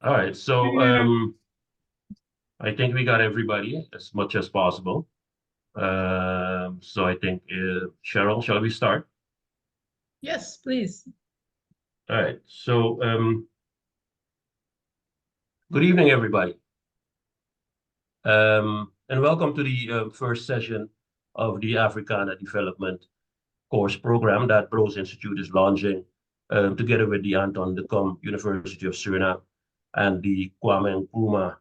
All right, so I think we got everybody as much as possible. So I think Cheryl, shall we start? Yes, please. All right, so good evening, everybody, and welcome to the first session of the Africana Development Course Program that Bros Institute is launching together with the Anton de Kom University of Suriname and the Kwame Nkrumah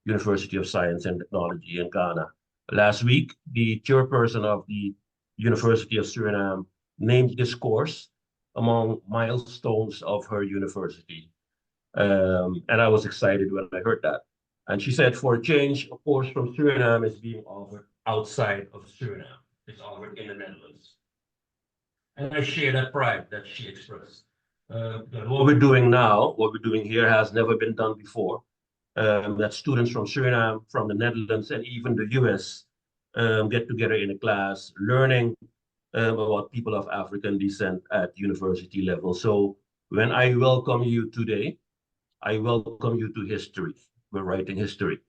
University of Science and Technology in Ghana. Last week, the chairperson of the University of Suriname named this course among milestones of her university. And I was excited when I heard that. And she said, for a change, a course from Suriname is being offered outside of Suriname. It's offered in the Netherlands. And I share that pride that she expressed. That what we're doing now, what we're doing here has never been done before. That students from Suriname, from the Netherlands, and even the US get together in a class, learning about people of African descent at university level. So when I welcome you today, I welcome you to history. We're writing history.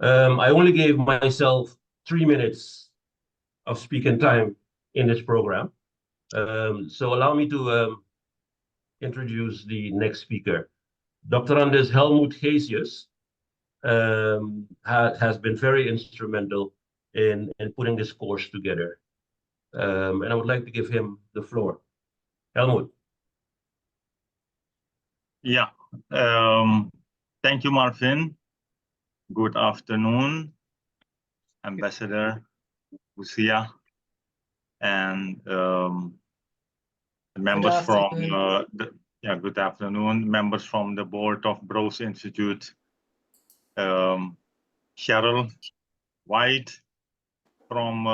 I only gave myself 3 minutes of speaking time in this program. So allow me to introduce the next speaker. Dr. Anders Helmut Hesius has been very instrumental in putting this course together. And I would like to give him the floor. Helmut. Yeah, thank you, Marvin. Good afternoon, Ambassador Lucia, and members from good afternoon, members from the board of Bros Institute, Cheryl White from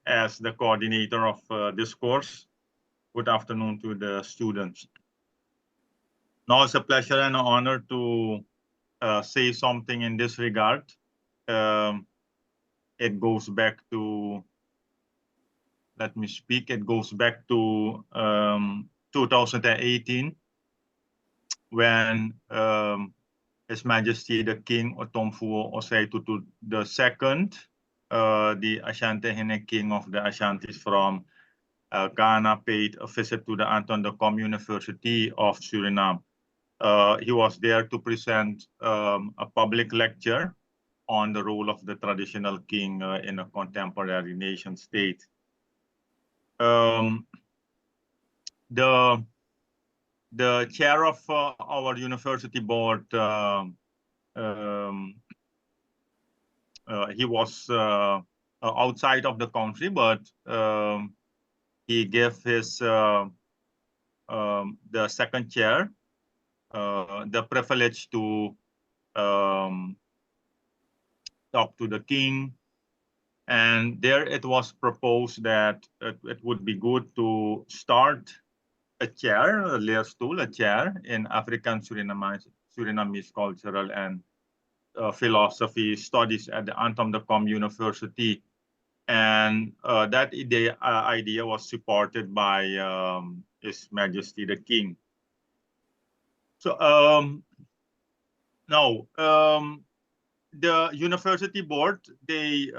as the coordinator of this course. Good afternoon to the students. Now it's a pleasure and an honor to say something in this regard. It goes back to, let me speak, it goes back to 2018 when His Majesty the King Otomfuo Osei-Tutu II, the Ashanti Hene King of the Ashantis from Ghana, paid a visit to the Anton de Kom University of Suriname. He was there to present a public lecture on the role of the traditional king in a contemporary nation state. The chair of our university board, he was outside of the country, but he gave his the second chair the privilege to talk to the king. And there it was proposed that it would be good to start a chair, a leerstoel, a chair in African Surinamese cultural and philosophy studies at the Anton de Kom University. And that idea was supported by His Majesty the King. So now, the university board, they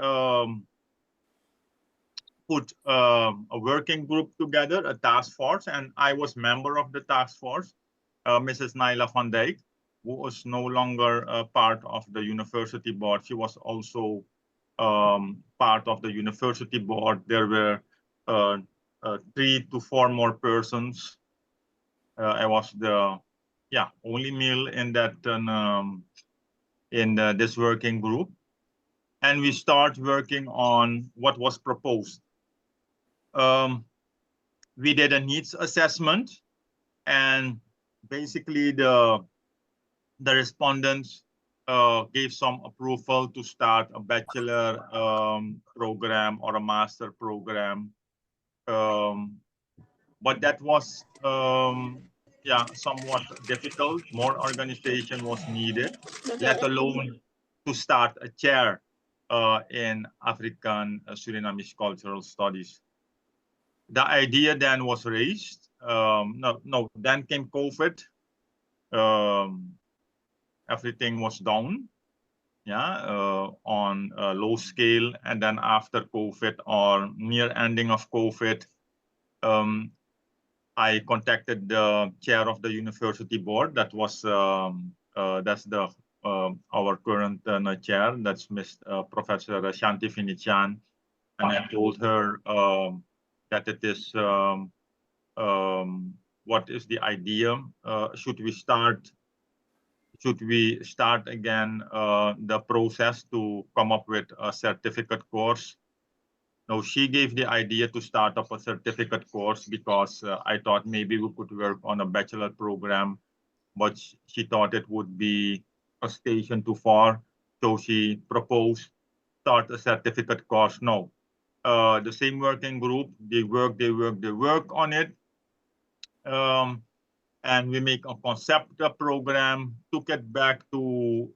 put a working group together, a task force, and I was member of the task force. Mrs. Naila van Dijk, who was no longer part of the university board, she was also part of the university board. There were 3 to 4 more persons. I was the only male in that this working group, and we start working on what was proposed. We did a needs assessment, and basically the respondents gave some approval to start a bachelor program or a master program, but that was somewhat difficult. More organization was needed, let alone to start a chair in African Surinamese cultural studies. The idea then was raised. Then came COVID. everything was down, yeah, on a low scale. And then after COVID or near ending of COVID, I contacted the chair of the university board. That was that's the our current chair. That's Professor Shanti Finichan, and I told her that it is what is the idea? Should we start again the process to come up with a certificate course? No, she gave the idea to start up a certificate course because I thought maybe we could work on a bachelor program, but she thought it would be a station too far. So she proposed start a certificate course. No, the same working group, they work on it. And we make a concept program, took it back to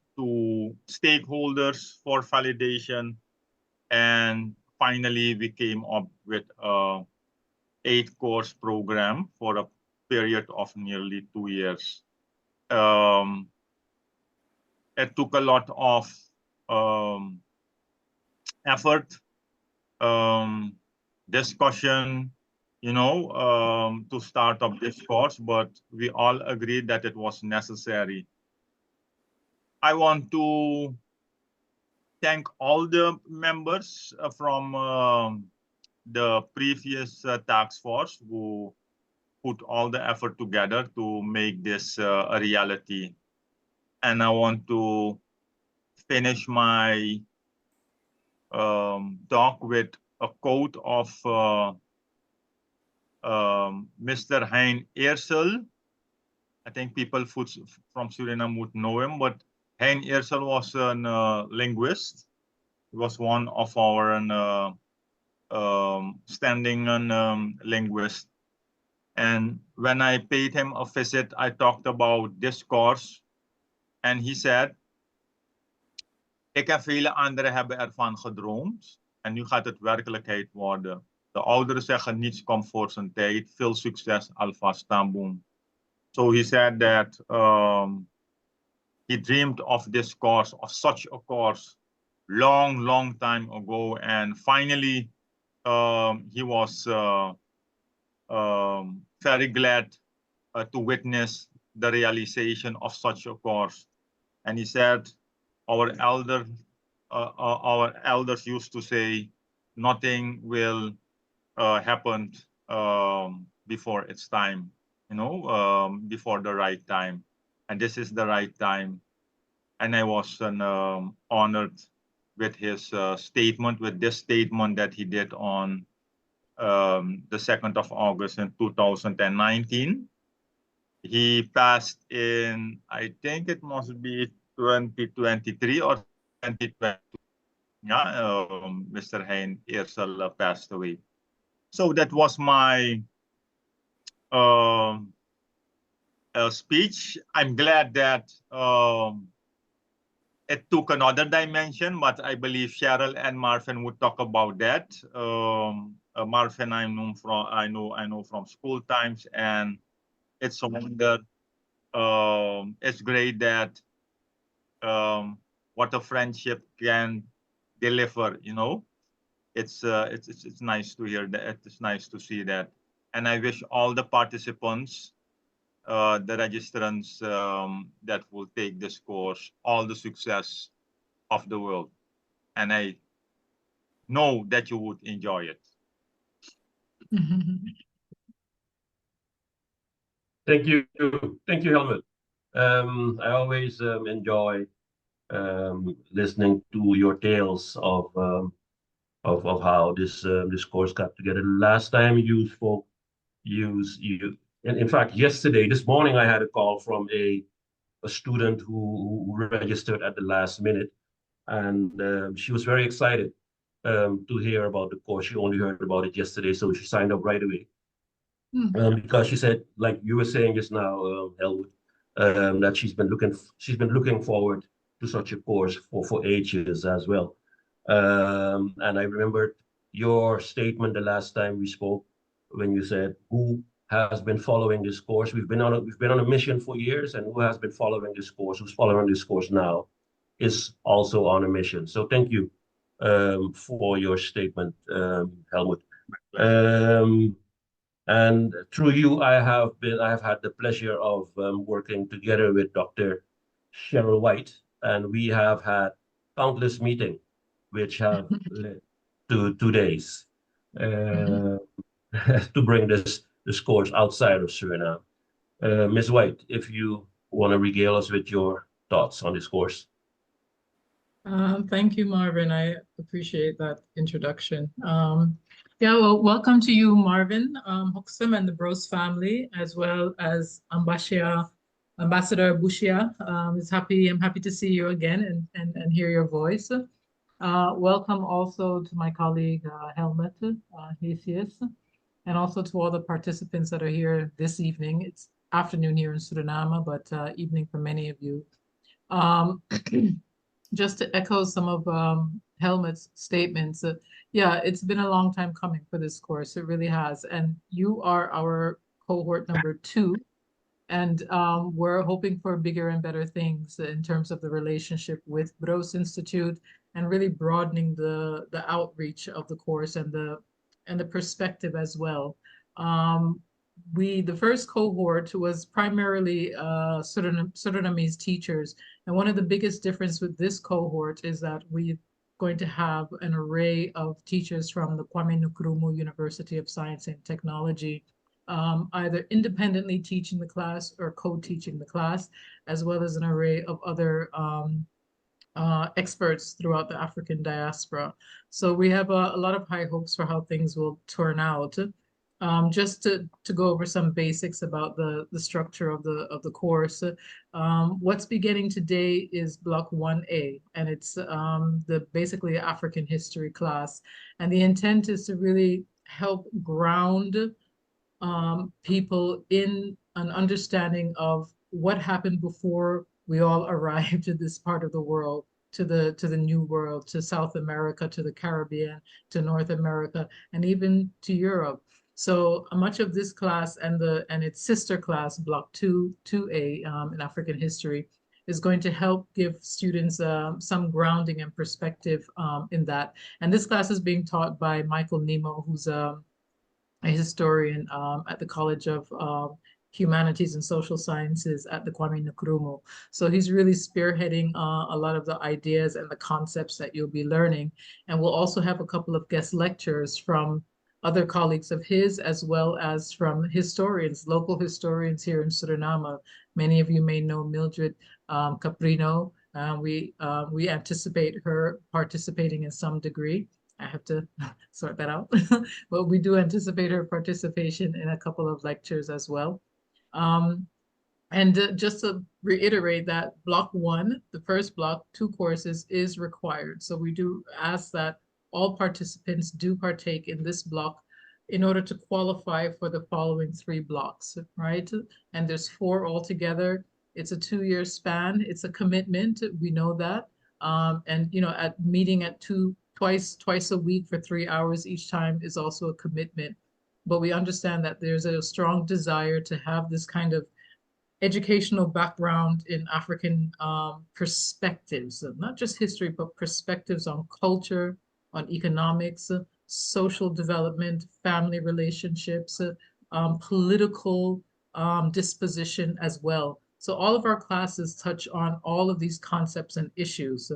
stakeholders for validation, and finally we came up with a 8-course program for a period of nearly 2 years. It took a lot of effort, discussion, to start up this course, but we all agreed that it was necessary. I want to thank all the members from the previous task force who put all the effort together to make this a reality. And I want to finish my talk with a quote of Mr. Hein Eersel. I think people from Suriname would know him, but Hein Eersel was a linguist. He was one of our standing linguists. And when I paid him a visit, I talked about this course. And he said, ik en vele anderen hebben ervan gedroomd. En nu gaat het werkelijkheid worden. De ouderen zeggen, niets komt voor zijn tijd. Veel succes, alvast, Tamboom. So he said that he dreamed of this course, of such a course, long time ago. And finally, he was very glad to witness the realization of such a course. And he said, our elders used to say, nothing will happen before its time, before the right time. And this is the right time. And I was honored with his statement, with this statement that he did on the 2nd of August in 2019. He passed in, I think it must be 2023 or 2022. Yeah, Mr. Hein Eersel passed away. So that was my speech. I'm glad that it took another dimension, but I believe Cheryl and Marvin would talk about that. Marvin, I know from school times, and it's a wonder. It's great that what a friendship can deliver. It's nice to hear that. It's nice to see that, and I wish all the participants, the registrants that will take this course, all the success of the world. And I know that you would enjoy it. Thank you, Helmut. I always enjoy listening to your tales of how this course got together. Last time you spoke, in fact, this morning, I had a call from a student who registered at the last minute, and she was very excited to hear about the course. She only heard about it yesterday, so she signed up right away. Because she said, like you were saying just now, Elwood, that she's been looking forward to such a course for ages as well. And I remembered your statement the last time we spoke when you said, who has been following this course. We've been on a mission for years, and who has been following this course, who's following this course now, is also on a mission. So thank you for your statement, Helmut. And through you, I have had the pleasure of working together with Dr. Cheryl White, and we have had countless meetings, which have led to today's to bring this course outside of Suriname. Ms. White, if you want to regale us with your thoughts on this course. Thank you, Marvin. I appreciate that introduction. Yeah, well, welcome to you, Marvin, Hoxam and the Bros family, as well as Ambassador Bushia. I'm happy to see you again and hear your voice. Welcome also to my colleague, Helmut Hesius, and also to all the participants that are here this evening. It's afternoon here in Suriname, but evening for many of you. Just to echo some of Helmut's statements, yeah, it's been a long time coming for this course. It really has. And you are our cohort number 2. And we're hoping for bigger and better things in terms of the relationship with Bros Institute and really broadening the outreach of the course and the perspective as well. The first cohort was primarily Surinamese teachers. And one of the biggest difference with this cohort is that we're going to have an array of teachers from the Kwame Nkrumah University of Science and Technology, either independently teaching the class or co-teaching the class, as well as an array of other experts throughout the African diaspora. So we have a lot of high hopes for how things will turn out. Just to go over some basics about the structure of the course. What's beginning today is Block 1A, and it's the basically African history class. And the intent is to really help ground people in an understanding of what happened before we all arrived to this part of the world, to the New World, to South America, to the Caribbean, to North America, and even to Europe. So much of this class and its sister class, Block 2A in African history, is going to help give students some grounding and perspective in that. And this class is being taught by Michael Nemo, who's a historian at the College of Humanities and Social Sciences at the Kwame Nkrumah. So he's really spearheading a lot of the ideas and the concepts that you'll be learning. And we'll also have a couple of guest lectures from other colleagues of his, as well as from historians, local historians here in Suriname. Many of you may know Mildred Caprino. We anticipate her participating in some degree. I have to sort that out. But we do anticipate her participation in a couple of lectures as well. Just to reiterate that Block 1, the first block, 2 courses is required. So we do ask that all participants do partake in this block in order to qualify for the following 3 blocks, right? And there's 4 altogether. It's a 2-year span. It's a commitment. We know that. And at meeting at twice a week for 3 hours each time is also a commitment. But we understand that there's a strong desire to have this kind of educational background in African perspectives, not just history, but perspectives on culture, on economics, social development, family relationships, political disposition as well. So all of our classes touch on all of these concepts and issues.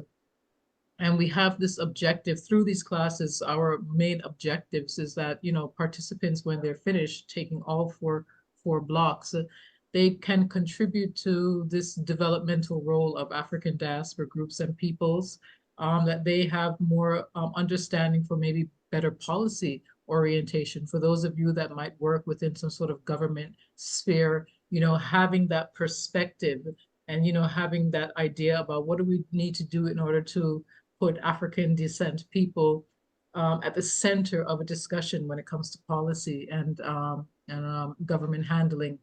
And we have this objective through these classes. Our main objectives is that, participants, when they're finished taking all four blocks, they can contribute to this developmental role of African diaspora groups and peoples, that they have more understanding for maybe better policy orientation. For those of you that might work within some sort of government sphere, having that perspective and, having that idea about what do we need to do in order to put African descent people at the center of a discussion when it comes to policy and government handling.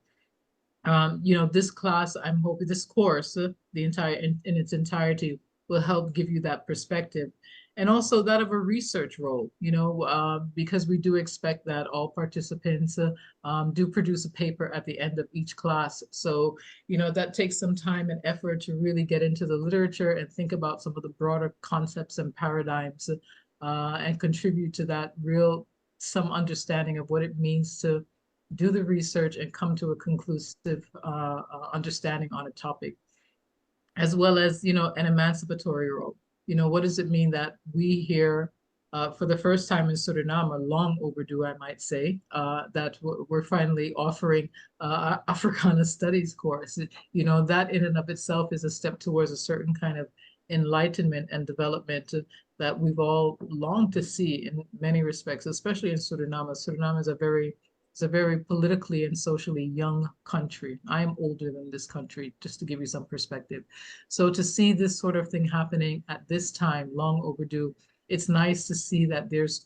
This class, I'm hoping this course, in its entirety, will help give you that perspective. and also that of a research role, because we do expect that all participants do produce a paper at the end of each class. So, that takes some time and effort to really get into the literature and think about some of the broader concepts and paradigms and contribute to that some understanding of what it means to do the research and come to a conclusive understanding on a topic, as well as, an emancipatory role. What does it mean that we here, for the first time in Suriname, long overdue, I might say, that we're finally offering Africana Studies course. That in and of itself is a step towards a certain kind of enlightenment and development that we've all longed to see in many respects, especially in Suriname. Suriname is a very politically and socially young country. I am older than this country, just to give you some perspective. So to see this sort of thing happening at this time, long overdue, it's nice to see that there's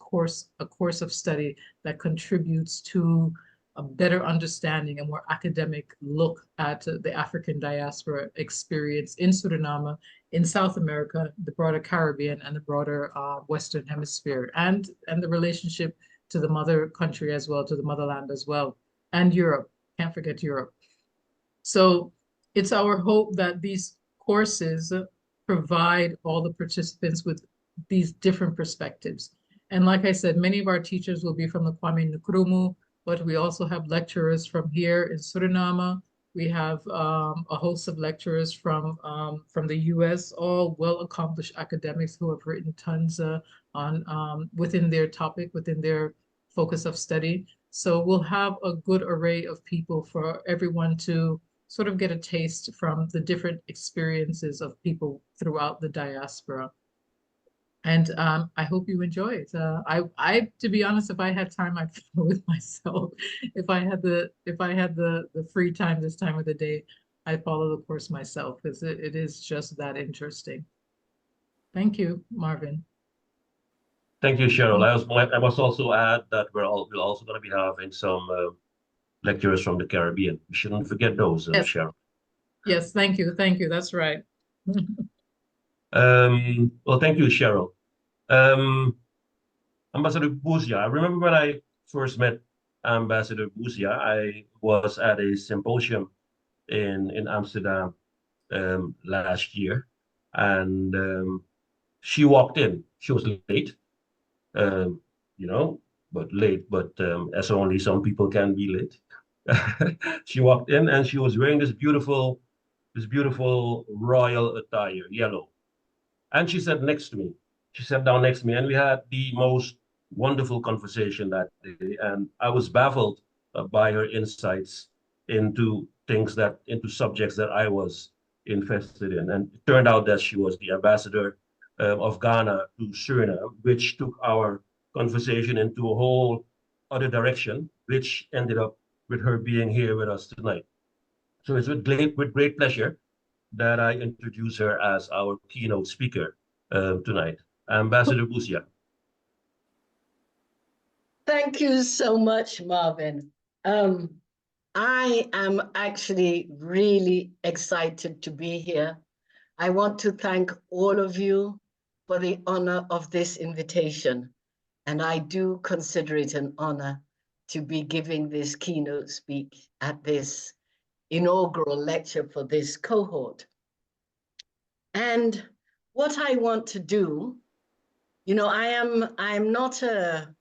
a course of study that contributes to a better understanding, a more academic look at the African diaspora experience in Suriname, in South America, the broader Caribbean, and the broader Western Hemisphere, and the relationship to the mother country as well, to the motherland as well, and Europe. Can't forget Europe. So it's our hope that these courses provide all the participants with these different perspectives. And like I said, many of our teachers will be from the Kwame Nkrumah, but we also have lecturers from here in Suriname. We have a host of lecturers from the US, all well-accomplished academics who have written tons on within their topic, within their focus of study. So we'll have a good array of people for everyone to sort of get a taste from the different experiences of people throughout the diaspora. And I hope you enjoy it. To be honest, if I had time, I'd follow with myself. If I had the free time this time of the day, I'd follow the course myself, because it is just that interesting. Thank you, Marvin. Thank you, Cheryl. I must also add that we're also going to be having some lecturers from the Caribbean. We shouldn't forget those, Yes. Cheryl. Yes, thank you. Thank you. That's right. Well, thank you, Cheryl. Ambassador Buzia, I remember when I first met Ambassador Buzia, I was at a symposium in Amsterdam last year, and she walked in. She was late, but as only some people can be late. She walked in and she was wearing this beautiful royal attire, yellow. And she sat next to me. She sat down next to me, and we had the most wonderful conversation that day. And I was baffled by her insights into subjects that I was interested in. And it turned out that she was the ambassador of Ghana to Suriname, which took our conversation into a whole other direction, which ended up with her being here with us tonight. So it's with great pleasure that I introduce her as our keynote speaker tonight, Ambassador Buzia. Thank you so much, Marvin. I am actually really excited to be here. I want to thank all of you for the honor of this invitation. And I do consider it an honor to be giving this keynote speak at this inaugural lecture for this cohort. And what I want to do, I'm not a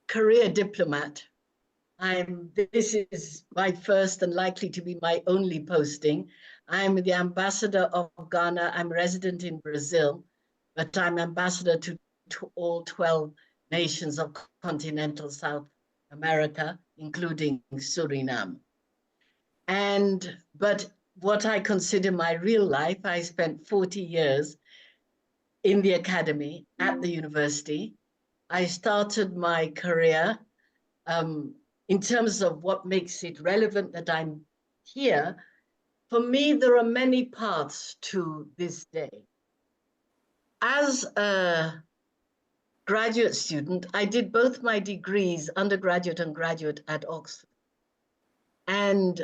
career diplomat. This is my first and likely to be my only posting. I'm the ambassador of Ghana. I'm resident in Brazil, but I'm ambassador to all 12 nations of continental South America, including Suriname. But what I consider my real life, I spent 40 years in the academy at the university. I started my career in terms of what makes it relevant that I'm here. For me, there are many paths to this day. As a graduate student, I did both my degrees, undergraduate and graduate, at Oxford. And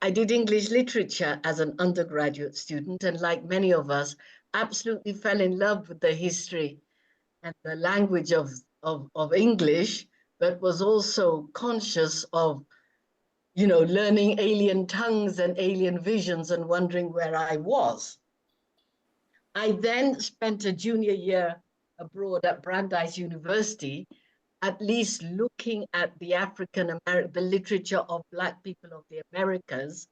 I did English literature as an undergraduate student, and like many of us, absolutely fell in love with the history and the language of English, but was also conscious of, learning alien tongues and alien visions and wondering where I was. I then spent a junior year abroad at Brandeis University, at least looking at the the literature of Black people of the Americas,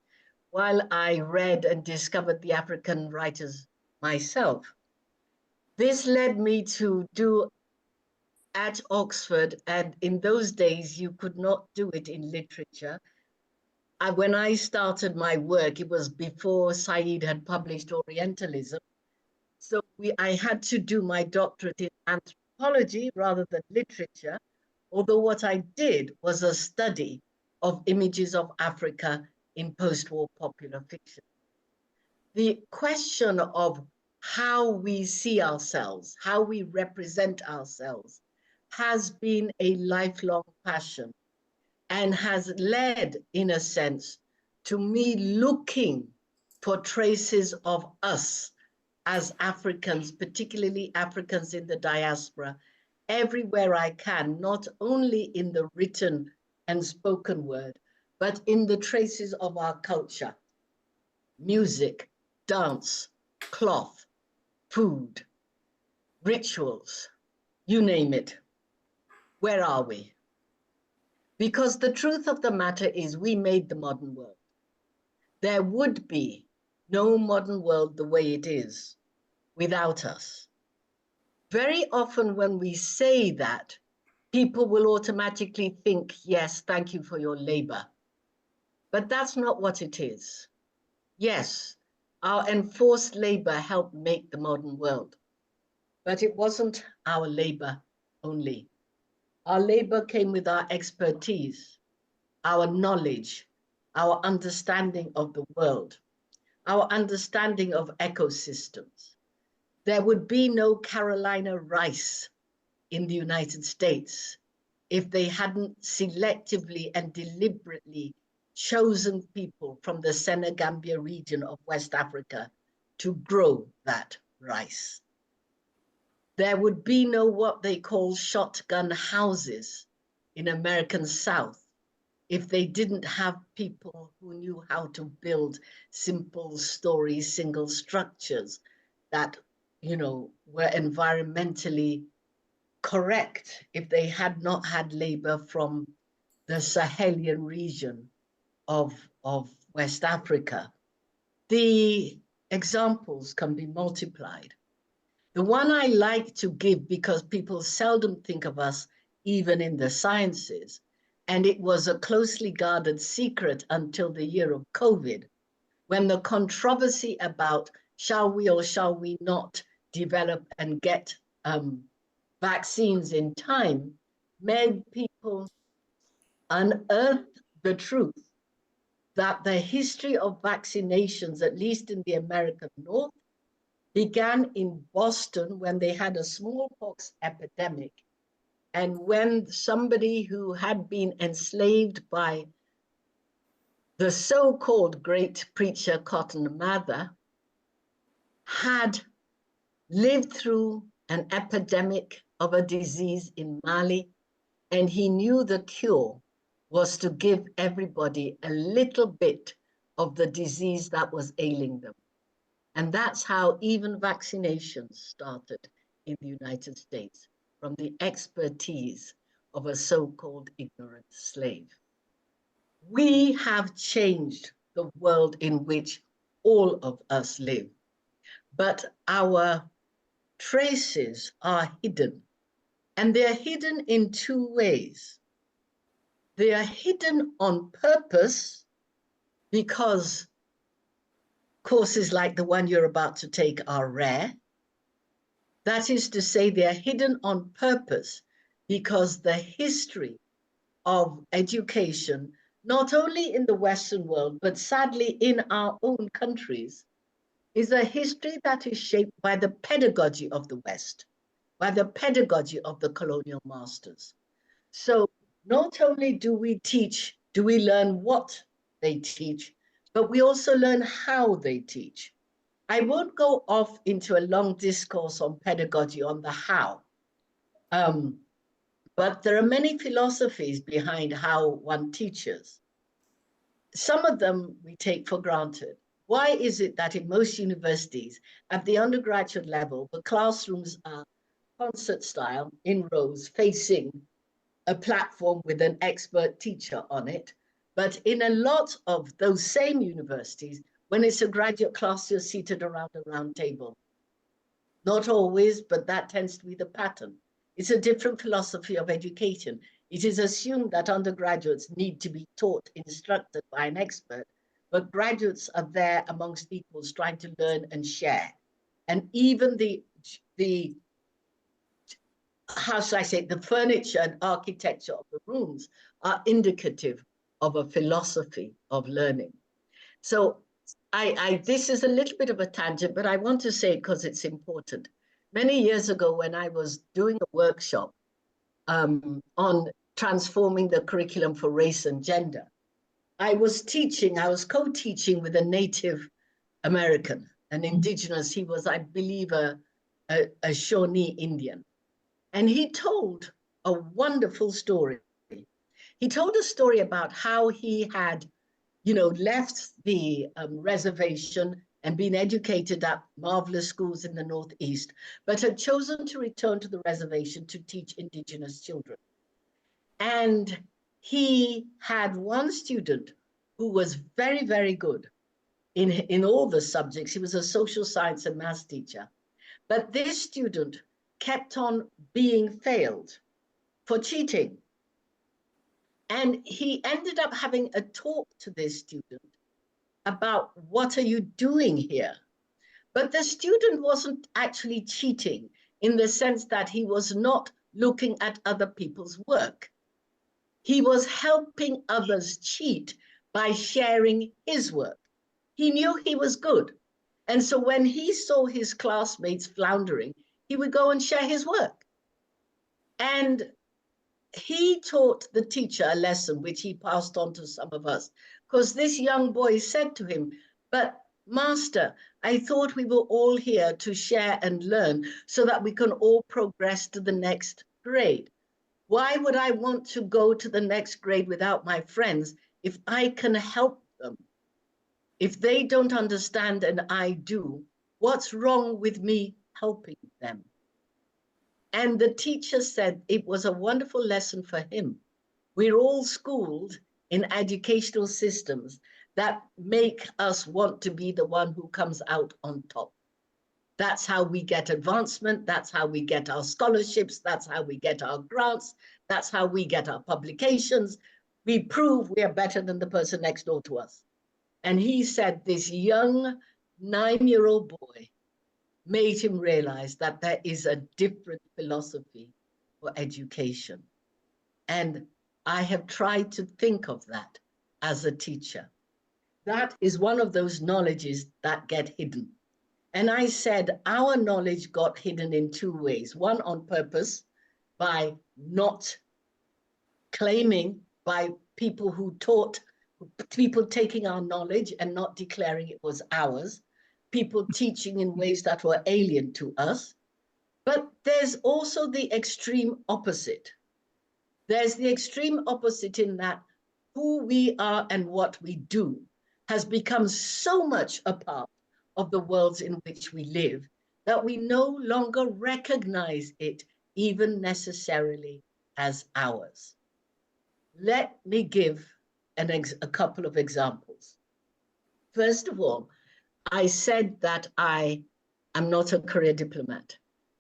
while I read and discovered the African writers myself. This led me to do at Oxford, and in those days, you could not do it in literature. When I started my work, it was before Said had published Orientalism. So I had to do my doctorate in anthropology rather than literature, although what I did was a study of images of Africa in post-war popular fiction. The question of how we see ourselves, how we represent ourselves, has been a lifelong passion and has led, in a sense, to me looking for traces of us as Africans, particularly Africans in the diaspora, everywhere I can, not only in the written and spoken word, but in the traces of our culture, music, dance, cloth, food, rituals, you name it. Where are we? Because the truth of the matter is we made the modern world. There would be no modern world the way it is without us. Very often when we say that, people will automatically think, yes, thank you for your labor. But that's not what it is. Yes, our enforced labor helped make the modern world, but it wasn't our labor only. Our labor came with our expertise, our knowledge, our understanding of the world, our understanding of ecosystems. There would be no Carolina rice in the United States if they hadn't selectively and deliberately chosen people from the Senegambia region of West Africa to grow that rice. There would be no what they call shotgun houses in American South if they didn't have people who knew how to build simple story, single structures that, were environmentally correct, if they had not had labor from the Sahelian region of West Africa. The examples can be multiplied. The one I like to give, because people seldom think of us even in the sciences, and it was a closely guarded secret until the year of COVID, when the controversy about shall we or shall we not develop and get vaccines in time made people unearth the truth that the history of vaccinations, at least in the American North, began in Boston when they had a smallpox epidemic. And when somebody who had been enslaved by the so-called great preacher Cotton Mather had lived through an epidemic of a disease in Mali, and he knew the cure was to give everybody a little bit of the disease that was ailing them. And that's how even vaccinations started in the United States, from the expertise of a so-called ignorant slave. We have changed the world in which all of us live, but our traces are hidden. And they're hidden in two ways. They are hidden on purpose because courses like the one you're about to take are rare. That is to say, they're hidden on purpose because the history of education, not only in the Western world, but sadly in our own countries, is a history that is shaped by the pedagogy of the West, by the pedagogy of the colonial masters. So not only do we learn what they teach, but we also learn how they teach. I won't go off into a long discourse on pedagogy, on the how. But there are many philosophies behind how one teaches. Some of them we take for granted. Why is it that in most universities, at the undergraduate level, the classrooms are concert style, in rows, facing a platform with an expert teacher on it? But in a lot of those same universities, when it's a graduate class, you're seated around a round table. Not always, but that tends to be the pattern. It's a different philosophy of education. It is assumed that undergraduates need to be taught, instructed by an expert, but graduates are there amongst equals trying to learn and share. And even the how should I say, the furniture and architecture of the rooms are indicative of a philosophy of learning. So this is a little bit of a tangent, but I want to say it because it's important. Many years ago, when I was doing a workshop on transforming the curriculum for race and gender, I was co-teaching with a Native American, an indigenous. He was, I believe, a Shawnee Indian. And he told a wonderful story. He told a story about how he had, left the reservation and been educated at marvelous schools in the Northeast, but had chosen to return to the reservation to teach indigenous children. And he had one student who was very, very good in all the subjects. He was a social science and maths teacher. But this student kept on being failed for cheating. And he ended up having a talk to this student about, what are you doing here? But the student wasn't actually cheating in the sense that he was not looking at other people's work. He was helping others cheat by sharing his work. He knew he was good. And so when he saw his classmates floundering, he would go and share his work. And he taught the teacher a lesson which he passed on to some of us, because this young boy said to him, but master, I thought we were all here to share and learn so that we can all progress to the next grade. Why would I want to go to the next grade without my friends if I can help them? If they don't understand and I do, what's wrong with me helping them? And the teacher said it was a wonderful lesson for him. We're all schooled in educational systems that make us want to be the one who comes out on top. That's how we get advancement. That's how we get our scholarships. That's how we get our grants. That's how we get our publications. We prove we are better than the person next door to us. And he said this young 9-year-old boy made him realize that there is a different philosophy for education. And I have tried to think of that as a teacher. That is one of those knowledges that get hidden. And I said our knowledge got hidden in 2 ways. One, on purpose, by not claiming, by people who taught, people taking our knowledge and not declaring it was ours, people teaching in ways that were alien to us. But there's also the extreme opposite. There's the extreme opposite in that who we are and what we do has become so much a part of the worlds in which we live that we no longer recognize it even necessarily as ours. Let me give a couple of examples. First of all, I said that I am not a career diplomat.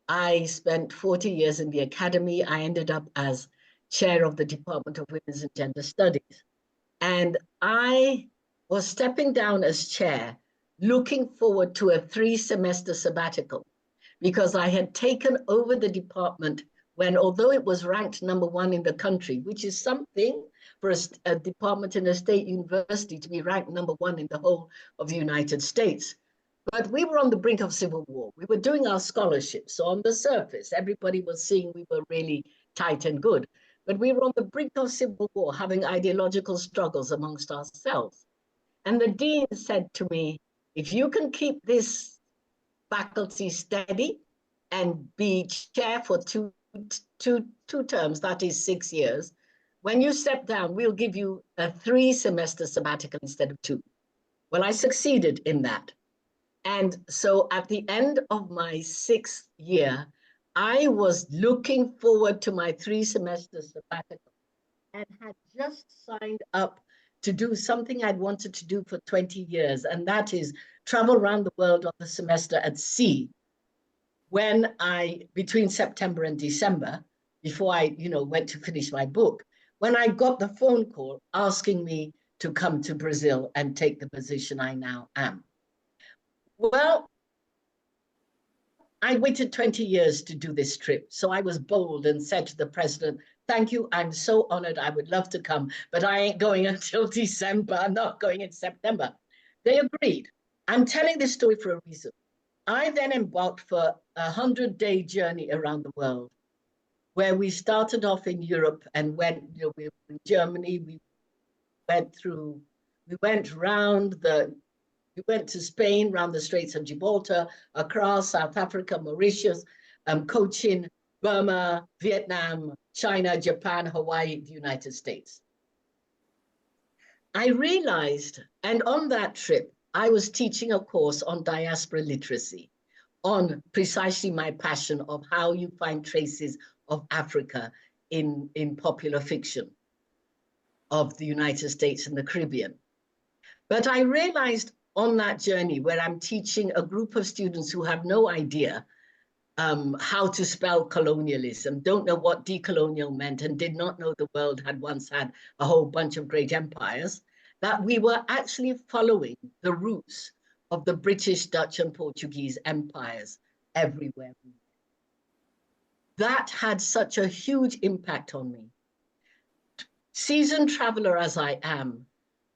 I spent 40 years in the academy. I ended up as chair of the Department of Women's and Gender Studies. And I was stepping down as chair, looking forward to a 3-semester sabbatical, because I had taken over the department when, although it was ranked #1 in the country, which is something for a department in a state university to be ranked #1 in the whole of the United States. But we were on the brink of civil war. We were doing our scholarships. So on the surface, everybody was seeing we were really tight and good. But we were on the brink of civil war, having ideological struggles amongst ourselves. And the dean said to me, if you can keep this faculty steady and be chair for two terms, that is 6 years. When you step down, we'll give you a 3-semester sabbatical instead of 2. Well, I succeeded in that. And so at the end of my 6th year, I was looking forward to my 3-semester sabbatical and had just signed up to do something I'd wanted to do for 20 years, and that is travel around the world on the semester at sea. When between September and December, before I, went to finish my book, when I got the phone call asking me to come to Brazil and take the position I now am. Well, I waited 20 years to do this trip. So I was bold and said to the president, thank you, I'm so honored, I would love to come, but I ain't going until December, I'm not going in September. They agreed. I'm telling this story for a reason. I then embarked for a 100-day journey around the world, where we started off in Europe and went, we were in Germany, we went to Spain, around the Straits of Gibraltar, across South Africa, Mauritius, Cochin, Burma, Vietnam, China, Japan, Hawaii, the United States. I realized, and on that trip, I was teaching a course on diaspora literacy, on precisely my passion of how you find traces of Africa in popular fiction of the United States and the Caribbean. But I realized on that journey, where I'm teaching a group of students who have no idea how to spell colonialism, don't know what decolonial meant, and did not know the world had once had a whole bunch of great empires, that we were actually following the roots of the British, Dutch, and Portuguese empires everywhere. That had such a huge impact on me. Seasoned traveler as I am,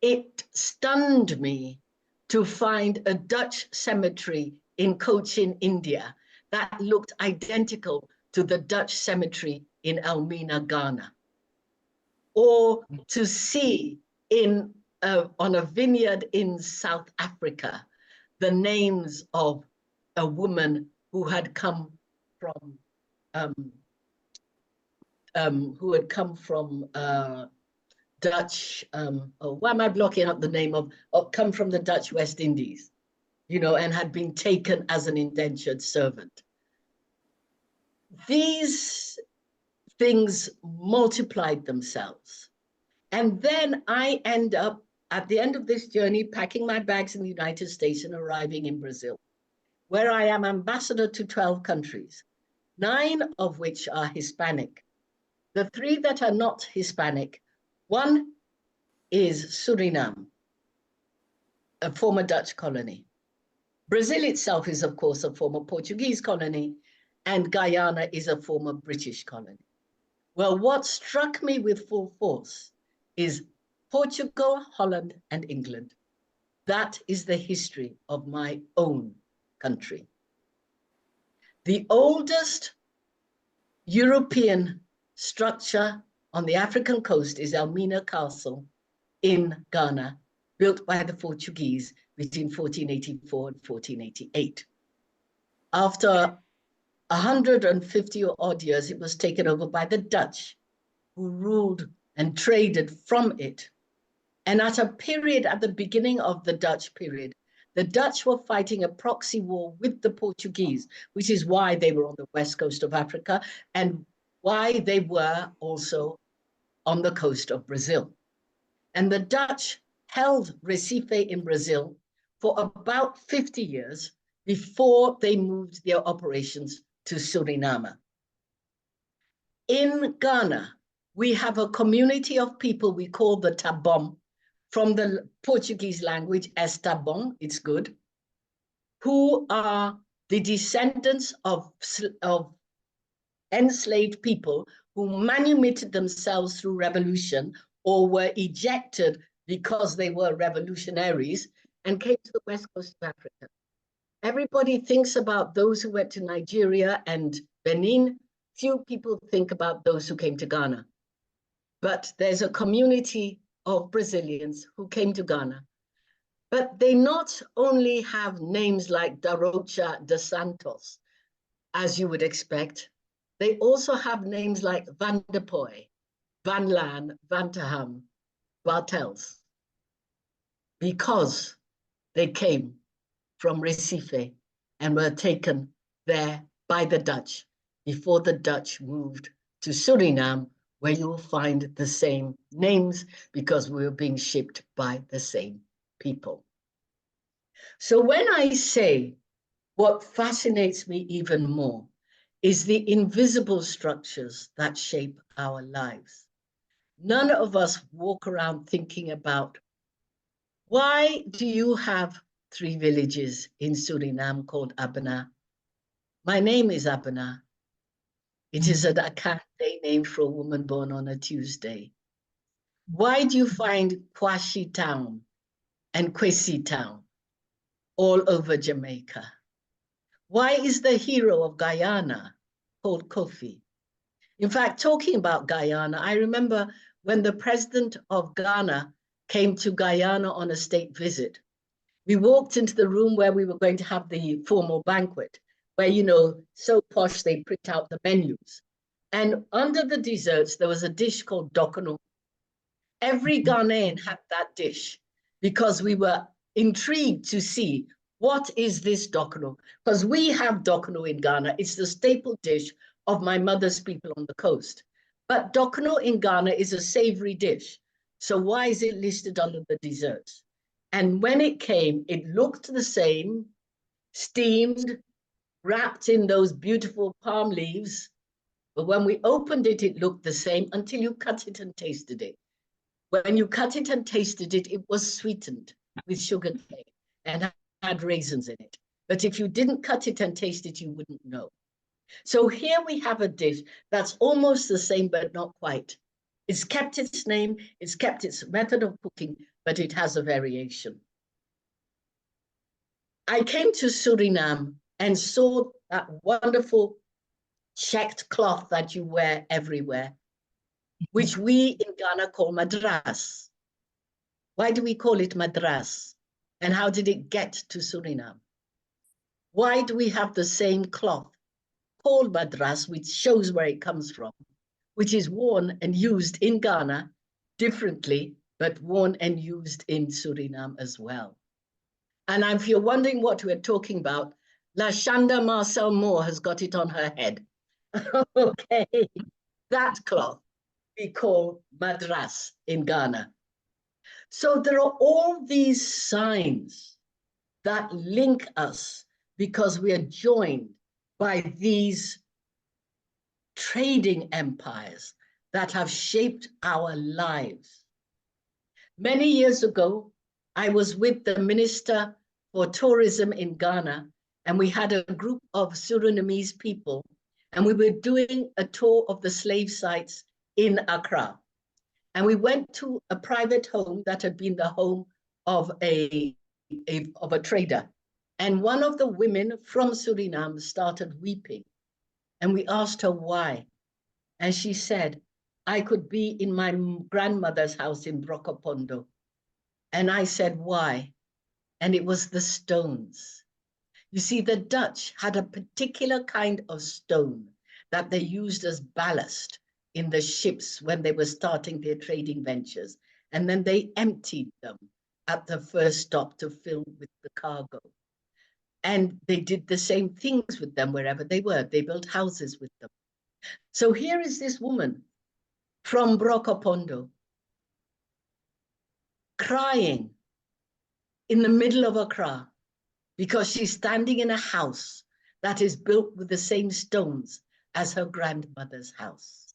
it stunned me to find a Dutch cemetery in Cochin, India, that looked identical to the Dutch cemetery in Elmina, Ghana. Or to see on a vineyard in South Africa, the names of a woman who had come from Dutch, why am I blocking up the name of come from the Dutch West Indies, and had been taken as an indentured servant. These things multiplied themselves. And then I end up, at the end of this journey, packing my bags in the United States and arriving in Brazil, where I am ambassador to 12 countries, 9 of which are Hispanic. The 3 that are not Hispanic, one is Suriname, a former Dutch colony. Brazil itself is, of course, a former Portuguese colony, and Guyana is a former British colony. Well, what struck me with full force is Portugal, Holland, and England. That is the history of my own country. The oldest European structure on the African coast is Elmina Castle in Ghana, built by the Portuguese between 1484 and 1488. After 150 or odd years, it was taken over by the Dutch, who ruled and traded from it. And at a period, at the beginning of the Dutch period, the Dutch were fighting a proxy war with the Portuguese, which is why they were on the west coast of Africa and why they were also on the coast of Brazil. And the Dutch held Recife in Brazil for about 50 years before they moved their operations to Suriname. In Ghana, we have a community of people we call the Tabom, from the Portuguese language as Tabon, it's good, who are the descendants of enslaved people who manumitted themselves through revolution or were ejected because they were revolutionaries and came to the west coast of Africa. Everybody thinks about those who went to Nigeria and Benin. Few people think about those who came to Ghana. But there's a community of Brazilians who came to Ghana. But they not only have names like Darocha de Santos, as you would expect, they also have names like Van der Poy, Van Lan, Van ter Ham, Bartels, because they came from Recife and were taken there by the Dutch before the Dutch moved to Suriname, where you'll find the same names because we were being shipped by the same people. So when I say what fascinates me even more is the invisible structures that shape our lives. None of us walk around thinking about, why do you have 3 villages in Suriname called Abena? My name is Abena. It is a Akante name for a woman born on a Tuesday. Why do you find Kwashi Town and Kwesi Town all over Jamaica? Why is the hero of Guyana called Kofi? In fact, talking about Guyana, I remember when the president of Ghana came to Guyana on a state visit, we walked into the room where we were going to have the formal banquet, where, you know, so posh, they print out the menus. And under the desserts, there was a dish called dokono. Every Ghanaian had that dish because we were intrigued to see what is this dokono? Because we have dokono in Ghana. It's the staple dish of my mother's people on the coast. But dokono in Ghana is a savory dish. So why is it listed under the desserts? And when it came, it looked the same, steamed, wrapped in those beautiful palm leaves. But when we opened it, it looked the same until you cut it and tasted it. When you cut it and tasted it, it was sweetened with sugar cane and had raisins in it. But if you didn't cut it and taste it, you wouldn't know. So here we have a dish that's almost the same, but not quite. It's kept its name, it's kept its method of cooking, but it has a variation. I came to Suriname and saw that wonderful checked cloth that you wear everywhere, which we in Ghana call madras. Why do we call it madras? And how did it get to Suriname? Why do we have the same cloth called madras, which shows where it comes from, which is worn and used in Ghana differently, but worn and used in Suriname as well? And if you're wondering what we're talking about, Lashanda Marcel Moore has got it on her head. Okay, that cloth we call madras in Ghana. So there are all these signs that link us because we are joined by these trading empires that have shaped our lives. Many years ago, I was with the Minister for Tourism in Ghana, and we had a group of Surinamese people, and we were doing a tour of the slave sites in Accra. And we went to a private home that had been the home of a trader. And one of the women from Suriname started weeping. And we asked her why. And she said, I could be in my grandmother's house in Brokopondo. And I said, why? And it was the stones. You see, the Dutch had a particular kind of stone that they used as ballast in the ships when they were starting their trading ventures. And then they emptied them at the first stop to fill with the cargo. And they did the same things with them wherever they were. They built houses with them. So here is this woman from Brokopondo crying in the middle of Accra because she's standing in a house that is built with the same stones as her grandmother's house.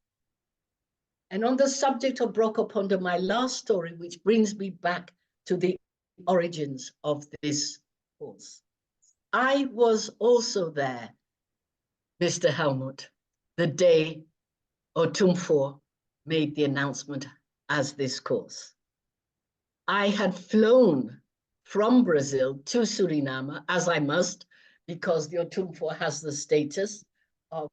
And on the subject of Brokopondo, my last story, which brings me back to the origins of this course. I was also there, Mr. Helmut, the day Otumfuo made the announcement as this course. I had flown from Brazil to Suriname, as I must, because the Otumfuo has the status of,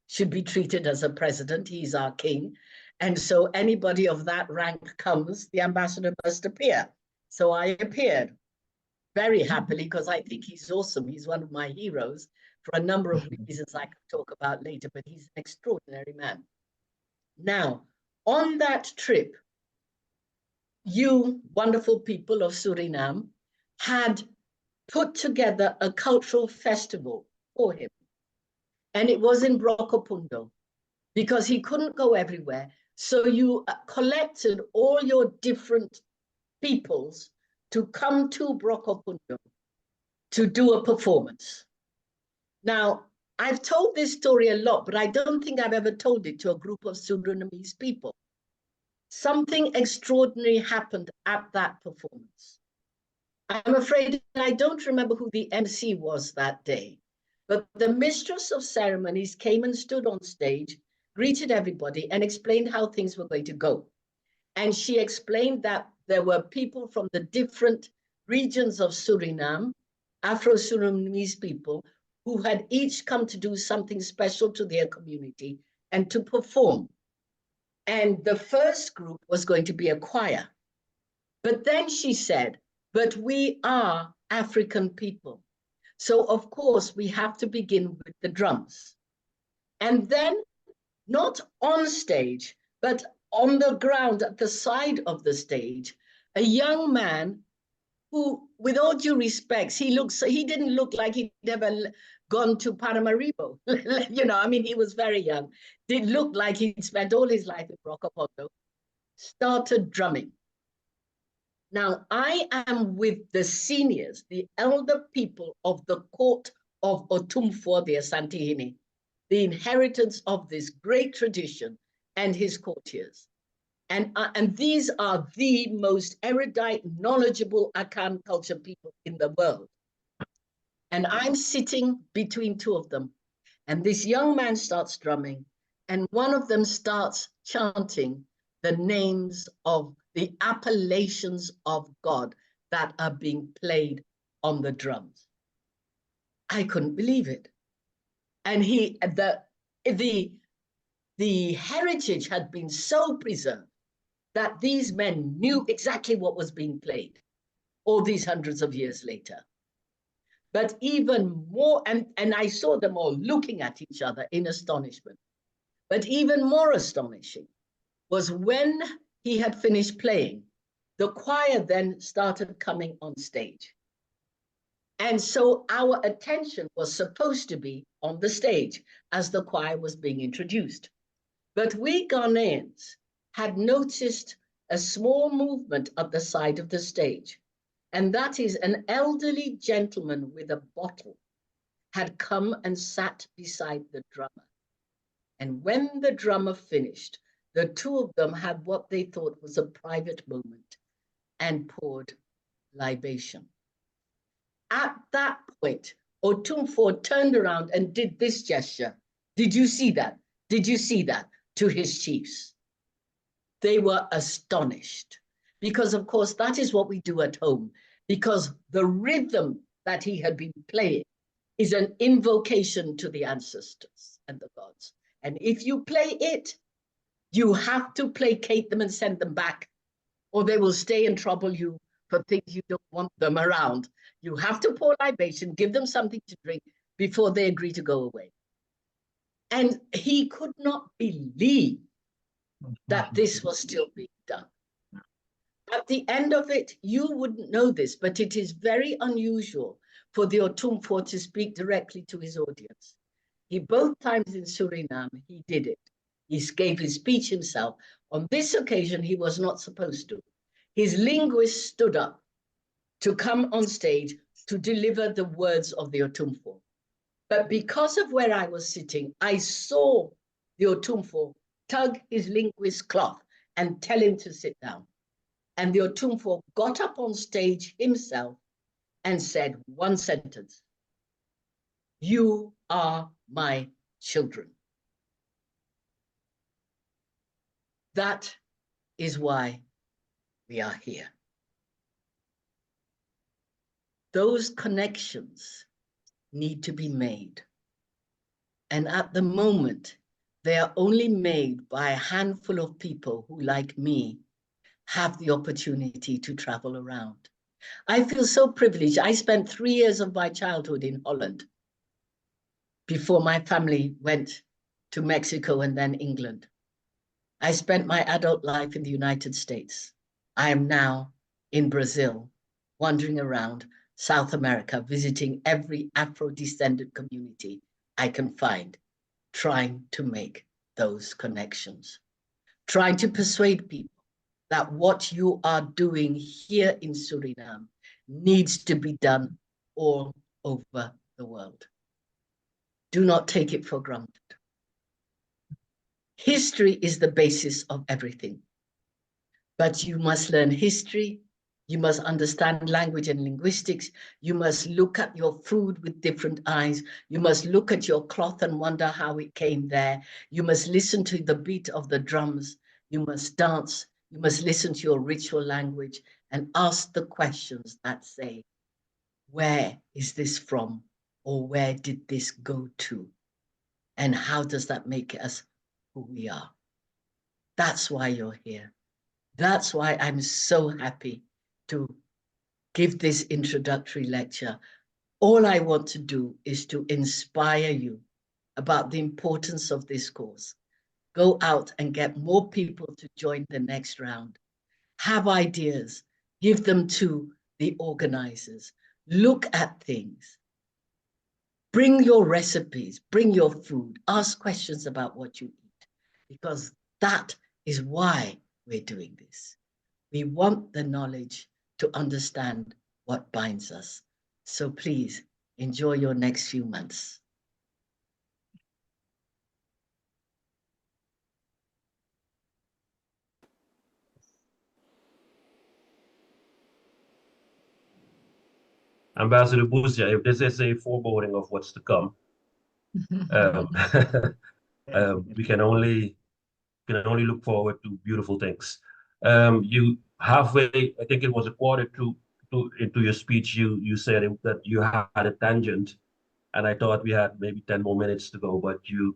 should be treated as a president. He's our king. And so anybody of that rank comes, the ambassador must appear. So I appeared very happily because I think he's awesome. He's one of my heroes for a number of reasons I could talk about later, but he's an extraordinary man. Now, on that trip, you wonderful people of Suriname had put together a cultural festival for him. And it was in Brokopundo because he couldn't go everywhere. So you collected all your different peoples to come to Brokopundo to do a performance. Now, I've told this story a lot, but I don't think I've ever told it to a group of Surinamese people. Something extraordinary happened at that performance. I'm afraid I don't remember who the MC was that day, but the mistress of ceremonies came and stood on stage, greeted everybody, and explained how things were going to go. And she explained that there were people from the different regions of Suriname, Afro-Surinamese people, who had each come to do something special to their community and to perform. And the first group was going to be a choir. But then she said, but we are African people. So of course we have to begin with the drums. And then not on stage, but on the ground at the side of the stage, a young man who, with all due respects, he didn't look like he'd ever gone to Paramaribo. You know, I mean, he was very young. It looked like he'd spent all his life in Brokopondo, started drumming. Now, I am with the seniors, the elder people of the court of Otumfuo the Asantehene, the inheritance of this great tradition and his courtiers. And these are the most erudite, knowledgeable Akan culture people in the world. And I'm sitting between two of them. And this young man starts drumming, and one of them starts chanting the names of the appellations of God that are being played on the drums. I couldn't believe it. And the heritage had been so preserved that these men knew exactly what was being played all these hundreds of years later. But even more, and I saw them all looking at each other in astonishment. But even more astonishing was when he had finished playing, the choir then started coming on stage. And so our attention was supposed to be on the stage as the choir was being introduced. But we Ghanaians had noticed a small movement at the side of the stage. And that is an elderly gentleman with a bottle had come and sat beside the drummer. And when the drummer finished, the two of them had what they thought was a private moment and poured libation. At that point, Otumfuo turned around and did this gesture. Did you see that? Did you see that? To his chiefs. They were astonished because, of course, that is what we do at home, because the rhythm that he had been playing is an invocation to the ancestors and the gods. And if you play it, you have to placate them and send them back, or they will stay and trouble you for things you don't want them around. You have to pour libation, give them something to drink before they agree to go away. And he could not believe that this was still being done. At the end of it, you wouldn't know this, but it is very unusual for the Otumfuo to speak directly to his audience. He both times in Suriname, he did it. He gave his speech himself. On this occasion, he was not supposed to. His linguist stood up to come on stage to deliver the words of the Otumfuo. But because of where I was sitting, I saw the Otumfuo tug his linguist's cloth and tell him to sit down. And the Otumfuo got up on stage himself and said one sentence: "You are my children." That is why we are here. Those connections need to be made. And at the moment, they are only made by a handful of people who, like me, have the opportunity to travel around. I feel so privileged. I spent 3 years of my childhood in Holland before my family went to Mexico and then England. I spent my adult life in the United States. I am now in Brazil, wandering around South America, visiting every Afro-descendant community I can find, trying to make those connections, trying to persuade people that what you are doing here in Suriname needs to be done all over the world. Do not take it for granted. History is the basis of everything. But you must learn history. You must understand language and linguistics. You must look at your food with different eyes. You must look at your cloth and wonder how it came there. You must listen to the beat of the drums. You must dance. You must listen to your ritual language and ask the questions that say, where is this from? Or where did this go to? And how does that make us who we are? That's why you're here. That's why I'm so happy to give this introductory lecture. All I want to do is to inspire you about the importance of this course. Go out and get more people to join the next round. Have ideas, give them to the organizers. Look at things. Bring your recipes, bring your food, ask questions about what you eat, because that is why we're doing this. We want the knowledge to understand what binds us. So please enjoy your next few months. Ambassador Buzia, if this is a foreboding of what's to come, um, we can only look forward to beautiful things. You halfway, I think it was a quarter into your speech, you said that you had a tangent, and I thought we had maybe 10 more minutes to go, but you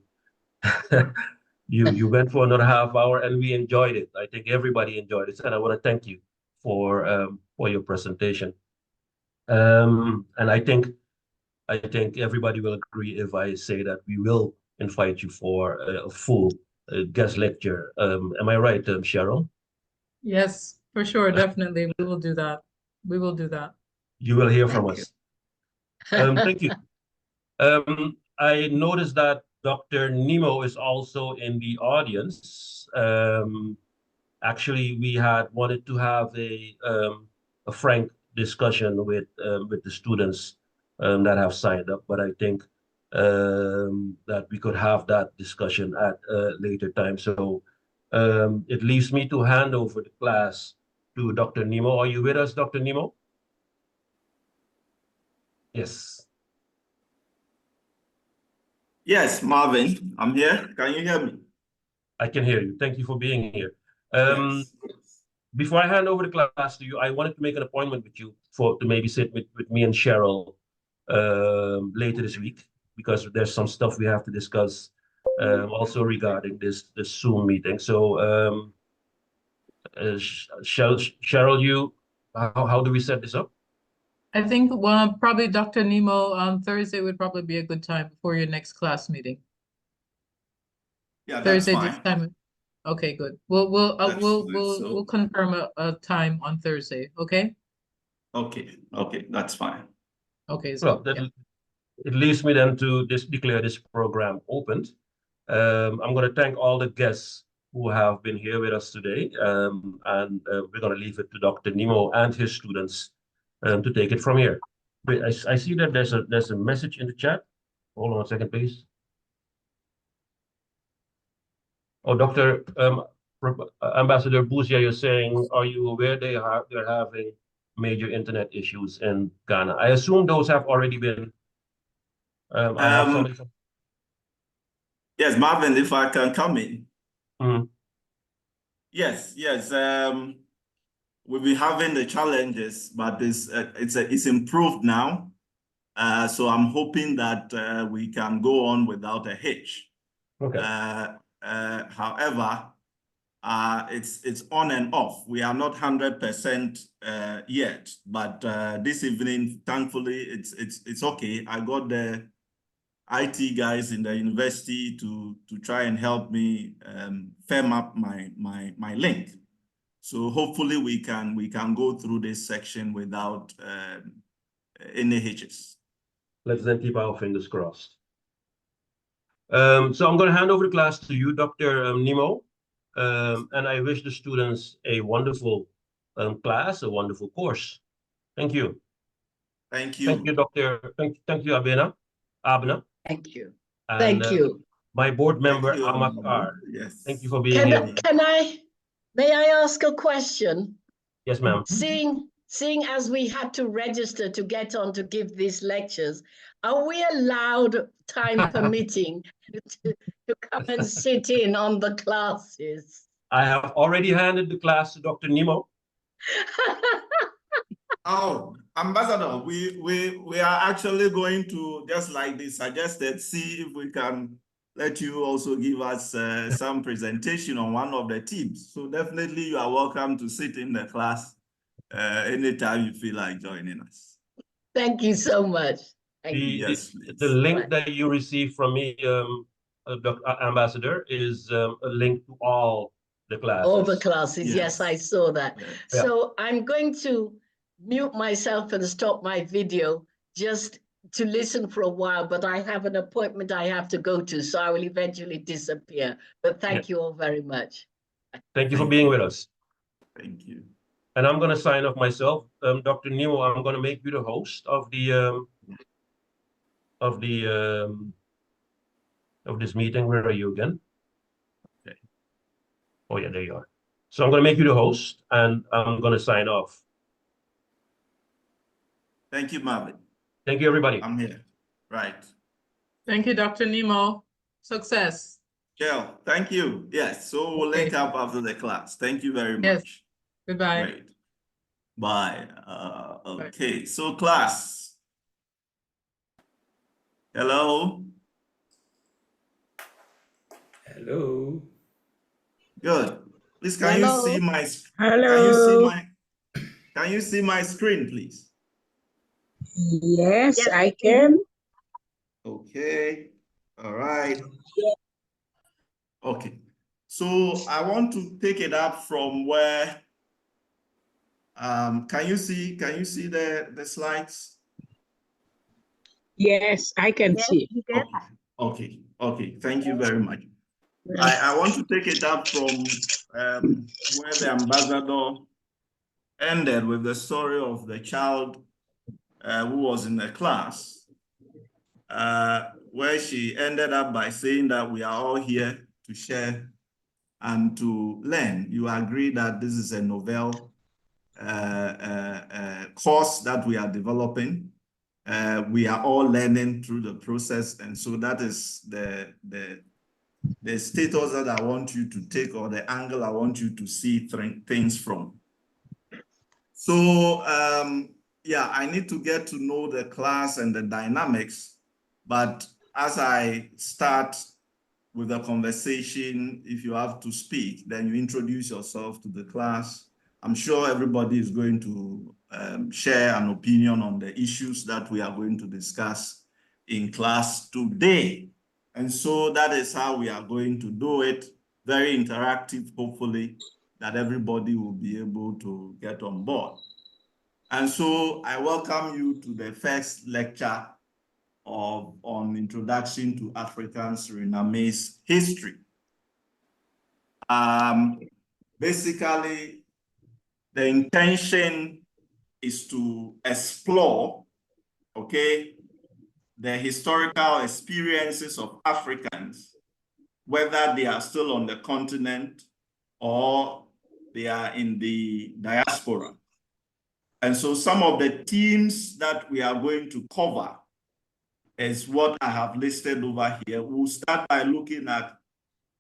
you went for another half hour, and we enjoyed it. I think everybody enjoyed it, and I want to thank you for your presentation. And I think everybody will agree if I say that we will invite you for a full guest lecture. Am I right, Cheryl? Yes, for sure, definitely. We will do that. We will do that. You will hear from Thank us. Thank you. I noticed that Dr. Nemo is also in the audience. Actually, we had wanted to have a frank discussion with the students that have signed up, but I think that we could have that discussion at a later time. So it leaves me to hand over the class to Dr. Nemo. Are you with us, Dr. Nemo? Yes. Yes, Marvin, I'm here. Can you hear me? I can hear you. Thank you for being here. Yes. Before I hand over the class to you, I wanted to make an appointment with you to maybe sit with me and Cheryl later this week, because there's some stuff we have to discuss also regarding this Zoom meeting. So Cheryl, how do we set this up? I think probably Dr. Nemo on Thursday would probably be a good time before your next class meeting. Yeah, that's Thursday this fine. time. Okay, good. We'll confirm a time on Thursday. Okay. Okay, that's fine. Okay. Well, it leaves me then to declare this program opened. I'm going to thank all the guests who have been here with us today, and we're going to leave it to Dr. Nemo and his students to take it from here. Wait, I see that there's a message in the chat. Hold on a second, please. Oh, Dr. Ambassador Buzia, you're saying, are you aware they're having major internet issues in Ghana? I assume those have already been. I have somebody. Yes, Marvin, if I can come in. Mhm. Yes. We'll be having the challenges, but it's improved now. So I'm hoping that we can go on without a hitch. Okay. However, it's on and off. We are not 100% yet, but this evening, thankfully, it's okay. I got the IT guys in the university to try and help me firm up my link. So hopefully we can go through this section without any hitches. Let's then keep our fingers crossed. So I'm going to hand over the class to you, Dr. Nemo. And I wish the students a wonderful class, a wonderful course. Thank you. Thank you. Thank you, Dr. Thank you, Abena. Thank you. And, Thank you. My board member, you, Amakar. Yes. Thank you for being here. May I ask a question? Yes, ma'am. Seeing as we had to register to get on to give these lectures, are we allowed, time permitting, to come and sit in on the classes? I have already handed the class to Dr. Nemo. Oh, Ambassador, we are actually going to, just like they suggested, see if we can let you also give us some presentation on one of the teams. So definitely you are welcome to sit in the class anytime you feel like joining us. Thank you so much. Yes, the link that you received from me, Dr. Ambassador, is a link to all the classes. All the classes, yes, I saw that. Yeah. So I'm going to mute myself and stop my video just to listen for a while, but I have an appointment I have to go to, so I will eventually disappear. But thank you all very much. Thank you for being with us. Thank you. And I'm going to sign off myself. Dr. Nemo, I'm going to make you the host of this meeting. Where are you again? Okay. Oh yeah, there you are. So I'm going to make you the host, and I'm going to sign off. Thank you, Marvin. Thank you, everybody. I'm here. Right. Thank you, Dr. Nemo. Success. Jill, thank you. Yes, so we'll link up after the class. Thank you very much. Yes. Goodbye. Great. Bye. Okay, so class. Hello. Hello. Good. Please, can you see my? Hello. Can you see my screen, please? Yes, I can. Okay. All right. Okay. So I want to take it up from where. Can you see the slides? Yes, I can see. Okay. Thank you very much. I want to take it up from where the ambassador ended with the story of the child who was in the class, where she ended up by saying that we are all here to share and to learn. You agree that this is a novel course that we are developing. We are all learning through the process, and so that is the status that I want you to take, or the angle I want you to see things from. So yeah, I need to get to know the class and the dynamics, but as I start with the conversation, if you have to speak, then you introduce yourself to the class. I'm sure everybody is going to share an opinion on the issues that we are going to discuss in class today. And so that is how we are going to do it. Very interactive, hopefully, that everybody will be able to get on board. And so I welcome you to the first lecture on Introduction to African Surinamese History. Basically, the intention is to explore, okay, the historical experiences of Africans, whether they are still on the continent or they are in the diaspora. And so some of the themes that we are going to cover is what I have listed over here. We'll start by looking at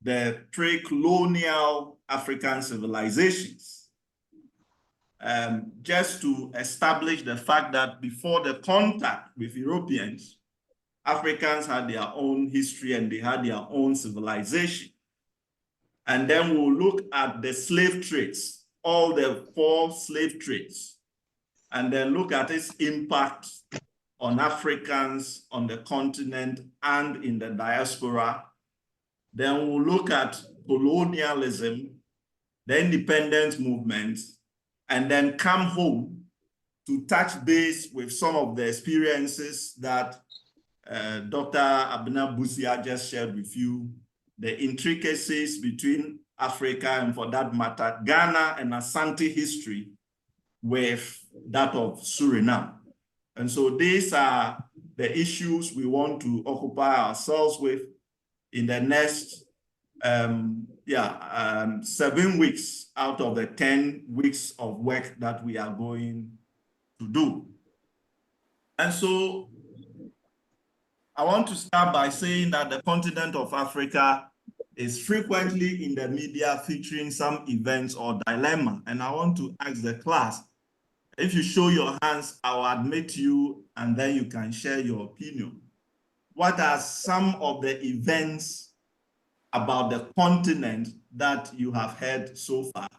the pre-colonial African civilizations, just to establish the fact that before the contact with Europeans, Africans had their own history and they had their own civilization. And then we'll look at the slave trades, all the 4 slave trades, and then look at its impact on Africans on the continent and in the diaspora. Then we'll look at colonialism, the independence movement, and then come home to touch base with some of the experiences that Dr. Abena Busia just shared with you, the intricacies between Africa and, for that matter, Ghana and Asante history with that of Suriname. And so these are the issues we want to occupy ourselves with in the next 7 weeks out of the 10 weeks of work that we are going to do. And so I want to start by saying that the continent of Africa is frequently in the media featuring some events or dilemma. And I want to ask the class, if you show your hands, I'll admit you, and then you can share your opinion. What are some of the events about the continent that you have heard so far?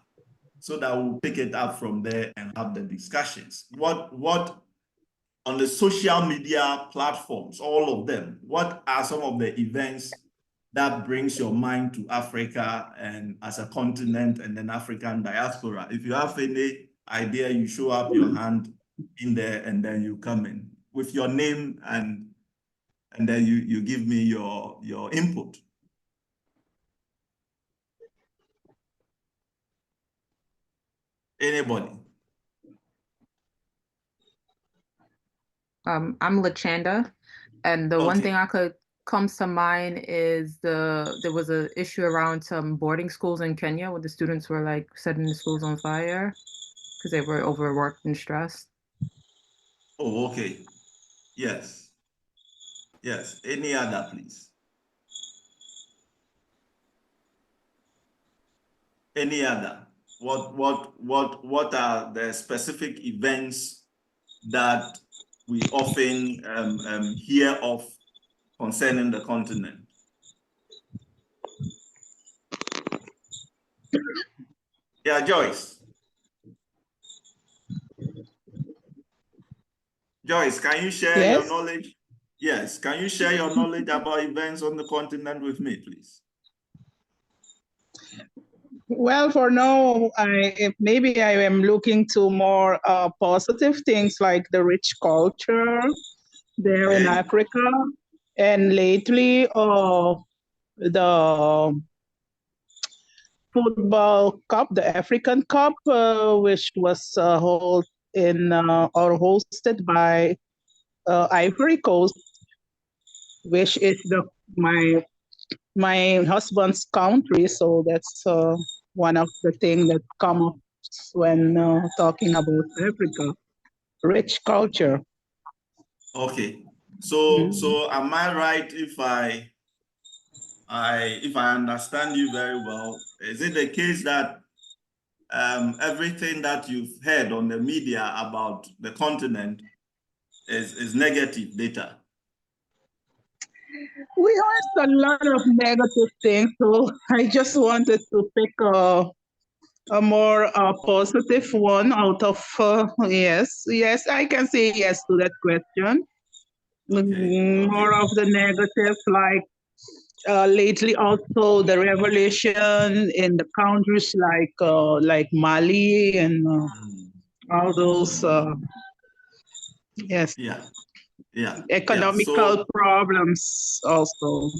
So that we'll pick it up from there and have the discussions. What on the social media platforms, all of them, what are some of the events that brings your mind to Africa and as a continent and then African diaspora? If you have any idea, you show up your hand in there and then you come in with your name and then you give me your input. Anybody? I'm Lachanda, and the one thing comes to mind is there was an issue around some boarding schools in Kenya where the students were like setting the schools on fire because they were overworked and stressed. Oh, okay. Yes. Yes. Any other, please? Any other? What are the specific events that we often hear of concerning the continent? Yeah, Joyce. Joyce, can you share your knowledge? Yes, can you share your knowledge about events on the continent with me, please? Well, for now, maybe I am looking to more positive things like the rich culture there in Africa, and lately the football cup, the African Cup, which was hosted by Ivory Coast, which is my husband's country. So that's one of the things that come up when talking about Africa, rich culture. Okay, so am I right if I understand you very well? Is it the case that everything that you've heard on the media about the continent is negative data? We heard a lot of negative things, so I just wanted to pick a more positive one out of yes, I can say yes to that question. Okay. More of the negative, like lately also the revolution in the countries like Mali and all those yes, economical problems also.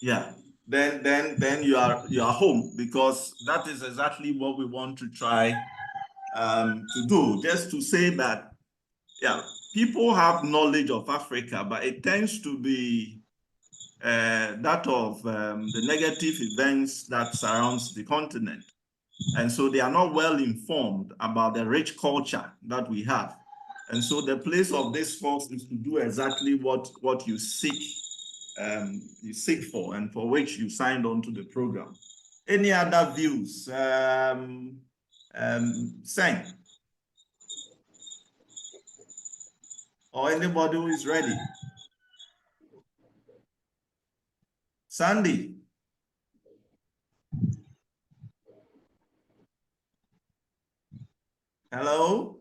Yeah, then you are home, because that is exactly what we want to try to do. Just to say that, yeah, people have knowledge of Africa, but it tends to be that of the negative events that surrounds the continent. And so they are not well informed about the rich culture that we have. And so the place of this course is to do exactly what you seek for and for which you signed on to the program. Any other views? Sang? Or anybody who is ready? Sandy? Hello?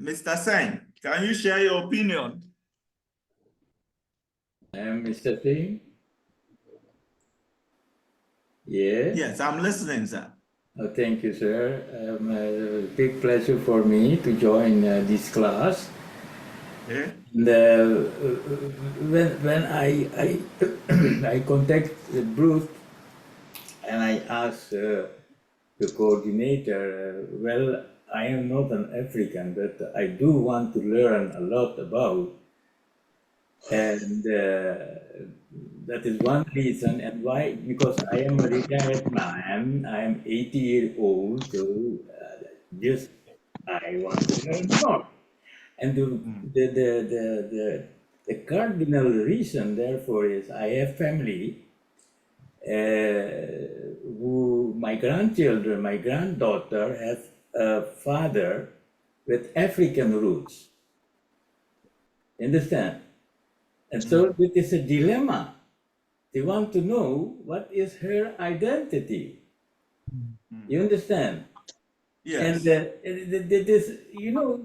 Mr. Singh, can you share your opinion? Mr. Singh? Yes. Yes, I'm listening, sir. Oh, thank you, sir. It was a big pleasure for me to join this class. Okay. And, when I I contact Bruce and I asked the coordinator, well, I am not an African, but I do want to learn a lot about. And that is one reason. And why? Because I am a retired man. I am 80 years old, so just I want to learn more. And the cardinal reason, therefore, is I have family who my grandchildren, my granddaughter has a father with African roots. Understand? And so it is a dilemma. They want to know what is her identity. You understand? Yes. And this, you know,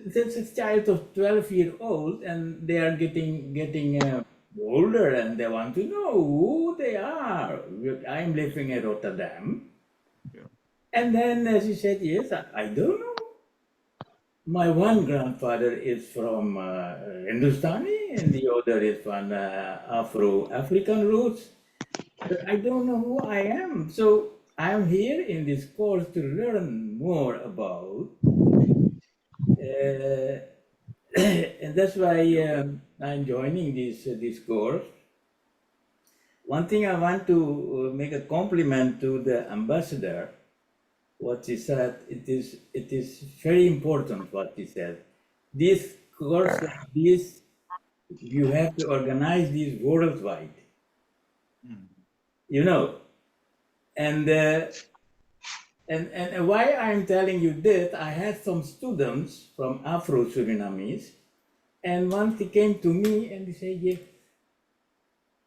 this is a child of 12-year old, and they are getting older, and they want to know who they are. I'm living in Rotterdam, Yeah. and then she said, "Yes, I don't know. My one grandfather is from Hindustani, and the other is from Afro-African roots. But I don't know who I am. So I'm here in this course to learn more about, and that's why I'm joining this course. One thing I want to make a compliment to the ambassador. What he said, it is very important what he said. This course like this, you have to organize this worldwide. You know, and why I'm telling you this, I had some students from Afro-Surinamese, and once they came to me and they said, yeah,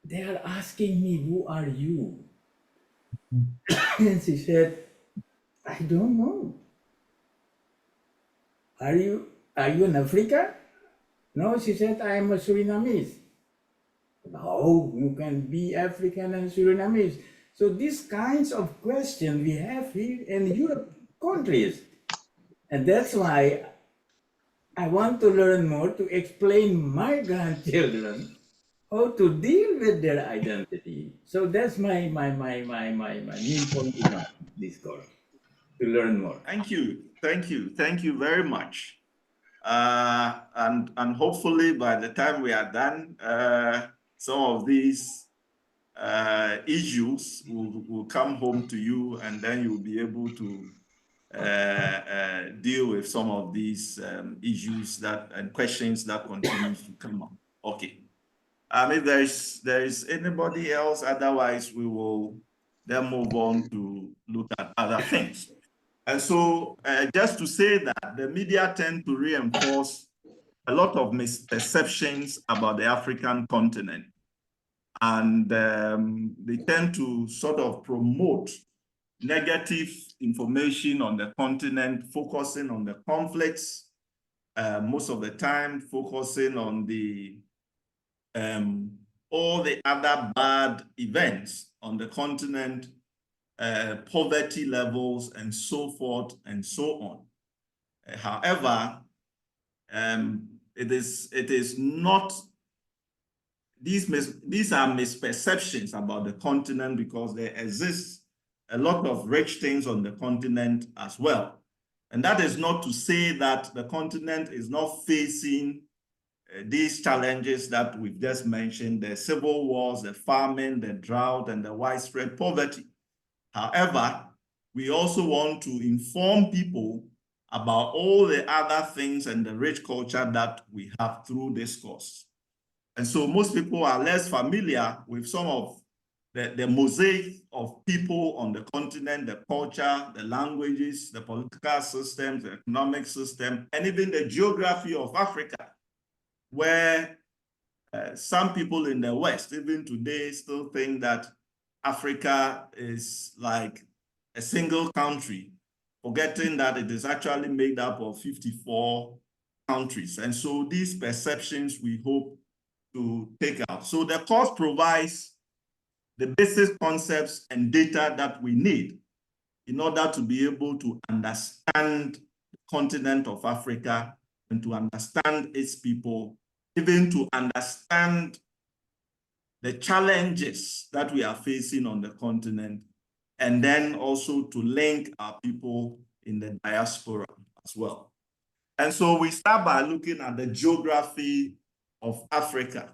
they are asking me, who are you? And she said, I don't know. Are you in Africa? No, she said, I am a Surinamese. No, you can be African and Surinamese. So these kinds of questions we have here in Europe countries. And that's why I want to learn more to explain my grandchildren how to deal with their identity. So that's my main point in this course, to learn more. Thank you. Thank you. Thank you very much. And hopefully by the time we are done, some of these issues will come home to you, and then you'll be able to deal with some of these issues and questions that continue to come up. Okay. If there is anybody else, otherwise we will then move on to look at other things. And so just to say that the media tend to reinforce a lot of misperceptions about the African continent. And they tend to sort of promote negative information on the continent, focusing on the conflicts, most of the time focusing on the all the other bad events on the continent, poverty levels, and so forth and so on. However, it is not. These are misperceptions about the continent, because there exists a lot of rich things on the continent as well. And that is not to say that the continent is not facing these challenges that we've just mentioned: the civil wars, the famine, the drought, and the widespread poverty. However, we also want to inform people about all the other things and the rich culture that we have through this course. And so most people are less familiar with some of the mosaic of people on the continent, the culture, the languages, the political systems, the economic system, and even the geography of Africa, where some people in the West, even today, still think that Africa is like a single country, forgetting that it is actually made up of 54 countries. And so these perceptions we hope to take out. So the course provides the basic concepts and data that we need in order to be able to understand the continent of Africa and to understand its people, even to understand the challenges that we are facing on the continent, and then also to link our people in the diaspora as well. And so we start by looking at the geography of Africa.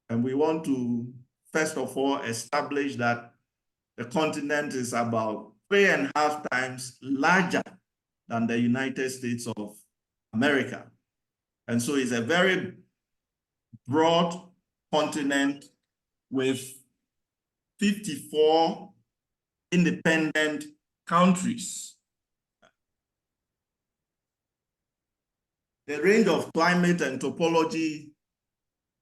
And we want to, first of all, establish that the continent is about 3.5 times larger than the United States of America. And so it's a very broad continent with 54 independent countries. The range of climate and topology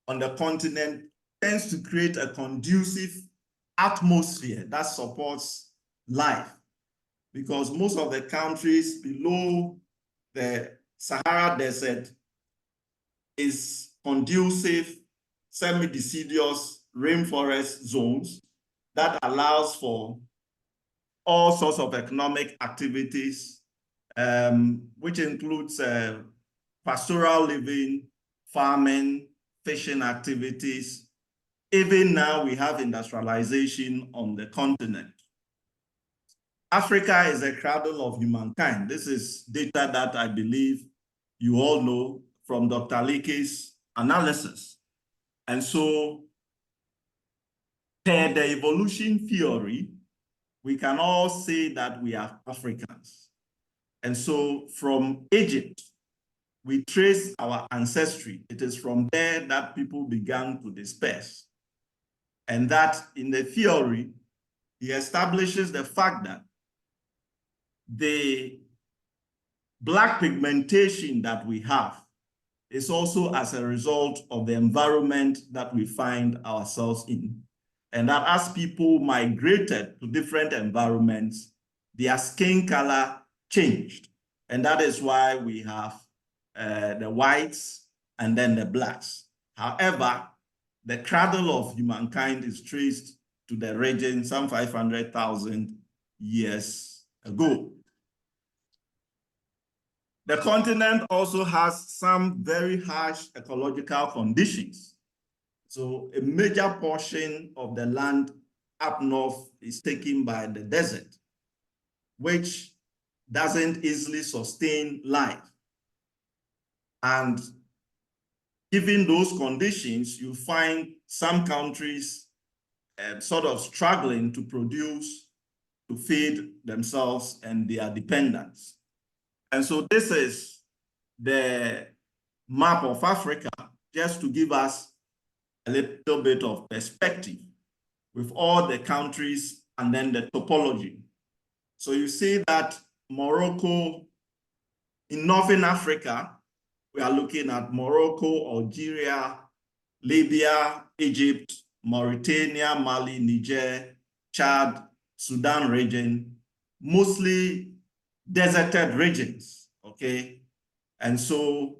on the continent tends to create a conducive atmosphere that supports life, because most of the countries below the Sahara Desert is conducive, semi-deciduous rainforest zones that allows for all sorts of economic activities, which includes pastoral living, farming, fishing activities. Even now we have industrialization on the continent. Africa is a cradle of humankind. This is data that I believe you all know from Dr. Leakey's analysis. And so, per the evolution theory, we can all say that we are Africans. And so from Egypt, we trace our ancestry. It is from there that people began to disperse. And that in the theory, he establishes the fact that the black pigmentation that we have is also as a result of the environment that we find ourselves in. And that as people migrated to different environments, their skin color changed. And that is why we have the whites and then the blacks. However, the cradle of humankind is traced to the region some 500,000 years ago. The continent also has some very harsh ecological conditions. So a major portion of the land up north is taken by the desert, which doesn't easily sustain life. And given those conditions, you find some countries sort of struggling to produce, to feed themselves and their dependents. And so this is the map of Africa, just to give us a little bit of perspective with all the countries and then the topology. So you see that Morocco, in Northern Africa, we are looking at Morocco, Algeria, Libya, Egypt, Mauritania, Mali, Niger, Chad, Sudan region, mostly deserted regions, okay? And so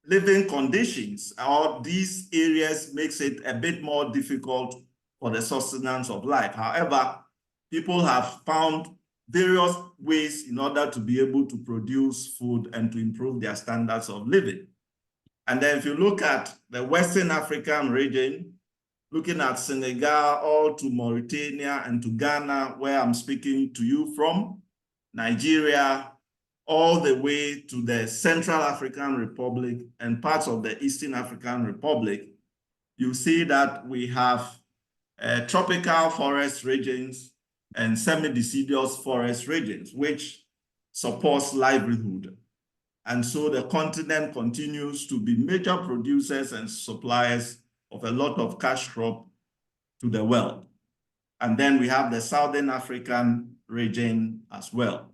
living conditions or these areas makes it a bit more difficult for the sustenance of life. However, people have found various ways in order to be able to produce food and to improve their standards of living. And then if you look at the Western African region, looking at Senegal, all to Mauritania and to Ghana, where I'm speaking to you from, Nigeria, all the way to the Central African Republic and parts of the Eastern African Republic, you see that we have tropical forest regions and semi-deciduous forest regions, which supports livelihood. And so the continent continues to be major producers and suppliers of a lot of cash crop to the world. And then we have the Southern African region as well.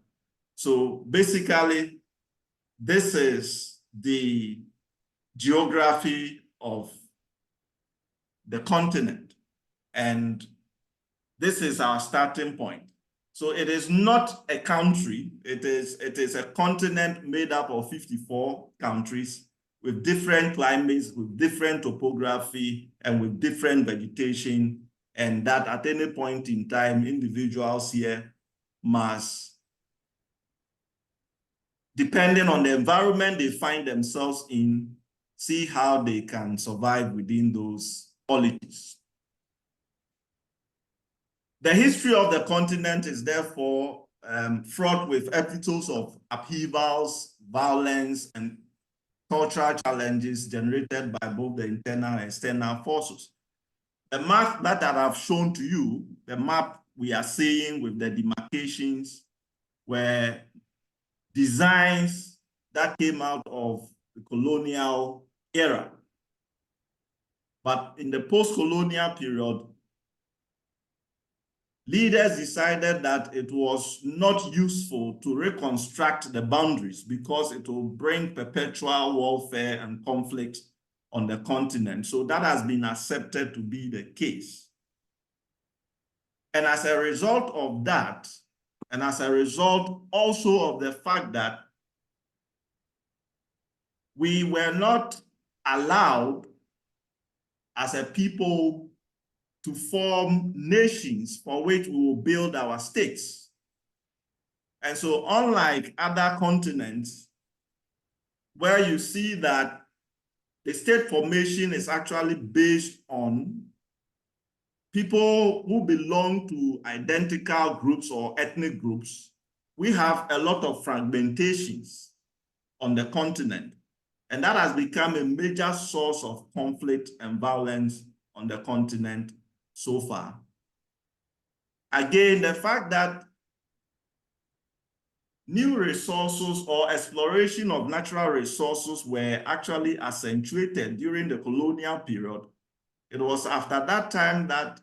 So basically, this is the geography of the continent. And this is our starting point. So it is not a country, it is a continent made up of 54 countries with different climates, with different topography, and with different vegetation, and that at any point in time, individuals here must, depending on the environment they find themselves in, see how they can survive within those polities. The history of the continent is therefore fraught with episodes of upheavals, violence, and cultural challenges generated by both the internal and external forces. The map that I have shown to you, the map we are seeing with the demarcations, were designs that came out of the colonial era. But in the post-colonial period, leaders decided that it was not useful to reconstruct the boundaries because it will bring perpetual warfare and conflict on the continent. So that has been accepted to be the case. And as a result of that, and as a result also of the fact that we were not allowed as a people to form nations for which we will build our states. And so unlike other continents, where you see that the state formation is actually based on people who belong to identical groups or ethnic groups, we have a lot of fragmentations on the continent. And that has become a major source of conflict and violence on the continent so far. Again, the fact that new resources or exploration of natural resources were actually accentuated during the colonial period. It was after that time that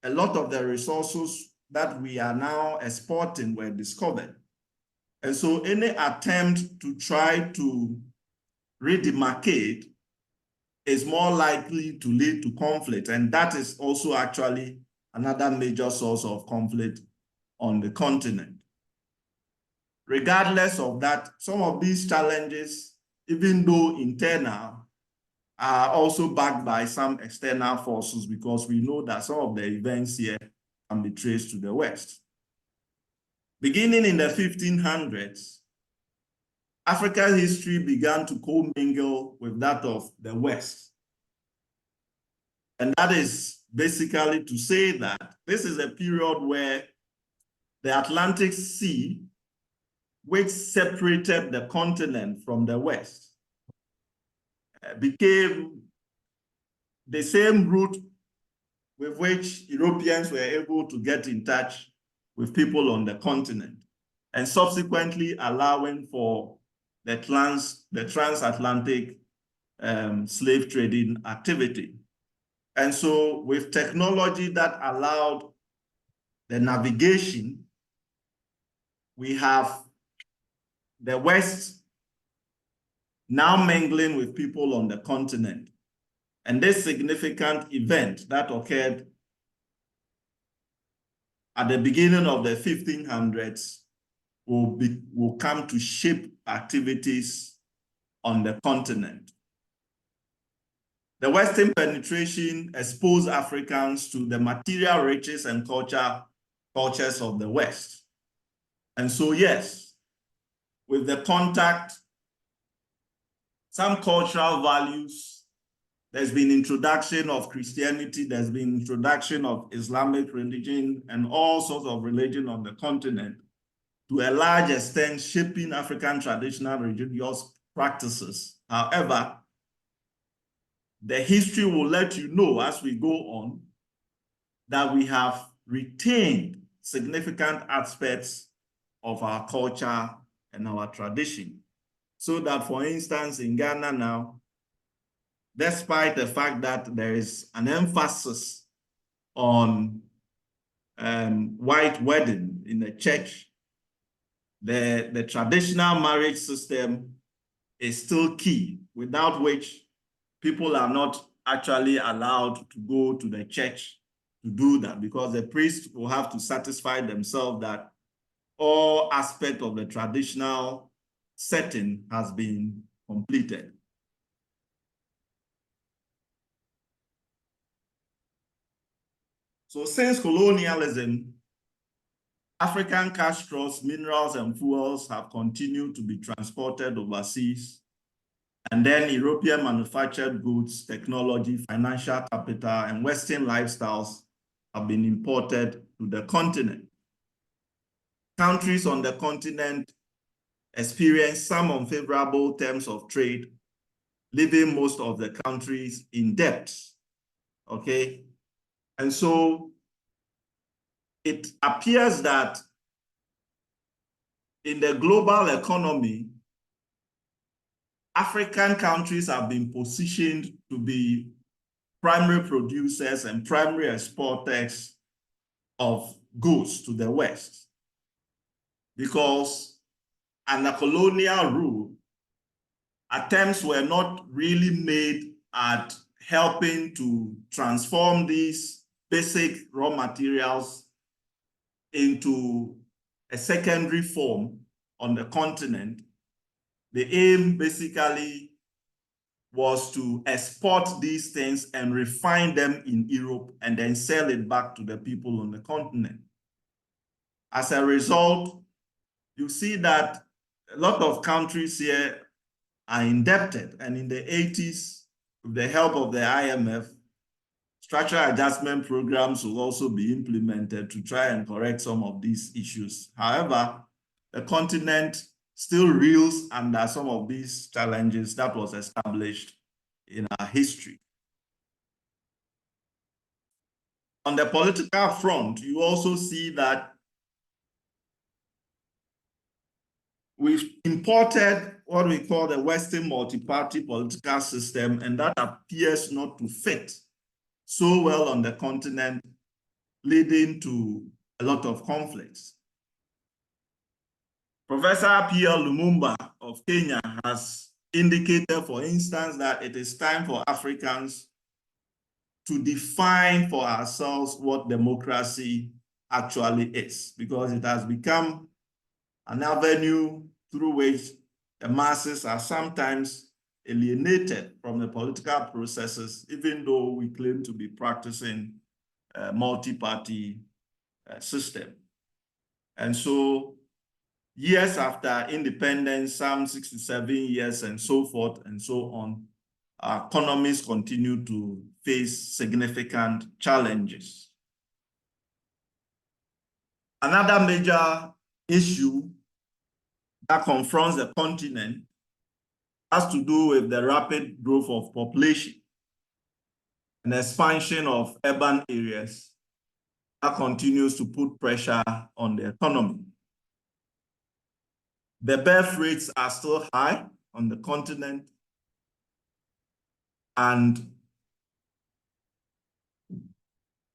a lot of the resources that we are now exporting were discovered. And so any attempt to try to redemarcate is more likely to lead to conflict. And that is also actually another major source of conflict on the continent. Regardless of that, some of these challenges, even though internal, are also backed by some external forces because we know that some of the events here can be traced to the West. Beginning in the 1500s, Africa's history began to commingle with that of the West. And that is basically to say that this is a period where the Atlantic Sea, which separated the continent from the West, became the same route with which Europeans were able to get in touch with people on the continent, and subsequently allowing for the transatlantic slave trading activity. And so with technology that allowed the navigation, we have the West now mingling with people on the continent. And this significant event that occurred at the beginning of the 1500s will come to shape activities on the continent. The Western penetration exposed Africans to the material riches and cultures of the West. And so, yes, with the contact, some cultural values, there's been introduction of Christianity, there's been introduction of Islamic religion and all sorts of religion on the continent, to a large extent shaping African traditional religious practices. However, the history will let you know as we go on that we have retained significant aspects of our culture and our tradition. So that, for instance, in Ghana now, despite the fact that there is an emphasis on white wedding in the church, the traditional marriage system is still key, without which people are not actually allowed to go to the church to do that, because the priests will have to satisfy themselves that all aspects of the traditional setting has been completed. So since colonialism, African cash crops, minerals, and fuels have continued to be transported overseas. And then European manufactured goods, technology, financial capital, and Western lifestyles have been imported to the continent. Countries on the continent experience some unfavorable terms of trade, leaving most of the countries in debt. Okay? And so it appears that in the global economy, African countries have been positioned to be primary producers and primary exporters of goods to the West, because under colonial rule, attempts were not really made at helping to transform these basic raw materials into a secondary form on the continent. The aim basically was to export these things and refine them in Europe and then sell it back to the people on the continent. As a result, you see that a lot of countries here are indebted, and in the 80s, with the help of the IMF, structural adjustment programs will also be implemented to try and correct some of these issues. However, the continent still reels under some of these challenges that was established in our history. On the political front, you also see that we've imported what we call the Western multi-party political system, and that appears not to fit so well on the continent, leading to a lot of conflicts. Professor Pierre Lumumba of Kenya has indicated, for instance, that it is time for Africans to define for ourselves what democracy actually is, because it has become an avenue through which the masses are sometimes alienated from the political processes, even though we claim to be practicing a multi-party system. And so years after independence, some 67 years and so forth and so on, our economies continue to face significant challenges. Another major issue that confronts the continent has to do with the rapid growth of population and expansion of urban areas that continues to put pressure on the economy. The birth rates are still high on the continent, and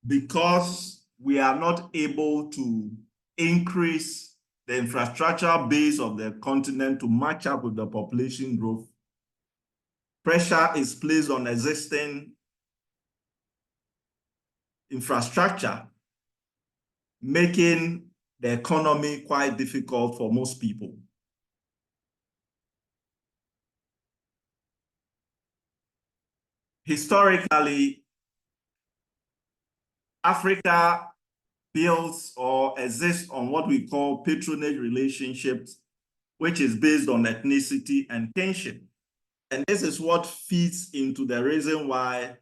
because we are not able to increase the infrastructure base of the continent to match up with the population growth, pressure is placed on existing infrastructure, making the economy quite difficult for most people. Historically, Africa builds or exists on what we call patronage relationships, which is based on ethnicity and kinship. And this is what feeds into the reason why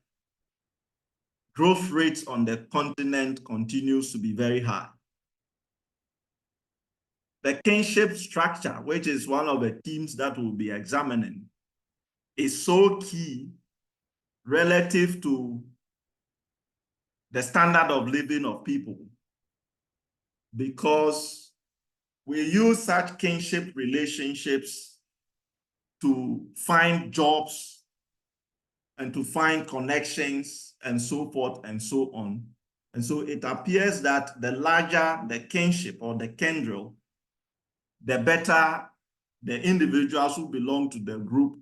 growth rates on the continent continues to be very high. The kinship structure, which is one of the themes that we'll be examining, is so key relative to the standard of living of people, because we use such kinship relationships to find jobs and to find connections and so forth and so on. And so it appears that the larger the kinship or the kindred, the better the individuals who belong to the group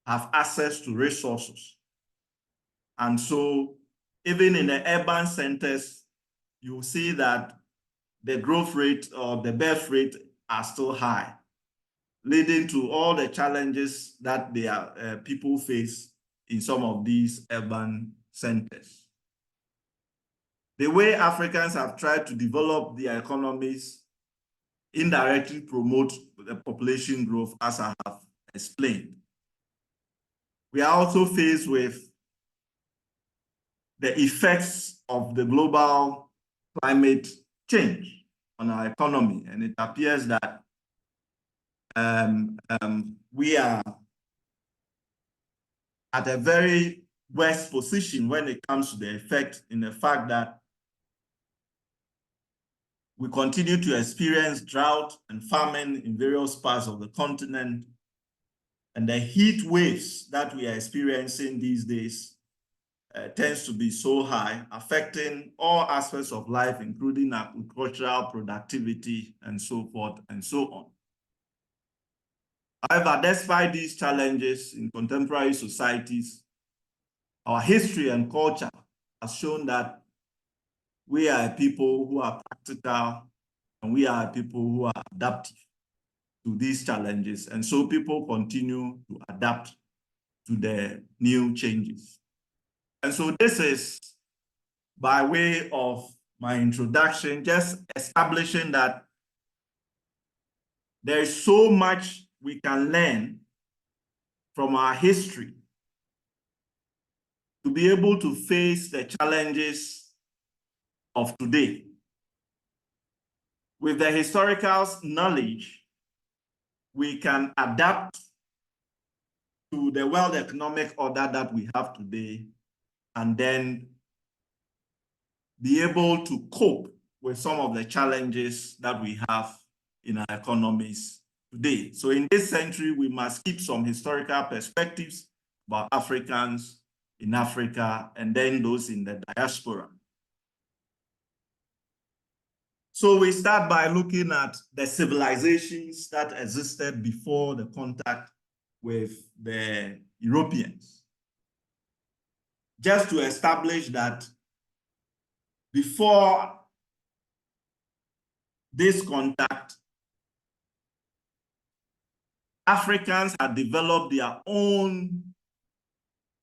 have access to resources. And so even in the urban centers, you see that the growth rate or the birth rate are still high, leading to all the challenges that people face in some of these urban centers. The way Africans have tried to develop their economies indirectly promote the population growth, as I have explained. We are also faced with the effects of the global climate change on our economy, and it appears that we are at a very worst position when it comes to the effect, in the fact that we continue to experience drought and famine in various parts of the continent, and the heat waves that we are experiencing these days tends to be so high, affecting all aspects of life, including agricultural productivity and so forth and so on. However, despite these challenges in contemporary societies, our history and culture has shown that we are a people who are practical, and we are a people who are adaptive to these challenges. And so people continue to adapt to the new changes. And so this is, by way of my introduction, just establishing that there is so much we can learn from our history to be able to face the challenges of today. With the historical knowledge, we can adapt to the world economic order that we have today, and then be able to cope with some of the challenges that we have in our economies today. So in this century, we must keep some historical perspectives about Africans in Africa, and then those in the diaspora. So we start by looking at the civilizations that existed before the contact with the Europeans, just to establish that before this contact, Africans had developed their own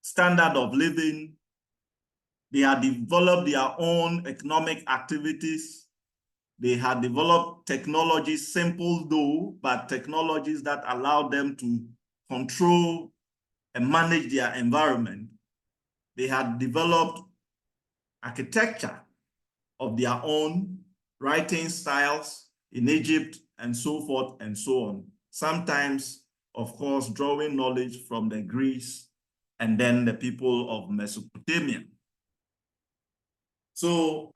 standard of living. They had developed their own economic activities. They had developed technologies, simple though, but technologies that allowed them to control and manage their environment. They had developed architecture of their own, writing styles in Egypt, and so forth and so on. Sometimes, of course, drawing knowledge from the Greeks and then the people of Mesopotamia. So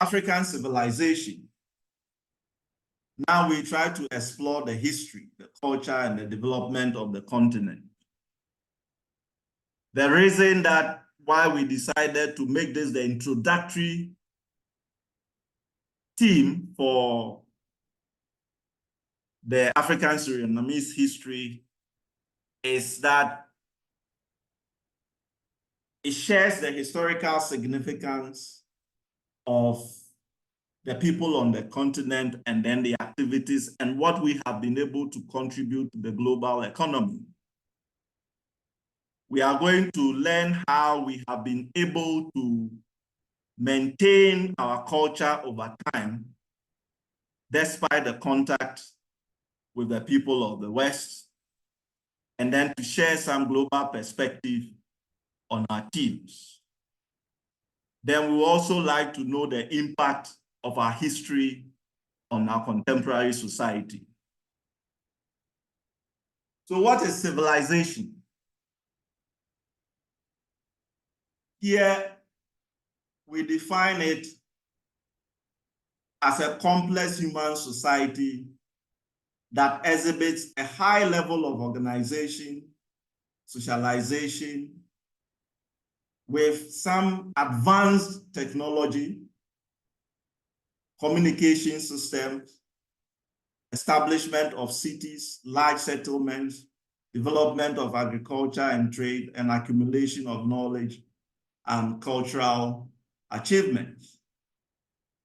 African civilization. Now we try to explore the history, the culture, and the development of the continent. The reason that why we decided to make this the introductory theme for the African Surinamese history is that it shares the historical significance of the people on the continent, and then the activities and what we have been able to contribute to the global economy. We are going to learn how we have been able to maintain our culture over time, despite the contact with the people of the West, and then to share some global perspective on our teams. Then we would also like to know the impact of our history on our contemporary society. So what is civilization? Here, we define it as a complex human society that exhibits a high level of organization, socialization, with some advanced technology, communication systems, establishment of cities, large settlements, development of agriculture and trade, and accumulation of knowledge and cultural achievements.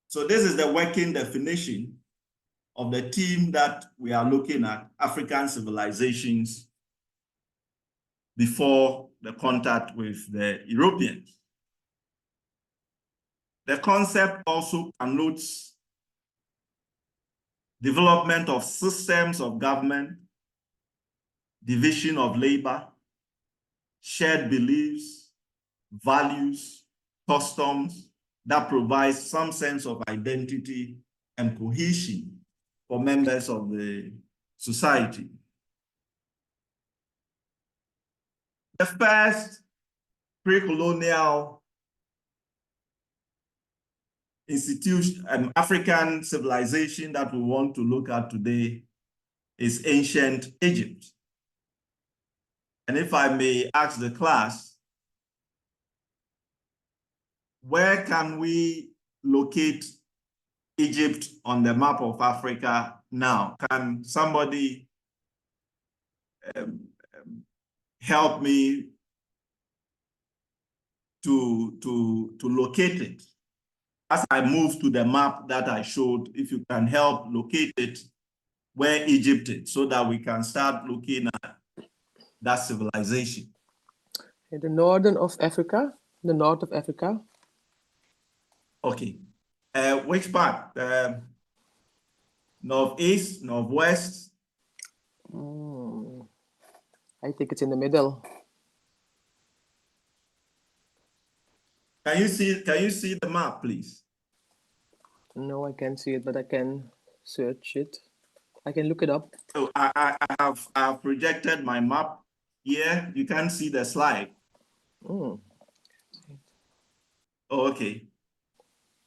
So this is the working definition of the theme that we are looking at, African civilizations before the contact with the Europeans. The concept also connotes development of systems of government, division of labor, shared beliefs, values, customs that provide some sense of identity and cohesion for members of the society. The first pre-colonial institution, African civilization that we want to look at today is ancient Egypt. And if I may ask the class, where can we locate Egypt on the map of Africa now? Can somebody help me to locate it? As I move to the map that I showed, if you can help locate it where Egypt is, so that we can start looking at that civilization. In the northern of Africa, the north of Africa. Okay. Which part? Northeast, northwest? I think it's in the middle. Can you see the map, please? No, I can't see it, but I can search it. I can look it up. So I have projected my map here. You can't see the slide. Mm. Oh, okay.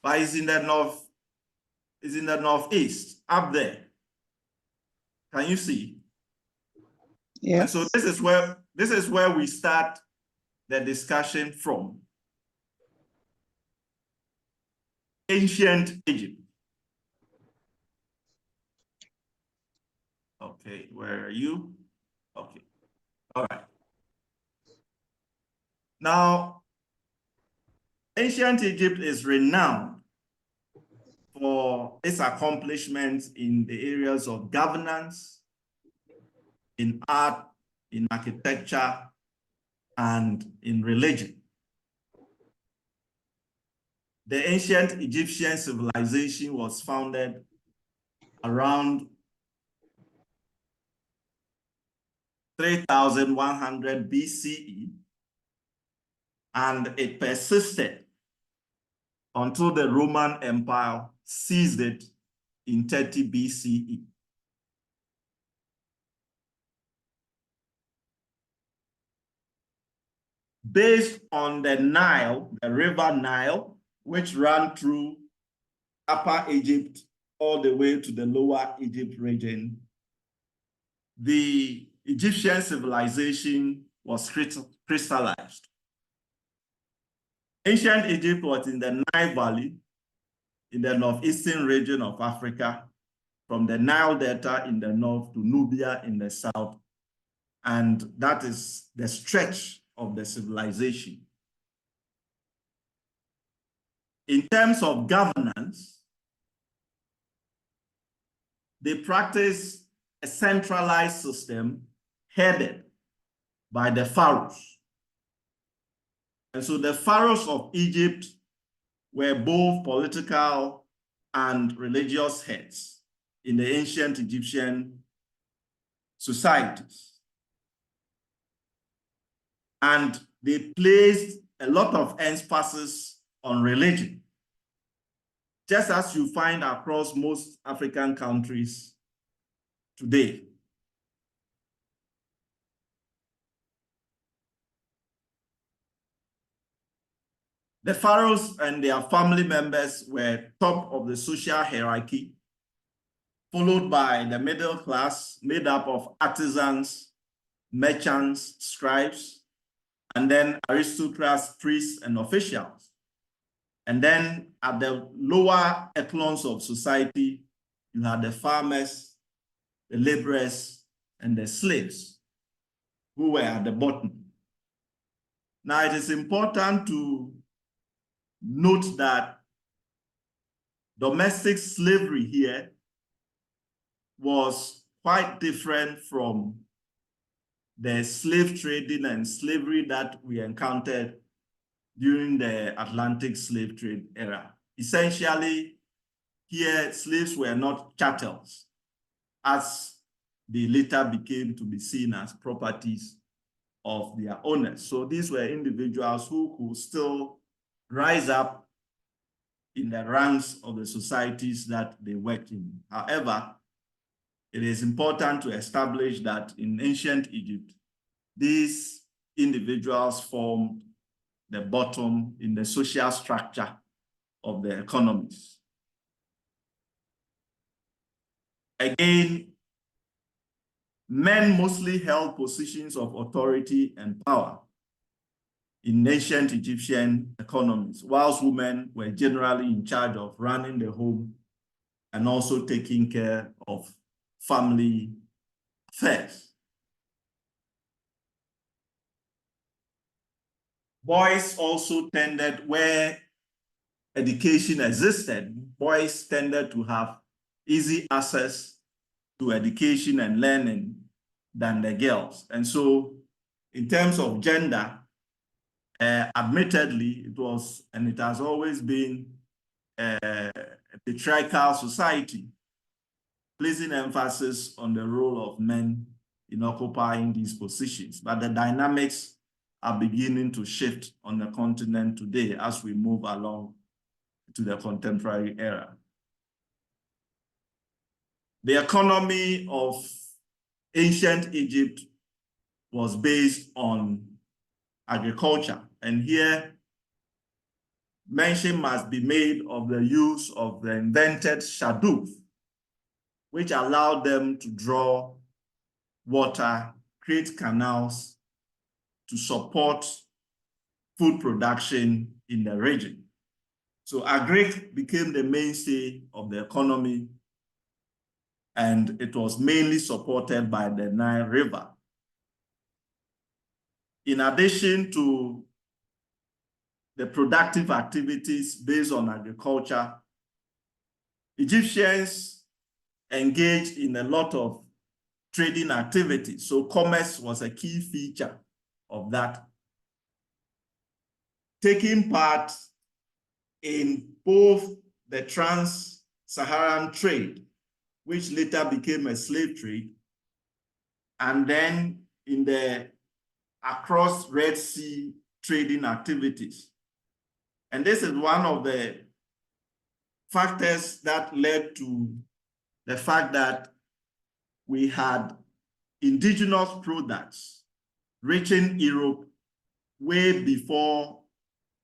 But it's in the northeast, up there. Can you see? Yeah. And so this is where we start the discussion from. Ancient Egypt. Okay, where are you? Okay, all right. Now, ancient Egypt is renowned for its accomplishments in the areas of governance, in art, in architecture, and in religion. The ancient Egyptian civilization was founded around 3100 BCE, and it persisted until the Roman Empire seized it in 30 BCE. Based on the Nile, the river Nile, which ran through Upper Egypt all the way to the Lower Egypt region, the Egyptian civilization was crystallized. Ancient Egypt was in the Nile Valley, in the northeastern region of Africa, from the Nile Delta in the north to Nubia in the south. And that is the stretch of the civilization. In terms of governance, they practice a centralized system headed by the pharaohs. And so the pharaohs of Egypt were both political and religious heads in the ancient Egyptian societies. And they placed a lot of emphasis on religion, just as you find across most African countries today. The pharaohs and their family members were top of the social hierarchy, followed by the middle class, made up of artisans, merchants, scribes, and then aristocrats, priests, and officials. And then at the lower echelons of society, you had the farmers, the laborers, and the slaves. who were at the bottom. Now, it is important to note that domestic slavery here was quite different from the slave trading and slavery that we encountered during the Atlantic slave trade era. Essentially, here slaves were not chattels, as they later became to be seen as properties of their owners. So these were individuals who could still rise up in the ranks of the societies that they worked in. However, it is important to establish that in ancient Egypt, these individuals formed the bottom in the social structure of the economies. Again, men mostly held positions of authority and power in ancient Egyptian economies, whilst women were generally in charge of running the home and also taking care of family affairs. Boys also tended, where education existed, boys tended to have easy access to education and learning than the girls. And so in terms of gender, admittedly, it was, and it has always been a patriarchal society, placing emphasis on the role of men in occupying these positions. But the dynamics are beginning to shift on the continent today as we move along to the contemporary era. The economy of ancient Egypt was based on agriculture. And here, mention must be made of the use of the invented shadoof, which allowed them to draw water, create canals to support food production in the region. So agric became the mainstay of the economy, and it was mainly supported by the Nile River. In addition to the productive activities based on agriculture, Egyptians engaged in a lot of trading activities. So commerce was a key feature of that. Taking part in both the trans-Saharan trade, which later became a slave trade, and then in the across Red Sea trading activities. And this is one of the factors that led to the fact that we had indigenous products reaching Europe way before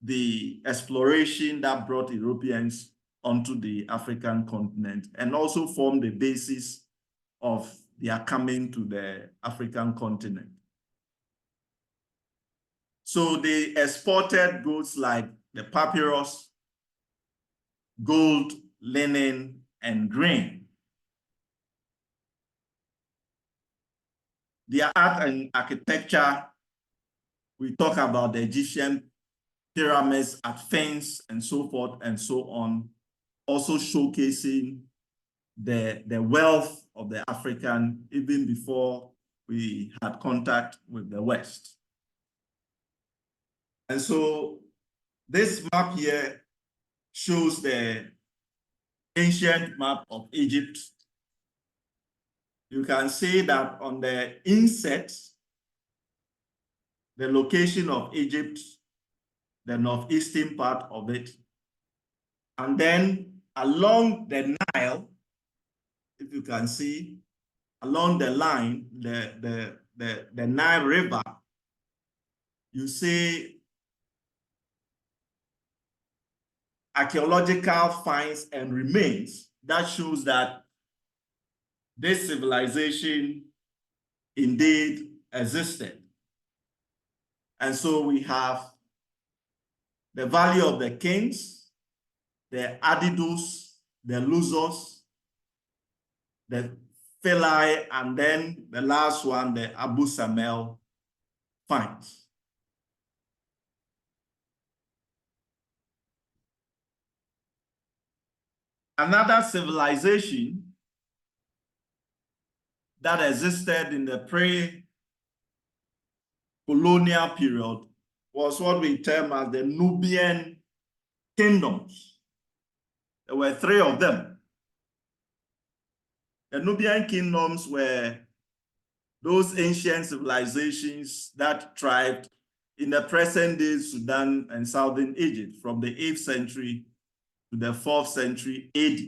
the exploration that brought Europeans onto the African continent, and also formed the basis of their coming to the African continent. So they exported goods like the papyrus, gold, linen, and grain. Their art and architecture, we talk about the Egyptian pyramids at Fens and so forth and so on, also showcasing the wealth of the African even before we had contact with the West. And so this map here shows the ancient map of Egypt. You can see that on the inset, the location of Egypt, the northeastern part of it, and then along the Nile, if you can see, along the line, the Nile River, you see archaeological finds and remains that shows that this civilization indeed existed. And so we have the Valley of the Kings, the Abydos, the Luxors, the Philae, and then the last one, the Abu Samel, finds. Another civilization that existed in the pre-colonial period was what we term as the Nubian kingdoms. There were 3 of them. The Nubian kingdoms were those ancient civilizations that thrived in the present-day Sudan and southern Egypt from the 8th century to the 4th century AD.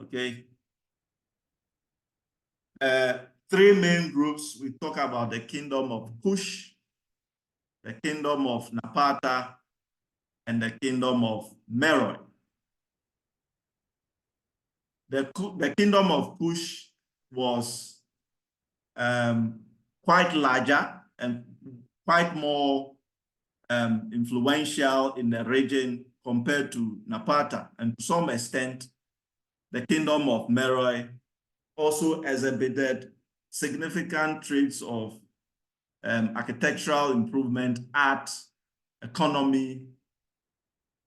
Okay. 3 main groups. We talk about the kingdom of Kush, the kingdom of Napata, and the kingdom of Meroe. The kingdom of Kush was quite larger and quite more influential in the region compared to Napata. And to some extent, the kingdom of Meroe also exhibited significant traits of architectural improvement, art, economy,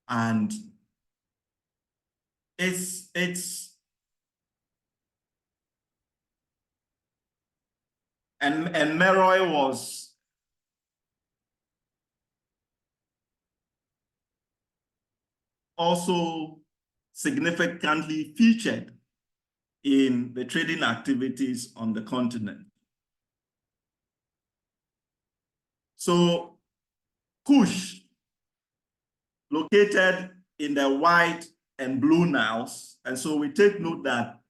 and and Meroe was also significantly featured in the trading activities on the continent. So Kush, located in the White and Blue Niles, and so we take note that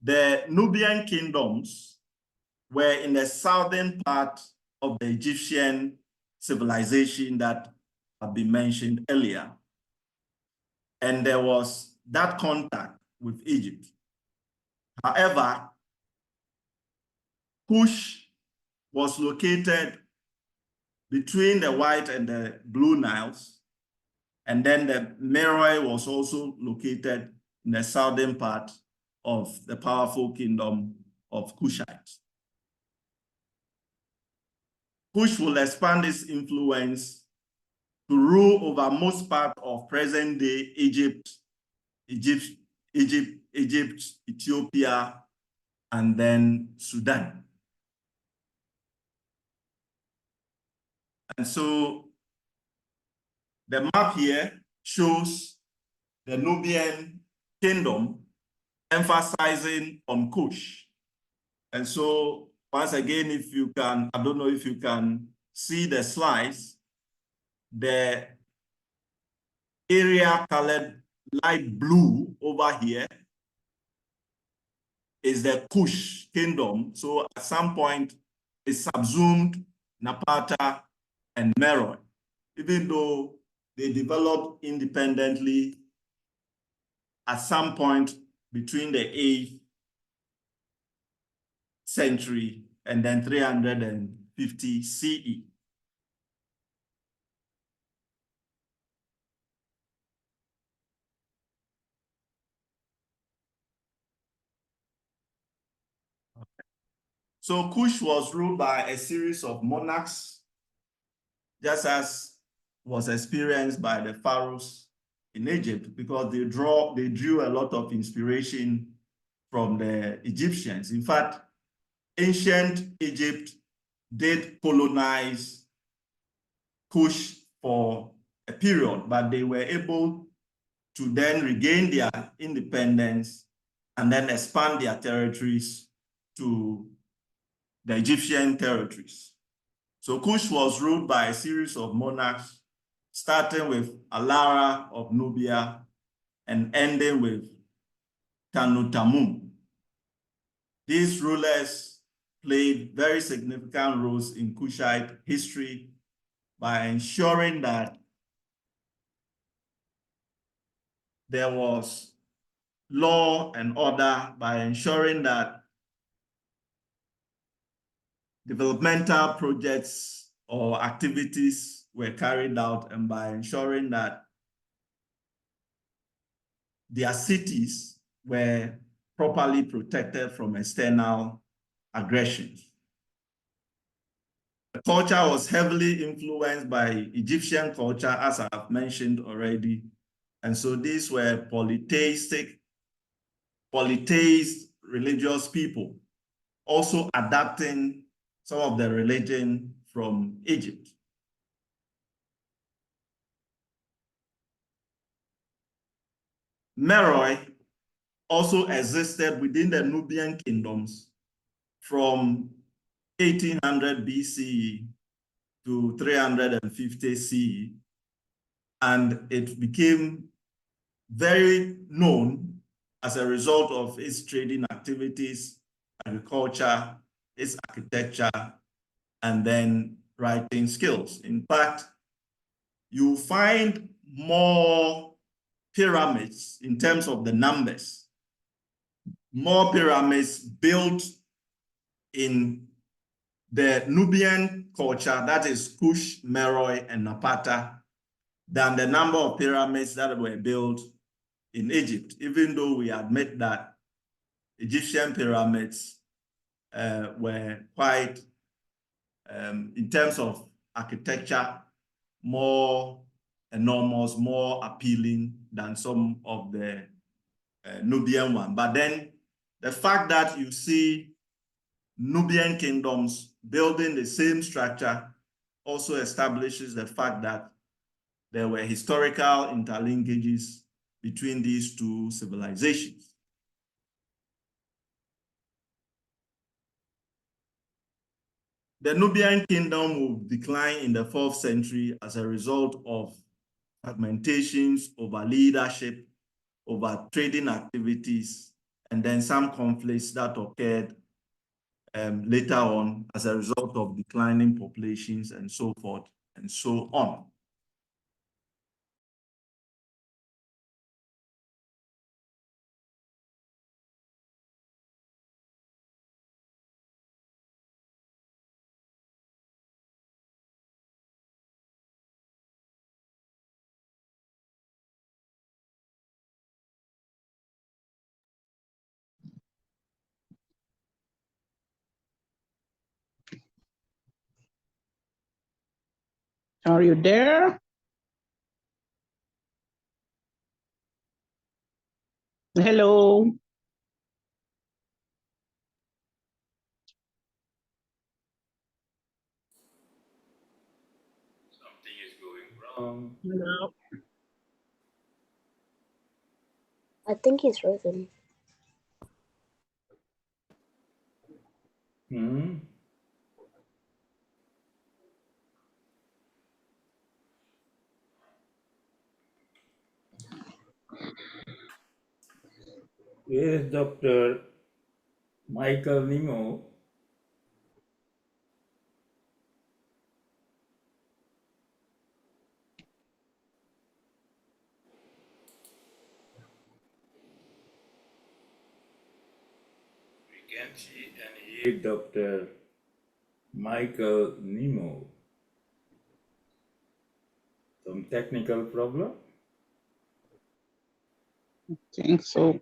the Nubian kingdoms were in the southern part of the Egyptian civilization that had been mentioned earlier. And there was that contact with Egypt. However, Kush was located between the White and the Blue Niles, and then the Meroe was also located in the southern part of the powerful kingdom of Kushites. Kush will expand its influence to rule over most part of present-day Egypt, Ethiopia, and then Sudan. And so the map here shows the Nubian kingdom emphasizing on Kush. And so once again, if you can, I don't know if you can see the slides, the area colored light blue over here is the Kush kingdom. So at some point, it subsumed Napata and Meroe, even though they developed independently at some point between the 8th century and then 350 CE. So Kush was ruled by a series of monarchs, just as was experienced by the pharaohs in Egypt, because they drew a lot of inspiration from the Egyptians. In fact, ancient Egypt did colonize Kush for a period, but they were able to then regain their independence and then expand their territories to the Egyptian territories. So Kush was ruled by a series of monarchs, starting with Alara of Nubia and ending with Tutankhamun. These rulers played very significant roles in Kushite history by ensuring that there was law and order, by ensuring that developmental projects or activities were carried out, and by ensuring that their cities were properly protected from external aggressions. The culture was heavily influenced by Egyptian culture, as I've mentioned already. And so these were polytheist religious people, also adapting some of the religion from Egypt. Meroe also existed within the Nubian kingdoms from 1800 BCE to 350 CE, and it became very known as a result of its trading activities, agriculture, its architecture, and then writing skills. In fact, you find more pyramids in terms of the numbers, more pyramids built in the Nubian culture, that is Kush, Meroe, and Napata, than the number of pyramids that were built in Egypt, even though we admit that Egyptian pyramids were quite, in terms of architecture, more enormous, more appealing than some of the Nubian one. But then the fact that you see Nubian kingdoms building the same structure also establishes the fact that there were historical interlinkages between these two civilizations. The Nubian kingdom will decline in the 4th century as a result of fragmentations over leadership, over trading activities, and then some conflicts that occurred later on as a result of declining populations and so forth and so on. Are you there? Hello. Something is going wrong. Hello. I think he's frozen. Hmm? Where is Dr. Michael Nemo? We can see and hear Dr. Michael Nemo. Some technical problem? I think so.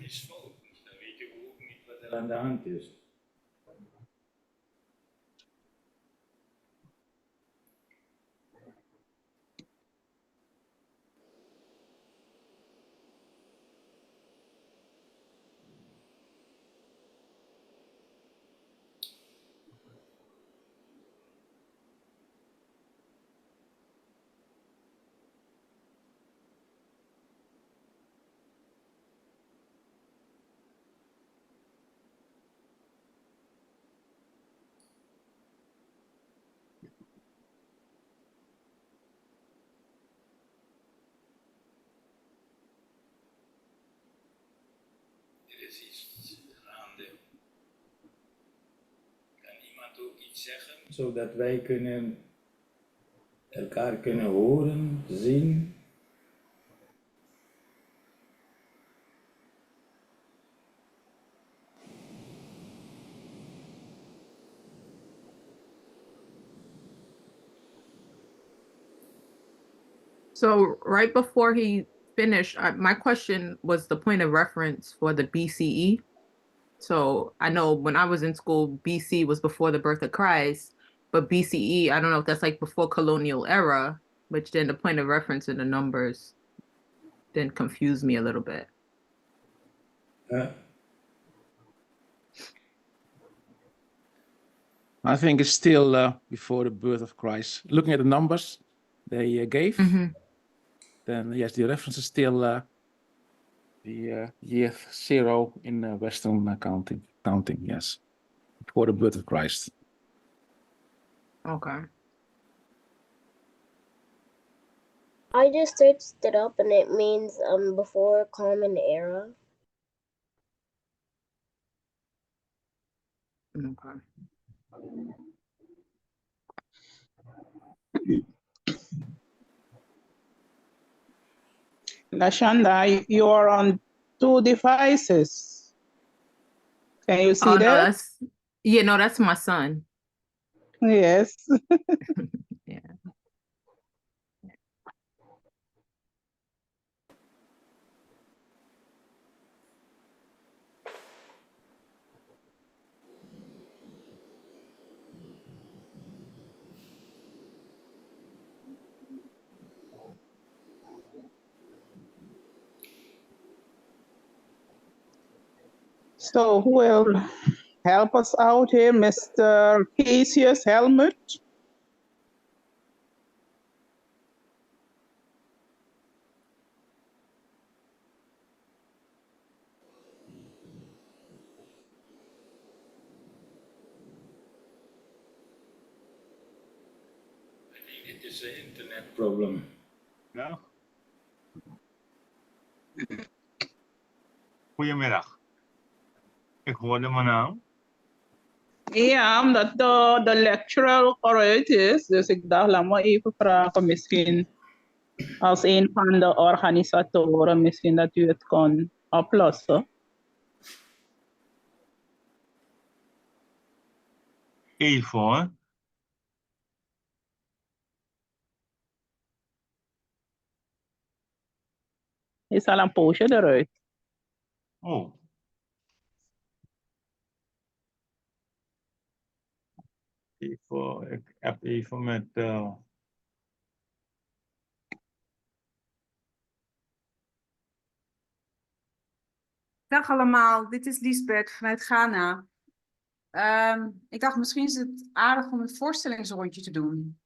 is fout. Dan weet je ook niet wat er aan de hand is. Er is iets gaande. Kan iemand ook iets zeggen, zodat wij elkaar kunnen horen, zien? So right before he finished, my question was the point of reference for the BCE. So I know when I was in school, BC was before the birth of Christ, but BCE, I don't know if that's like before colonial era, which then the point of reference in the numbers then confused me a little bit. I think it's still before the birth of Christ. Looking at the numbers they gave, then yes, the reference is still the year 0 in Western counting, yes, before the birth of Christ. Okay. I just searched it up and it means before common era. Okay. Lashanda, you are on 2 devices. Can you see Oh no, that? that's my son. Yes. Yeah. So who will help us out here, Mr. Cassius Helmut? I think it is an internet problem. Ja. Goedemiddag. Ik hoorde mijn naam. Ja, omdat de lecturer al eruit is. Dus ik dacht, laat me even vragen, misschien als een van de organisatoren, misschien dat u het kon oplossen. Even hoor. Is al een poosje eruit. Oh. Even, ik heb even met... Dag allemaal, dit is Liesbeth vanuit Ghana. Ik dacht misschien is het aardig om een voorstellingsrondje te doen.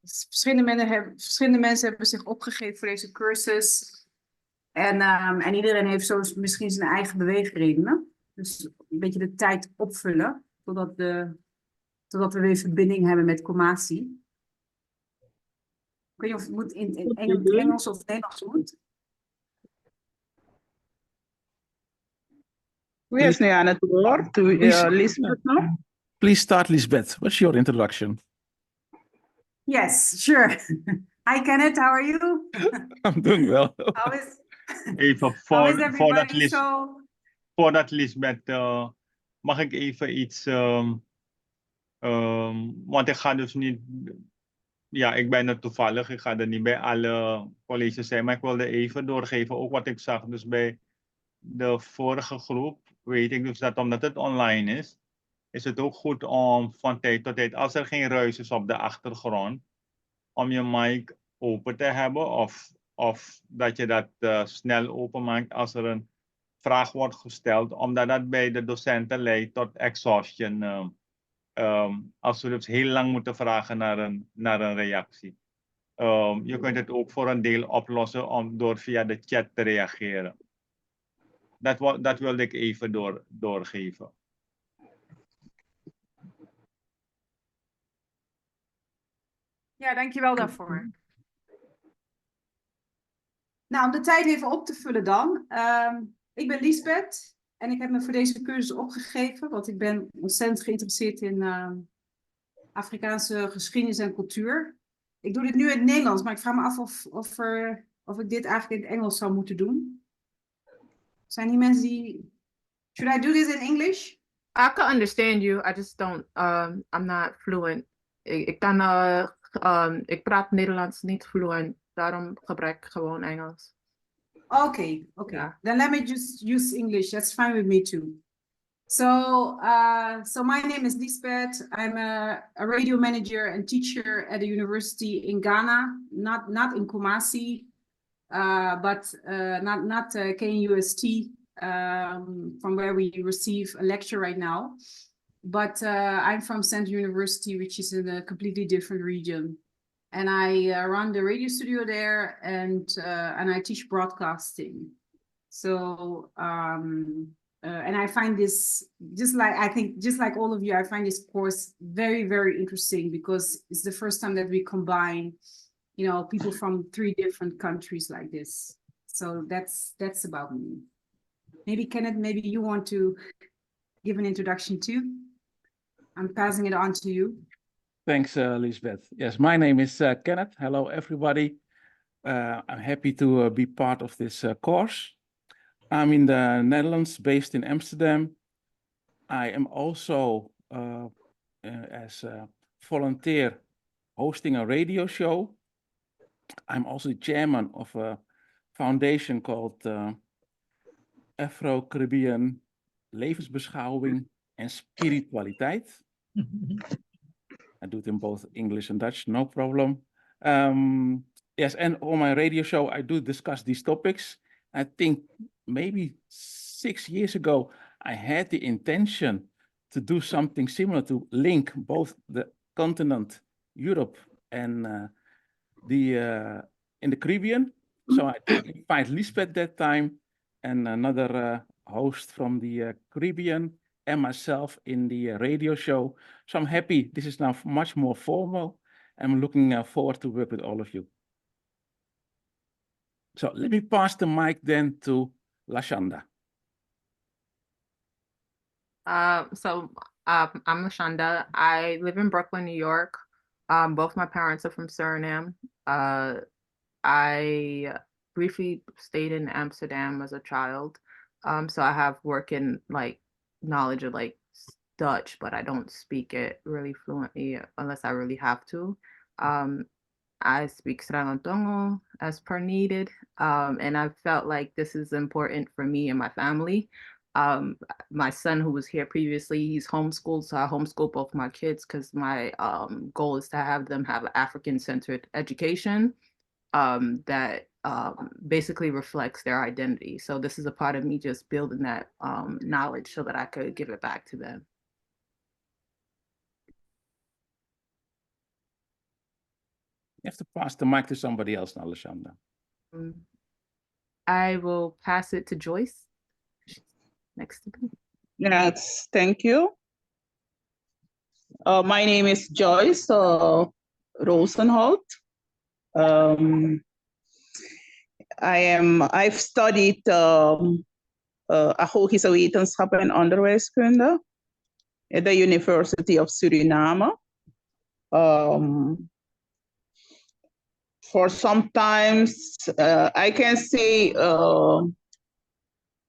Verschillende mensen hebben zich opgegeven voor deze cursus. En iedereen heeft zo misschien zijn eigen beweegredenen. Dus een beetje de tijd opvullen, totdat we weer verbinding hebben met Comasi. Ik weet niet of het moet in Engels of Nederlands moet. Wie is nu aan het woord? Lisbeth nog? Please start, Lisbeth. What's your introduction? Yes, sure. Hi Kenneth, how are you? I'm doing well. Even voordat Lisbeth, mag ik even iets, want ik ga dus niet Ja, ik ben er toevallig. Ik ga er niet bij alle colleges zijn, maar ik wilde even doorgeven ook wat ik zag. Dus bij de vorige groep weet ik dus dat omdat het online is het ook goed om van tijd tot tijd, als er geen ruis is op de achtergrond, om je mic open te hebben of dat je dat snel openmaakt als er een vraag wordt gesteld, omdat dat bij de docenten leidt tot exhaustion. Als we dus heel lang moeten vragen naar een reactie. Je kunt het ook voor een deel oplossen door via de chat te reageren. Dat wilde ik even doorgeven. Ja, dankjewel daarvoor. Nou, om de tijd even op te vullen dan. Ik ben Liesbeth en ik heb me voor deze cursus opgegeven, want ik ben ontzettend geïnteresseerd in Afrikaanse geschiedenis en cultuur. Ik doe dit nu in het Nederlands, maar ik vraag me af of ik dit eigenlijk in het Engels zou moeten doen. Zijn die mensen die... Should I do this in English? I can understand you. I just don't. I'm not fluent. Ik praat Nederlands niet fluent. Daarom gebruik ik gewoon Engels. Okay. Yeah. Then let me just use English. That's fine with me too. So my name is Liesbeth. I'm a radio manager and teacher at a university in Ghana, not in Kumasi, but not KNUST, from where we receive a lecture right now. But I'm from Central University, which is in a completely different region. And I run the radio studio there, and I teach broadcasting. So and I find this, just like all of you, I find this course very, very interesting because it's the first time that we combine, people from 3 different countries like this. So that's about me. Maybe Kenneth, maybe you want to give an introduction too. I'm passing it on to you. Thanks, Lisbeth. Yes, my name is Kenneth. Hello, everybody. I'm happy to be part of this course. I'm in the Netherlands, based in Amsterdam. I am also, as a volunteer, hosting a radio show. I'm also the chairman of a foundation called Afro-Caribbean Levensbeschouwing en Spiritualiteit. I do it in both English and Dutch, no problem. Yes, and on my radio show, I do discuss these topics. I think maybe 6 years ago, I had the intention to do something similar to link both the continent, Europe, and in the Caribbean. So I did invite Lisbeth that time and another host from the Caribbean and myself in the radio show. So I'm happy this is now much more formal. I'm looking forward to work with all of you. So let me pass the mic then to Lashanda. I'm Lashanda. I live in Brooklyn, New York. Both my parents are from Suriname. I briefly stayed in Amsterdam as a child. So I have working knowledge of Dutch, but I don't speak it really fluently unless I really have to. I speak Sralantongo as per needed, and I felt like this is important for me and my family. My son, who was here previously, he's homeschooled, so I homeschool both my kids because my goal is to have them have an African-centered education that basically reflects their identity. So this is a part of me just building that knowledge so that I could give it back to them. You have to pass the mic to somebody else now, Lashanda. I will pass it to Joyce. She's next to me. Yes, thank you. My name is Joyce Rosenholt. I've studied agogische wetenschap en onderwijskunde at the University of Suriname. For sometimes I can say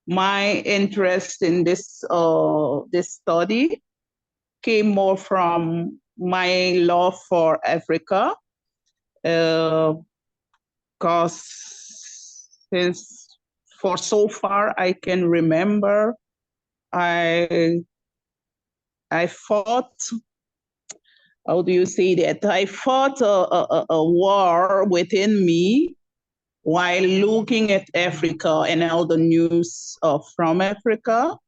my interest in this study came more from my love for Africa Because since for so far I can remember, I fought, how do you say that? I fought a war within me while looking at Africa and all the news from Africa,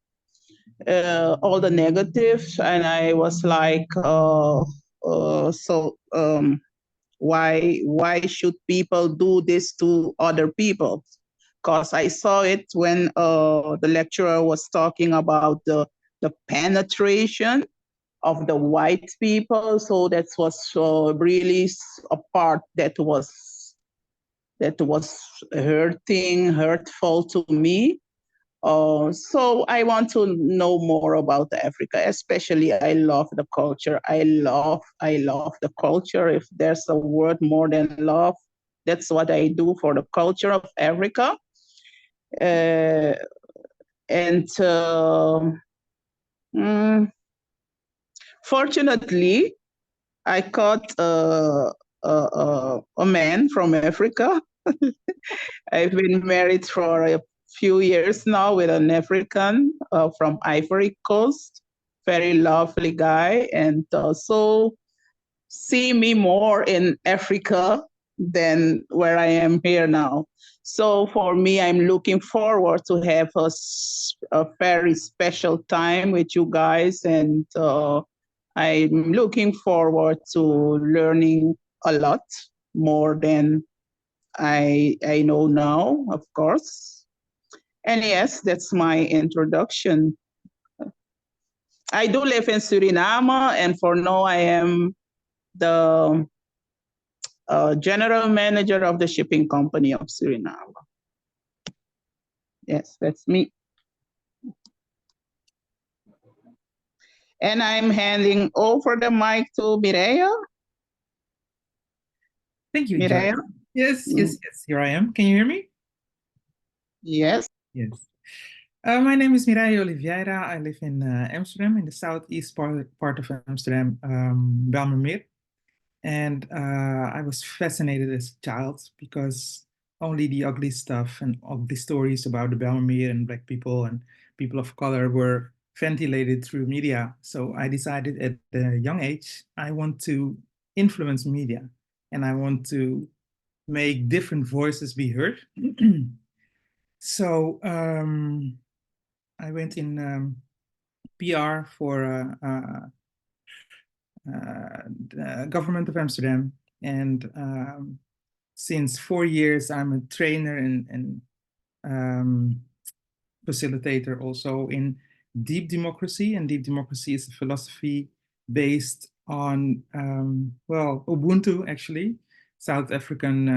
all the negatives, and I was like, why should people do this to other people? Because I saw it when the lecturer was talking about the penetration of the white people. So that was really a part that was hurtful to me. So I want to know more about Africa, especially I love the culture. I love the culture. If there's a word more than love, that's what I do for the culture of Africa. Fortunately, I caught a man from Africa. I've been married for a few years now with an African from Ivory Coast, very lovely guy, and so see me more in Africa than where I am here now. So for me, I'm looking forward to have a very special time with you guys, and I'm looking forward to learning a lot more than I know now, of course. And yes, that's my introduction. I do live in Suriname, and for now I am the general manager of the shipping company of Suriname. Yes, that's me. And I'm handing over the mic to Mireia. Thank you, Mireia. Joy. Yes, yes, yes. Here I am. Can you hear me? Yes. Yes. My name is Mireia Oliveira. I live in Amsterdam, in the southeast part of Amsterdam, Bijlmermeer. And I was fascinated as a child because only the ugly stuff and ugly stories about the Bijlmermeer and Black people and people of color were ventilated through media. So I decided at a young age, I want to influence media and I want to make different voices be heard. So I went in PR for the government of Amsterdam, and since 4 years I'm a trainer and facilitator also in deep democracy. And deep democracy is a philosophy based on well, Ubuntu, actually, South African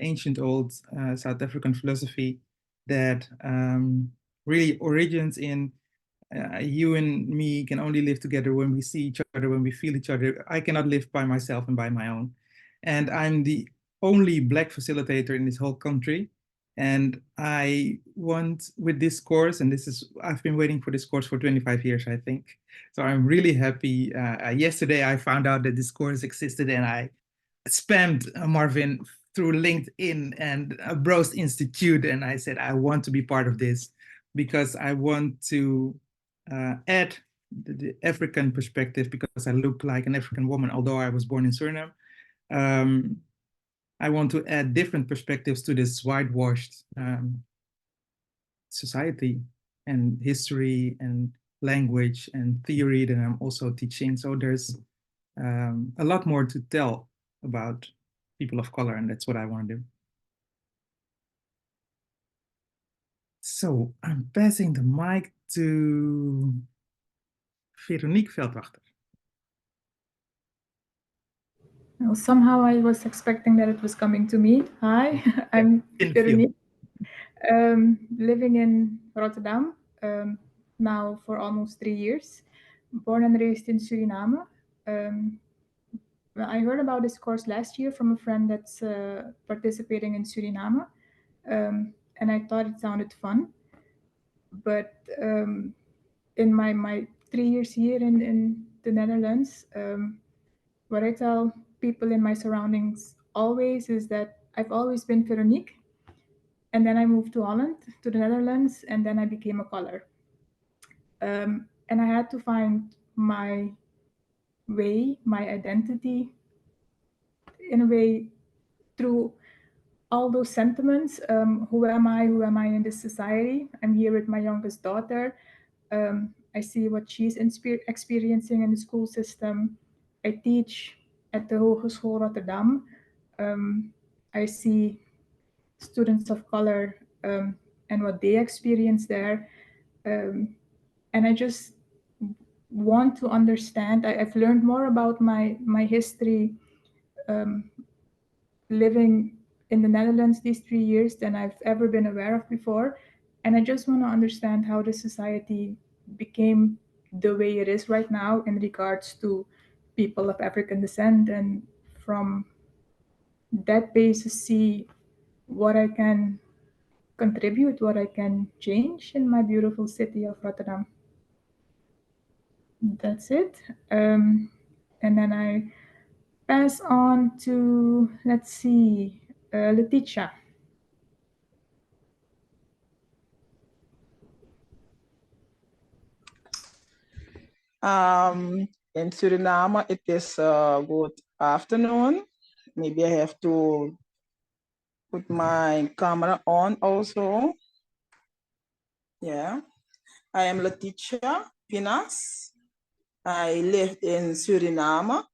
ancient old South African philosophy that really origins in you and me can only live together when we see each other, when we feel each other. I cannot live by myself and by my own. And I'm the only Black facilitator in this whole country. And I want, with this course, and I've been waiting for this course for 25 years, I think. So I'm really happy. Yesterday I found out that this course existed, and I spammed Marvin through LinkedIn and Brost Institute. And I said, I want to be part of this because I want to add the African perspective, because I look like an African woman, although I was born in Suriname. I want to add different perspectives to this whitewashed society and history and language and theory that I'm also teaching. So there's a lot more to tell about people of color, and that's what I want to do. So I'm passing the mic to Veronique Veldwachter. Well, somehow I was expecting that it was coming to me. Hi, I'm Veronique, living in Rotterdam now for almost 3 years, born and raised in Suriname. I heard about this course last year from a friend that's participating in Suriname, and I thought it sounded fun. But in my 3 years here in the Netherlands, what I tell people in my surroundings always is that I've always been Veronique. And then I moved to Holland, to the Netherlands, and then I became a color. And I had to find my way, my identity, in a way, through all those sentiments. Who am I? Who am I in this society? I'm here with my youngest daughter. I see what she's experiencing in the school system. I teach at the Hogeschool Rotterdam. I see students of color and what they experience there. And I just want to understand. I've learned more about my history living in the Netherlands these 3 years than I've ever been aware of before. And I just want to understand how the society became the way it is right now in regards to people of African descent, and from that basis see what I can contribute, what I can change in my beautiful city of Rotterdam. That's it. And then I pass on to, let's see, Letitia. In Suriname, it is good afternoon. Maybe I have to put my camera on also. Yeah, I am Letitia Pinas. I live in Suriname,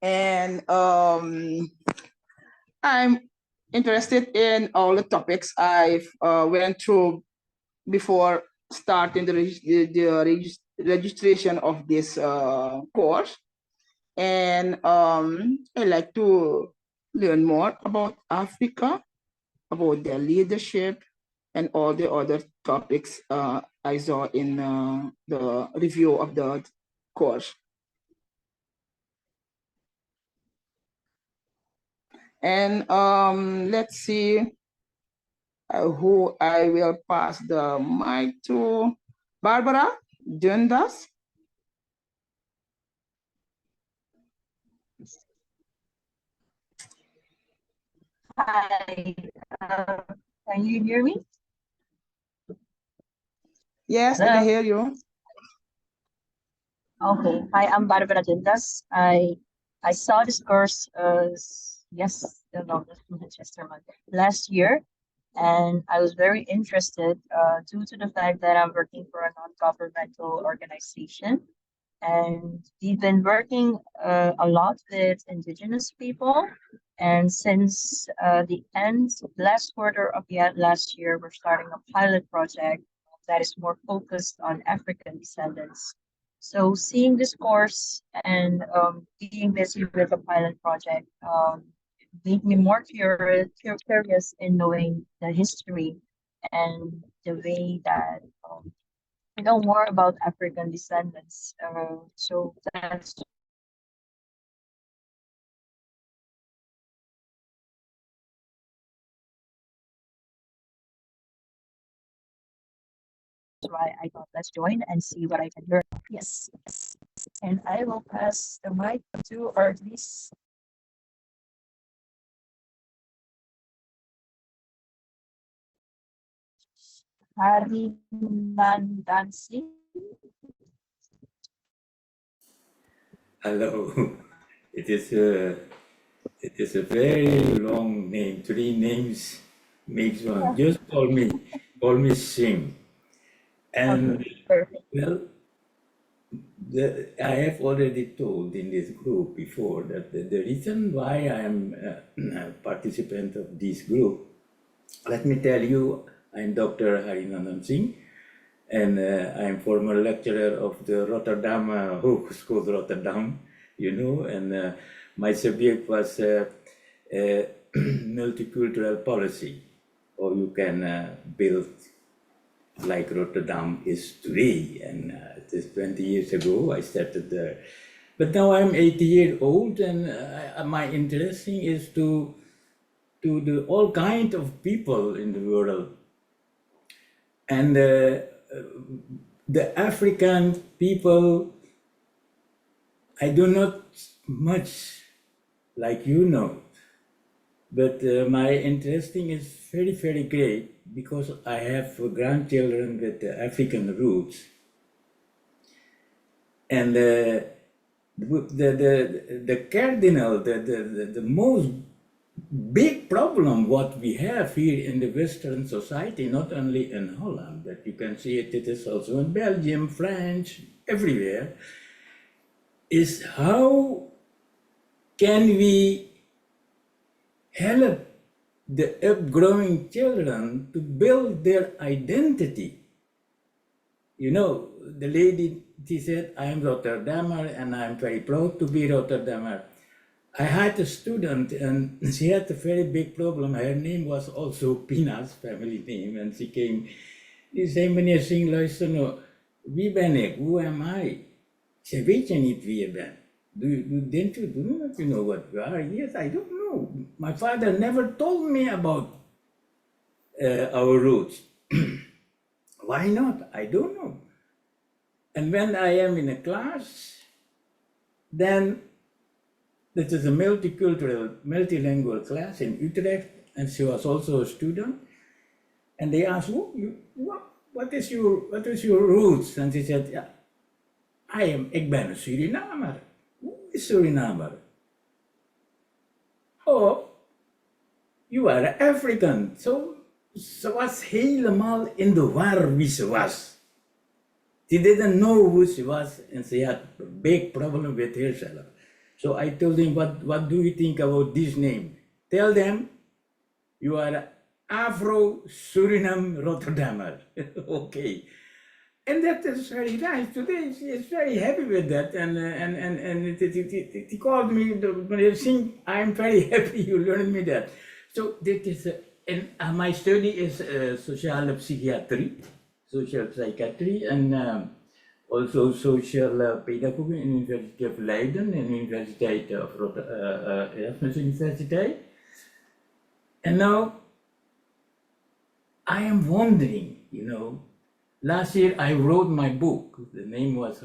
and I'm interested in all the topics I've went through before starting the registration of this course. And I like to learn more about Africa, about their leadership, and all the other topics I saw in the review of the course. And let's see who I will pass the mic to. Barbara Dundas. Hi, can you hear me? Yes, I can hear you. Okay. Hi, I'm Barbara Gendas. I saw this course last year, and I was very interested due to the fact that I'm working for a non-governmental organization, and we've been working a lot with indigenous people. And since the last quarter of the last year, we're starting a pilot project that is more focused on African descendants. So seeing this course and being busy with a pilot project made me more curious in knowing the history and the way that I know more about African descendants. So that's why I thought let's join and see what I can learn. Yes. And I will pass the mic to Arlis. Harimandansi. Hello. It is a very long name. 3 names makes one. Just call me Singh. And well, I have already told in this group before that the reason why I am a participant of this group, let me tell you, I'm Dr. Harinandan Singh, and I'm former lecturer of the Rotterdam Hogeschool Rotterdam, and my subject was multicultural policy, or you can build like Rotterdam is today. And it is 20 years ago I started there. But now I'm 80 years old, and my interest is to the all kind of people in the world. And the African people, I do not much like But my interesting is very, very great because I have grandchildren with African roots. And the cardinal, the most big problem what we have here in the Western society, not only in Holland, but you can see it is also in Belgium, France, everywhere, is how can we help the upgrowing children to build their identity. You know, the lady, she said, I am Rotterdammer and I'm very proud to be Rotterdammer. I had a student and she had a very big problem. Her name was also Pina's family name. And she came, die zei, meneer Singh, luister nou, wie ben ik? Who am I? Ik zei, weet je niet wie je bent? Do you know what you are? Yes, I don't know. My father never told me about our roots. Why not? I don't know. And when I am in a class, then this is a multicultural, multilingual class in Utrecht, and she was also a student. And they asked, what is your roots? And she said, yeah, ik ben een Surinamer. Who is Surinamer? Oh, you are African. So ze was helemaal in de war wie ze was. She didn't know who she was, and she had a big problem with herself. So I told him, what do you think about this name? Tell them you are Afro-Suriname Rotterdammer. Okay. And that is very nice. Today she is very happy with that. And he called me, I'm very happy you learned me that. So that is, and my study is social psychiatry, and also social pedagogy in University of Leiden and University of Erasmus University. And now I am wondering, you know, last year I wrote my book. The name was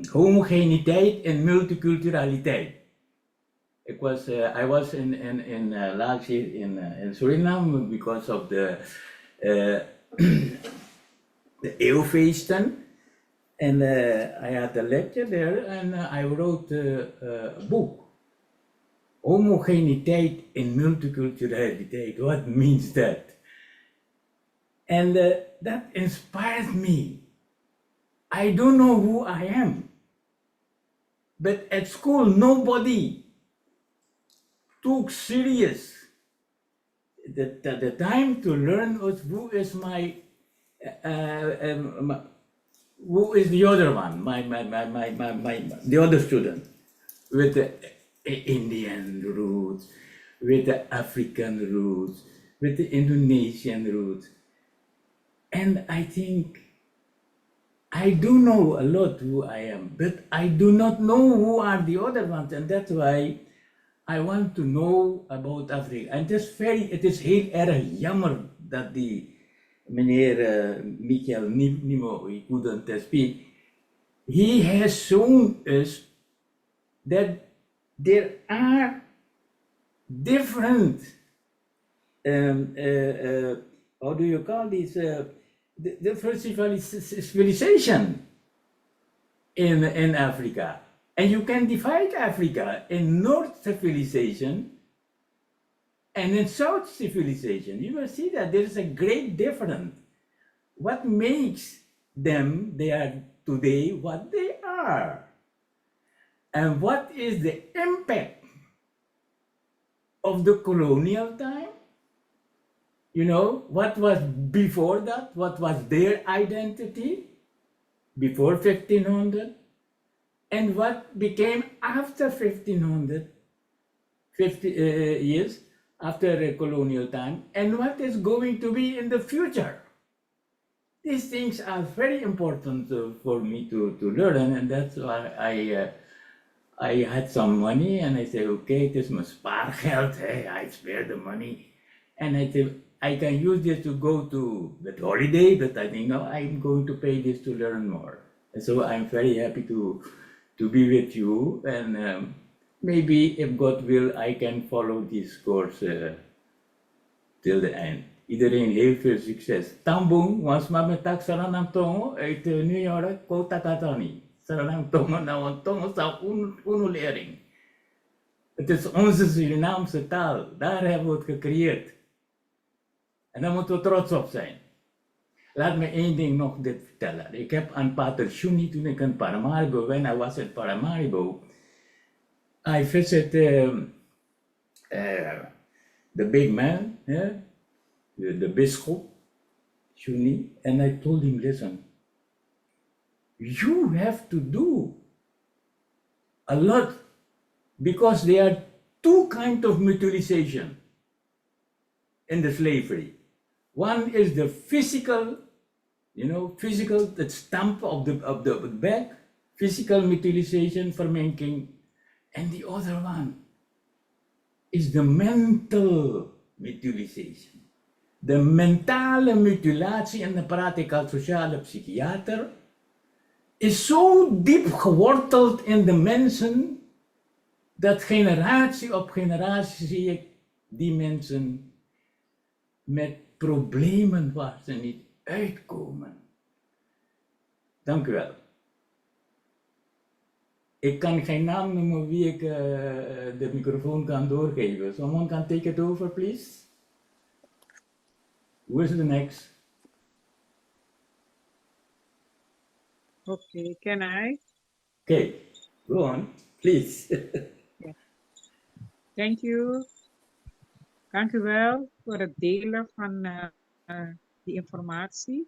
Homogeniteit en Multiculturaliteit. I was in last year in Suriname because of the eeuwfeesten, and I had a lecture there, and I wrote a book. Homogeniteit en Multiculturaliteit. What means that? And that inspired me. I don't know who I am, but at school nobody took serious the time to learn who is my who is the other one, the other student with the Indian roots, with the African roots, with the Indonesian roots. And I think I do know a lot who I am, but I do not know who are the other ones, and that's why I want to know about Africa. And it is heel erg jammer dat die meneer Michael Nimo, he couldn't speak. He has shown us that there are different, how do you call this, different civilization in Africa. And you can divide Africa in North civilization and in South civilization. You will see that there is a great difference. What makes them, they are today what they are? And what is the impact of the colonial time? You know, what was before that? What was their identity before 1500? And what became after 1500, 50 years after colonial time, and what is going to be in the future? These things are very important for me to learn, and that's why I had some money, and I said, okay, it is my spaargeld, hey, I spare the money, and I said, I can use this to go to the holiday, but I think, no, I'm going to pay this to learn more. And so I'm very happy to be with you, and maybe if God will, I can follow this course till the end. Iedereen heel veel succes. Tambung, was maar met tak saranang tongo uit New York, kota katani. Saranang tongo na want tongo sa unulering. Het is onze Surinaamse taal. Daar hebben we het gecreëerd. En daar moeten we trots op zijn. Laat me één ding nog dit vertellen. Ik heb aan Pater Shuni, toen ik in Paramaribo, when I was in Paramaribo, I visited the big man, the bishop, Shuni, and I told him, listen, you have to do a lot because there are two kinds of mutilization in the slavery. One is the physical, physical, the stamp of the back, physical mutilization, verminking, and the other one is the mental mutilization. De mentale mutilatie, en dan praat ik als sociale psychiater, is zo diep geworteld in de mensen, dat generatie op generatie zie ik die mensen met problemen waar ze niet uitkomen. Dank u wel. Ik kan geen naam noemen wie ik de microfoon kan doorgeven. Someone can take it over, please. Who is the next? Okay, can I? Okay, go on, please. Yeah. Thank you. Dank u wel voor het delen van die informatie.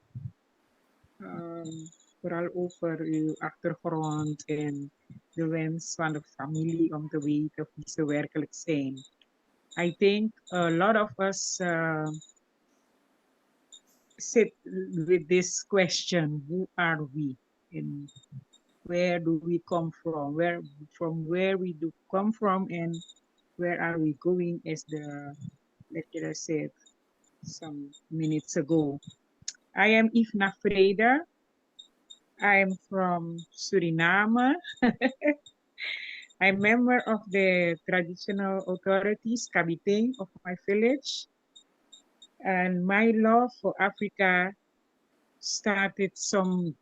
Vooral over uw achtergrond en de wens van de familie om te weten wie ze werkelijk zijn. I think a lot of us sit with this question: who are we, and where do we come from? Where we do come from, and where are we going? As the lecturer said some minutes ago. I am Ifna Freda. I'm from Suriname. I'm member of the traditional authorities, Kabiteng, of my village. And my love for Africa started some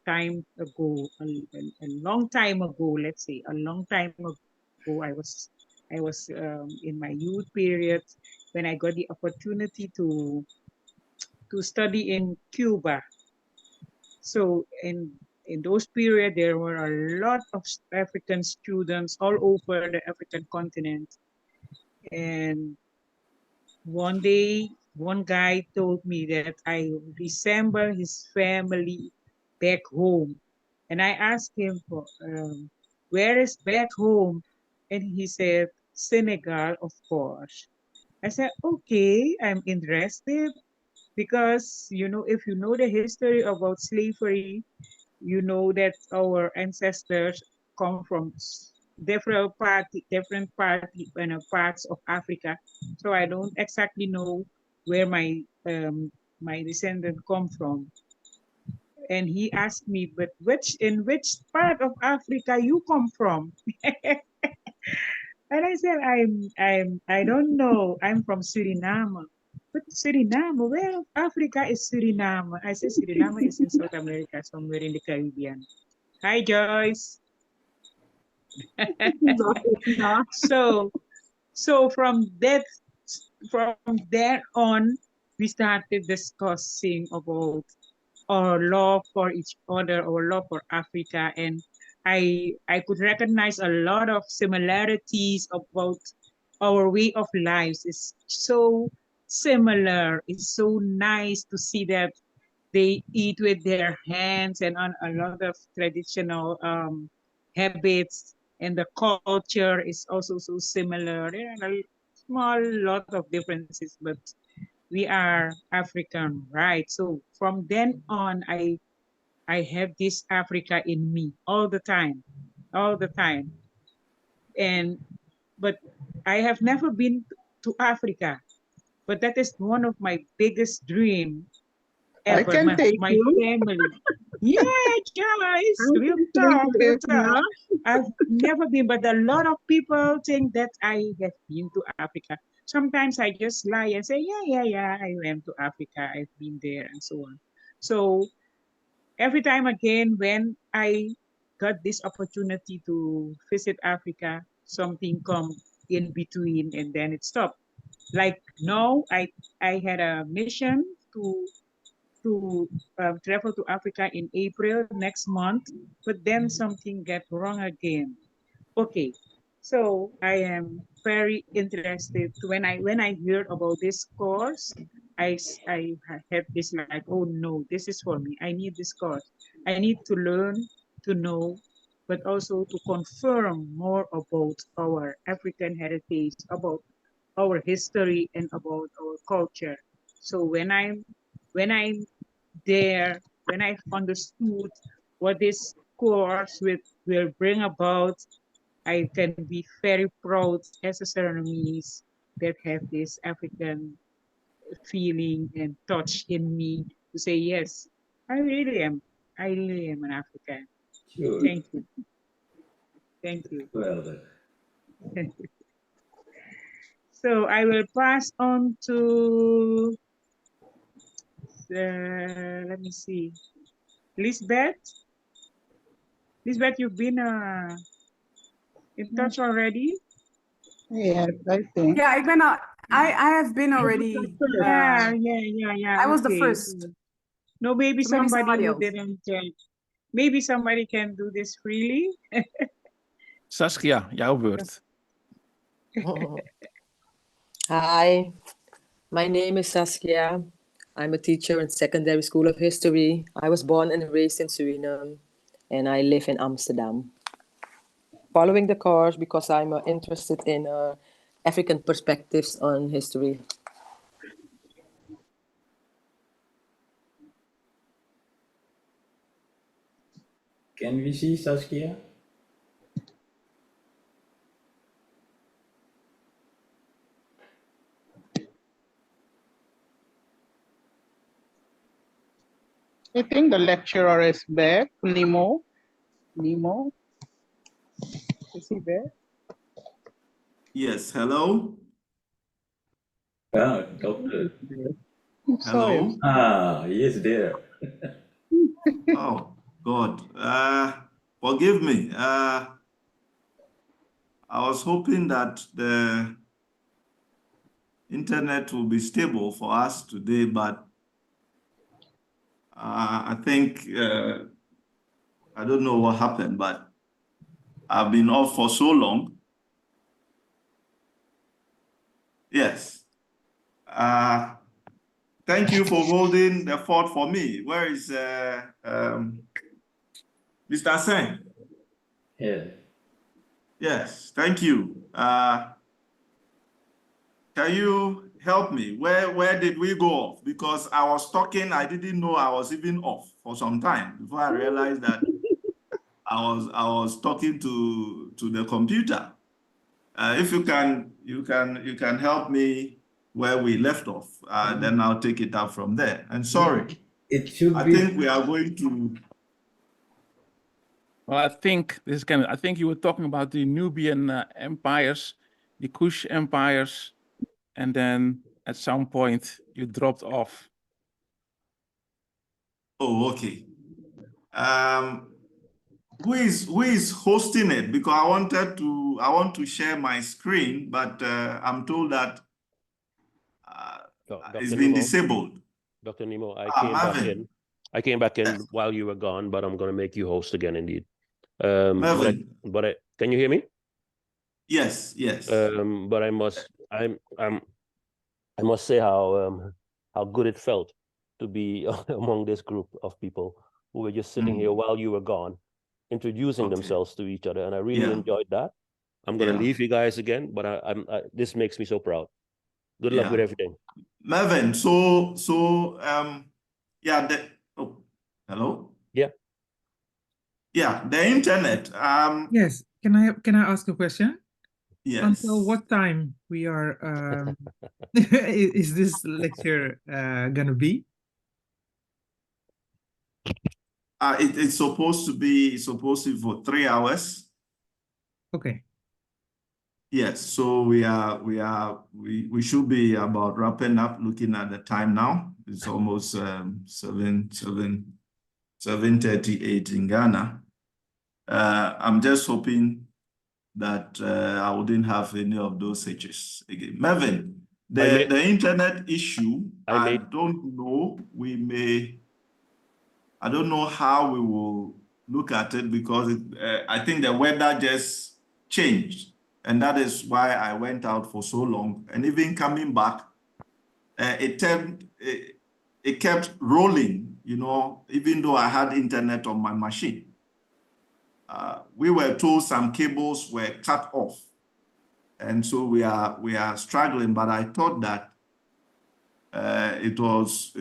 time ago, a long time ago, let's say, a long time ago. I was in my youth period when I got the opportunity to study in Cuba. So in those periods, there were a lot of African students all over the African continent. And one day, one guy told me that I resemble his family back home. And I asked him, where is back home? And he said, Senegal, of course. I said, okay, I'm interested. Because, if you know the history about slavery, you know that our ancestors come from different parts of Africa. So I don't exactly know where my descendants come from. And he asked me, but in which part of Africa you come from? And I said, I don't know. I'm from Suriname. But Suriname, where of Africa is Suriname? I said, Suriname is in South America, somewhere in the Caribbean. Hi, Joyce. So from there on, we started discussing about our love for each other, our love for Africa, and I could recognize a lot of similarities about our way of lives. It's so similar. It's so nice to see that they eat with their hands and on a lot of traditional habits, and the culture is also so similar. There are a small lot of differences, but we are African, right? So from then on, I have this Africa in me all the time. But I have never been to Africa, but that is one of my biggest dreams I ever. can take My you. family. Yeah, Joyce, real talk, real talk. I've never been, but a lot of people think that I have been to Africa. Sometimes I just lie and say, yeah, I went to Africa. I've been there and so on. So every time again, when I got this opportunity to visit Africa, something come in between and then it stopped. Like no, I had a mission to travel to Africa in April next month, but then something got wrong again. Okay, so I am very interested. When I heard about this course, I had this like, oh no, this is for me. I need this course. I need to learn, to know, but also to confirm more about our African heritage, about our history, and about our culture. So when I'm there, when I've understood what this course will bring about, I can be very proud as a Surinamese that have this African feeling and touch in me to say, yes, I really am. I really am an African. Sure. Thank you. Thank you. Well done. So I will pass on to, let me see, Lisbeth. Lisbeth, you've been in touch already? Yes, I think. Yeah, I have been already. Yeah. I was the Okay. first. No, maybe So maybe somebody somebody who else. didn't. Maybe somebody can do this freely. Saskia, jouw beurt. Hi, my name is Saskia. I'm a teacher in secondary school of history. I was born and raised in Suriname, and I live in Amsterdam. Following the course because I'm interested in African perspectives on history. Can we see Saskia? I think the lecturer is back. Nemo. Is he there? Yes, hello. Ah, doctor. Hello. Ah, he is there. Oh, God. Forgive me. I was hoping that the internet will be stable for us today, but I think, I don't know what happened, but I've been off for so long. Yes. Thank you for holding the fort for me. Where is Mr. Sen? Yeah. Yes, thank you. Can you help me? Where did we go off? Because I was talking, I didn't know I was even off for some time before I realized that I was talking to the computer. If you can help me where we left off, then I'll take it up from there. And sorry, it should I be. think we are going to. Well, I think I think you were talking about the Nubian empires, the Kush empires, and then at some point you dropped off. Oh, okay. Who is hosting it? Because I want to share my screen, but I'm told that it's been disabled. Dr. Nemo, I came back in. I came back in while you were gone, but I'm going to make you host again, indeed. But can you hear me? Yes. But I must say how good it felt to be among this group of people who were just sitting here while you were gone, introducing themselves to each other, and I really enjoyed that. I'm going to leave you guys again, but this makes me so proud. Good luck with everything. Mervyn, hello? Yeah, the internet. Yes, can I ask a question? Yes. Until what time we are is this lecture gonna be? It's supposed to be for 3 hours. Okay. Yes, so we should be about wrapping up. Looking at the time now, it's almost 7:38 in Ghana. I'm just hoping that I wouldn't have any of those hitches again. Mervin, the internet issue, I don't know. I don't know how we will look at it, because I think the weather just changed. And that is why I went out for so long. And even coming back, it kept rolling, you know, even though I had internet on my machine. We were told some cables were cut off. And so we are struggling, but I thought that it was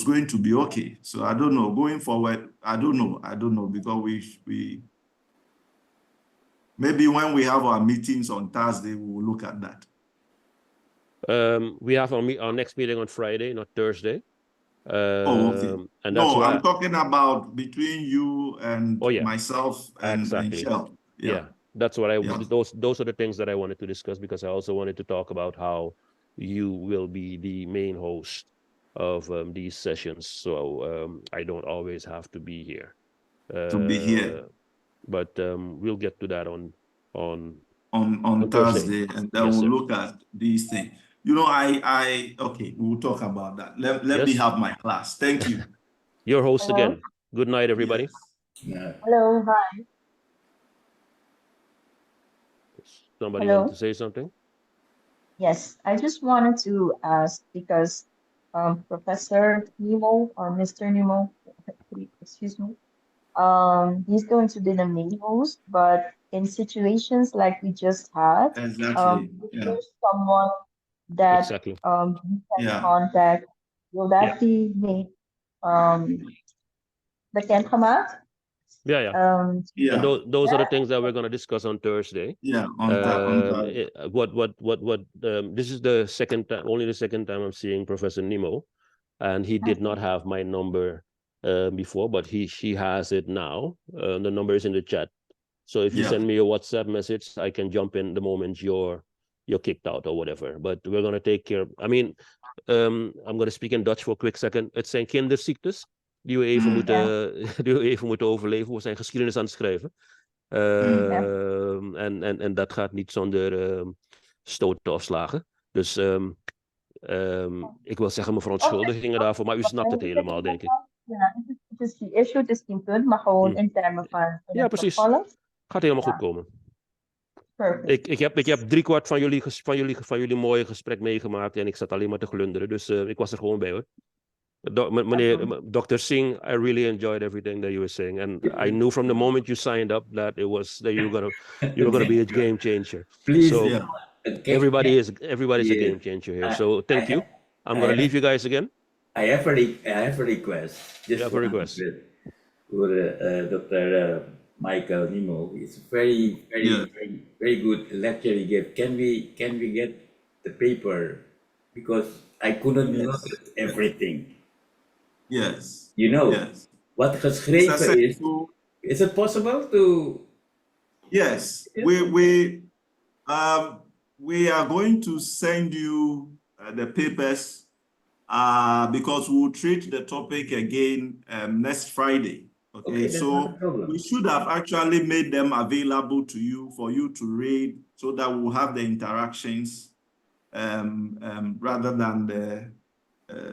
going to be okay. So I don't know, going forward, I don't know, because we maybe when we have our meetings on Thursday, we will look at that. We have our next meeting on Friday, not Thursday. Okay. And that's why I'm talking about between you and myself and Shell. Yeah, that's what those are the things that I wanted to discuss, because I also wanted to talk about how you will be the main host of these sessions. So I don't always have to be here. But we'll get to that on Thursday, and then we'll look at these things. You know, okay, we'll talk about that. Let me have my class. Thank you. Your host again. Good night, everybody. Yes. Hello, hi. Somebody wanted to say something? Yes, I just wanted to ask, because Professor Nemo, or Mr. Nemo, excuse me, he's going to be the main host, but in situations like we just had, if there's someone that you can contact, will that be made, that can come out? And those are the things that we're going to discuss on Thursday. Yeah, on Thursday. This is the second time, only the second time I'm seeing Professor Nemo, and he did not have my number before, but she has it now. The number is in the chat. So if you send me a WhatsApp message, I can jump in the moment you're kicked out or whatever. But we're going to take care. I mean, I'm going to speak in Dutch for a quick second. Het zijn kinderziektes die we even moeten overleven. We zijn geschiedenis aan het schrijven. En dat gaat niet zonder stoten of slagen. Dus ik wil zeggen mijn verontschuldigingen daarvoor, maar u snapt het helemaal, denk ik. Ja, het is die issue, het is geen punt, maar gewoon in termen van... Ja, precies. Gaat helemaal goed komen. Perfect. Ik heb 3/4 van jullie mooie gesprek meegemaakt en ik zat alleen maar te glunderen. Dus ik was er gewoon bij, hoor. Meneer Dr. Singh, I really enjoyed everything that you were saying, and I knew from the moment you signed up that you were gonna be a game changer. Please, so everybody's a game changer here. So thank you. I'm gonna leave you guys again. I have a request. Just a request for Dr. Michael Nemo. It's very good lecture he gave. Can we get the paper, because I couldn't notice everything. Yes. You know what geschreven is. Is it possible to? Yes, we are going to send you the papers because we'll treat the topic again next Friday. Okay, so we should have actually made them available to you for you to read, so that we'll have the interactions rather than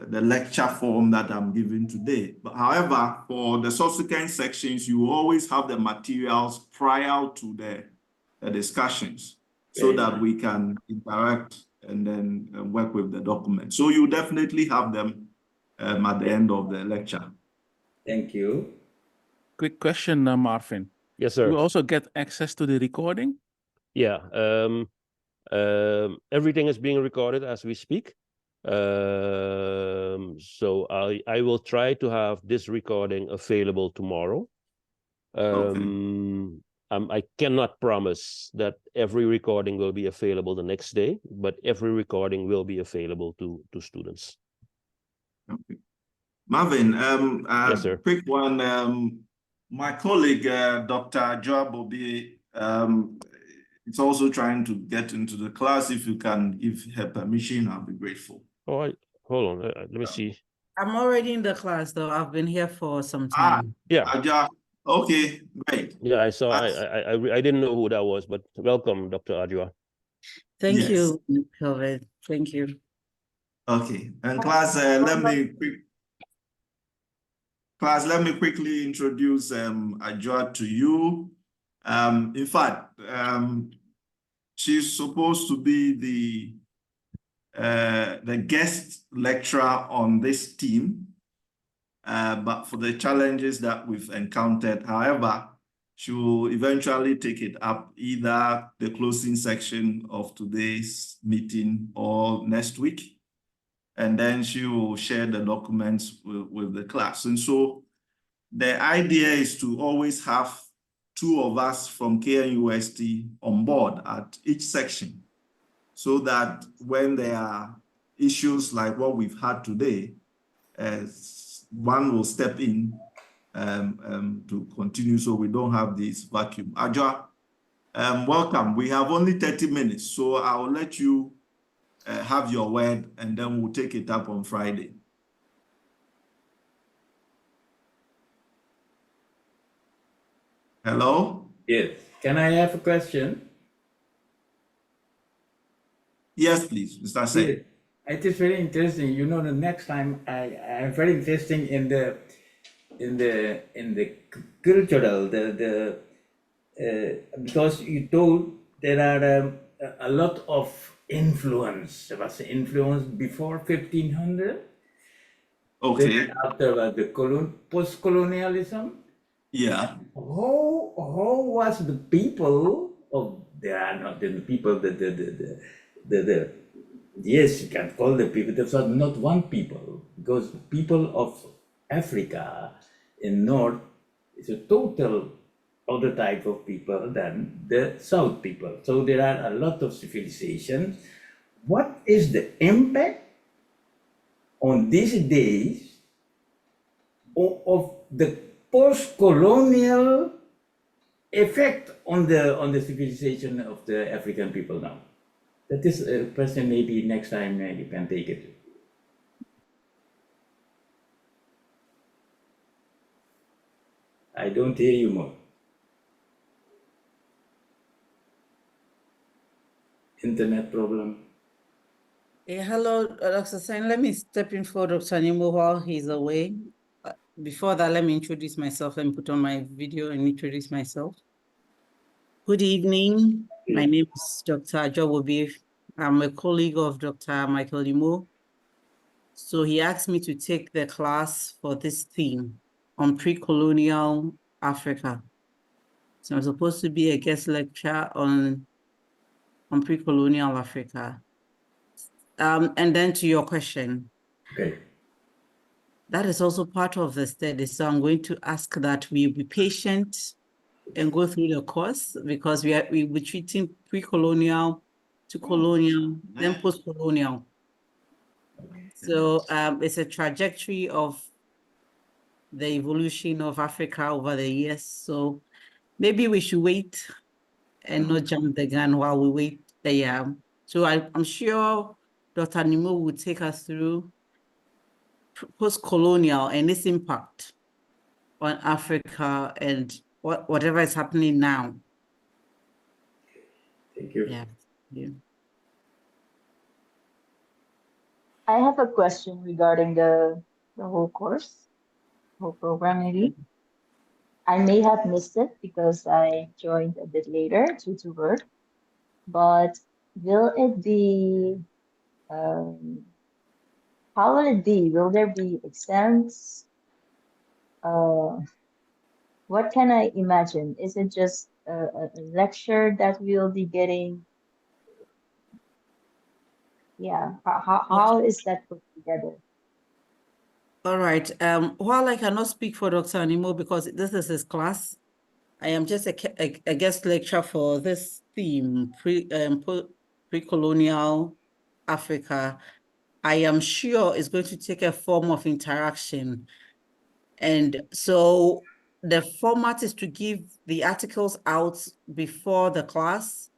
the lecture form that I'm giving today. But however, for the subsequent sections, you will always have the materials prior to the discussions, so that we can interact and then work with the document. So you definitely have them at the end of the lecture. Thank you. Quick question, Marvin. Yes, sir. You also get access to the recording? Yeah. Everything is being recorded as we speak. So I will try to have this recording available tomorrow. I cannot promise that every recording will be available the next day, but every recording will be available to students. Okay. Marvin, Yes, sir. quick one. My colleague, Dr. Joab Obi, is also trying to get into the class. If you can give her permission, I'll be grateful. Oh, hold on. Let me see. I'm already in the class, though. I've been here for some time. Yeah. Okay, great. Yeah, I saw. I didn't know who that was, but welcome, Dr. Adjua. Thank you, Kelvin. Thank you. Okay, and class, let me quickly introduce Adjua to you. In fact, she's supposed to be the guest lecturer on this team, but for the challenges that we've encountered, however, she will eventually take it up either the closing section of today's meeting or next week. And then she will share the documents with the class. And so the idea is to always have two of us from KNUST on board at each section, so that when there are issues like what we've had today, one will step in to continue, so we don't have this vacuum. Adjua, welcome. We have only 30 minutes, so I will let you have your word, and then we'll take it up on Friday. Hello? Yes. Can I have a question? Yes, please, Mr. Singh. It is very interesting. You know, the next time I'm very interested in the cultural, because you told there are a lot of influence. There was influence before 1500. Okay. Then after the post-colonialism. Yeah. How was the people of yes, you can call the people, there was not one people, because people of Africa in North is a total other type of people than the South people. So there are a lot of civilizations. What is the impact on these days of the post-colonial effect on the civilization of the African people now? That is a question. Maybe next time you can take it. I don't hear you more. Internet problem. Hello, Dr. Sen. Let me step in for Dr. Nimo while he's away. Before that, let me introduce myself and put on my video and introduce myself. Good evening. My name is Dr. Jowobi. I'm a colleague of Dr. Michael Limo. So he asked me to take the class for this theme on pre-colonial Africa. So I'm supposed to be a guest lecturer on pre-colonial Africa. And then to your question. Okay. That is also part of the study. So I'm going to ask that we be patient and go through the course, because we're treating pre-colonial to colonial, then post-colonial. So it's a trajectory of the evolution of Africa over the years. So maybe we should wait and not jump the gun while we wait. So I'm sure Dr. Nimo will take us through post-colonial and its impact on Africa and whatever is happening now. Thank you. Yeah. I have a question regarding the whole course, whole program maybe. I may have missed it because I joined a bit later due to work, but will it be, how will it be? Will there be exams? What can I imagine? Is it just a lecture that we'll be getting? Yeah, how is that put together? All right. While I cannot speak for Dr. Animo because this is his class, I am just a guest lecturer for this theme, pre-colonial Africa. I am sure is going to take a form of interaction. And so the format is to give the articles out before the class,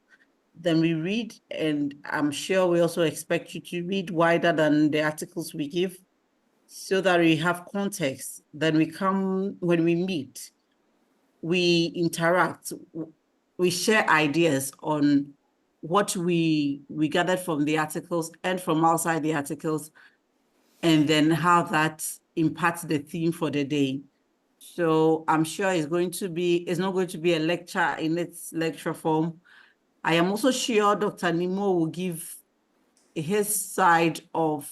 then we read, and I'm sure we also expect you to read wider than the articles we give so that we have context. Then we come, when we meet, we interact, we share ideas on what we gathered from the articles and from outside the articles, and then how that impacts the theme for the day. So I'm sure it's not going to be a lecture in its lecture form. I am also sure Dr. Nimo will give his side of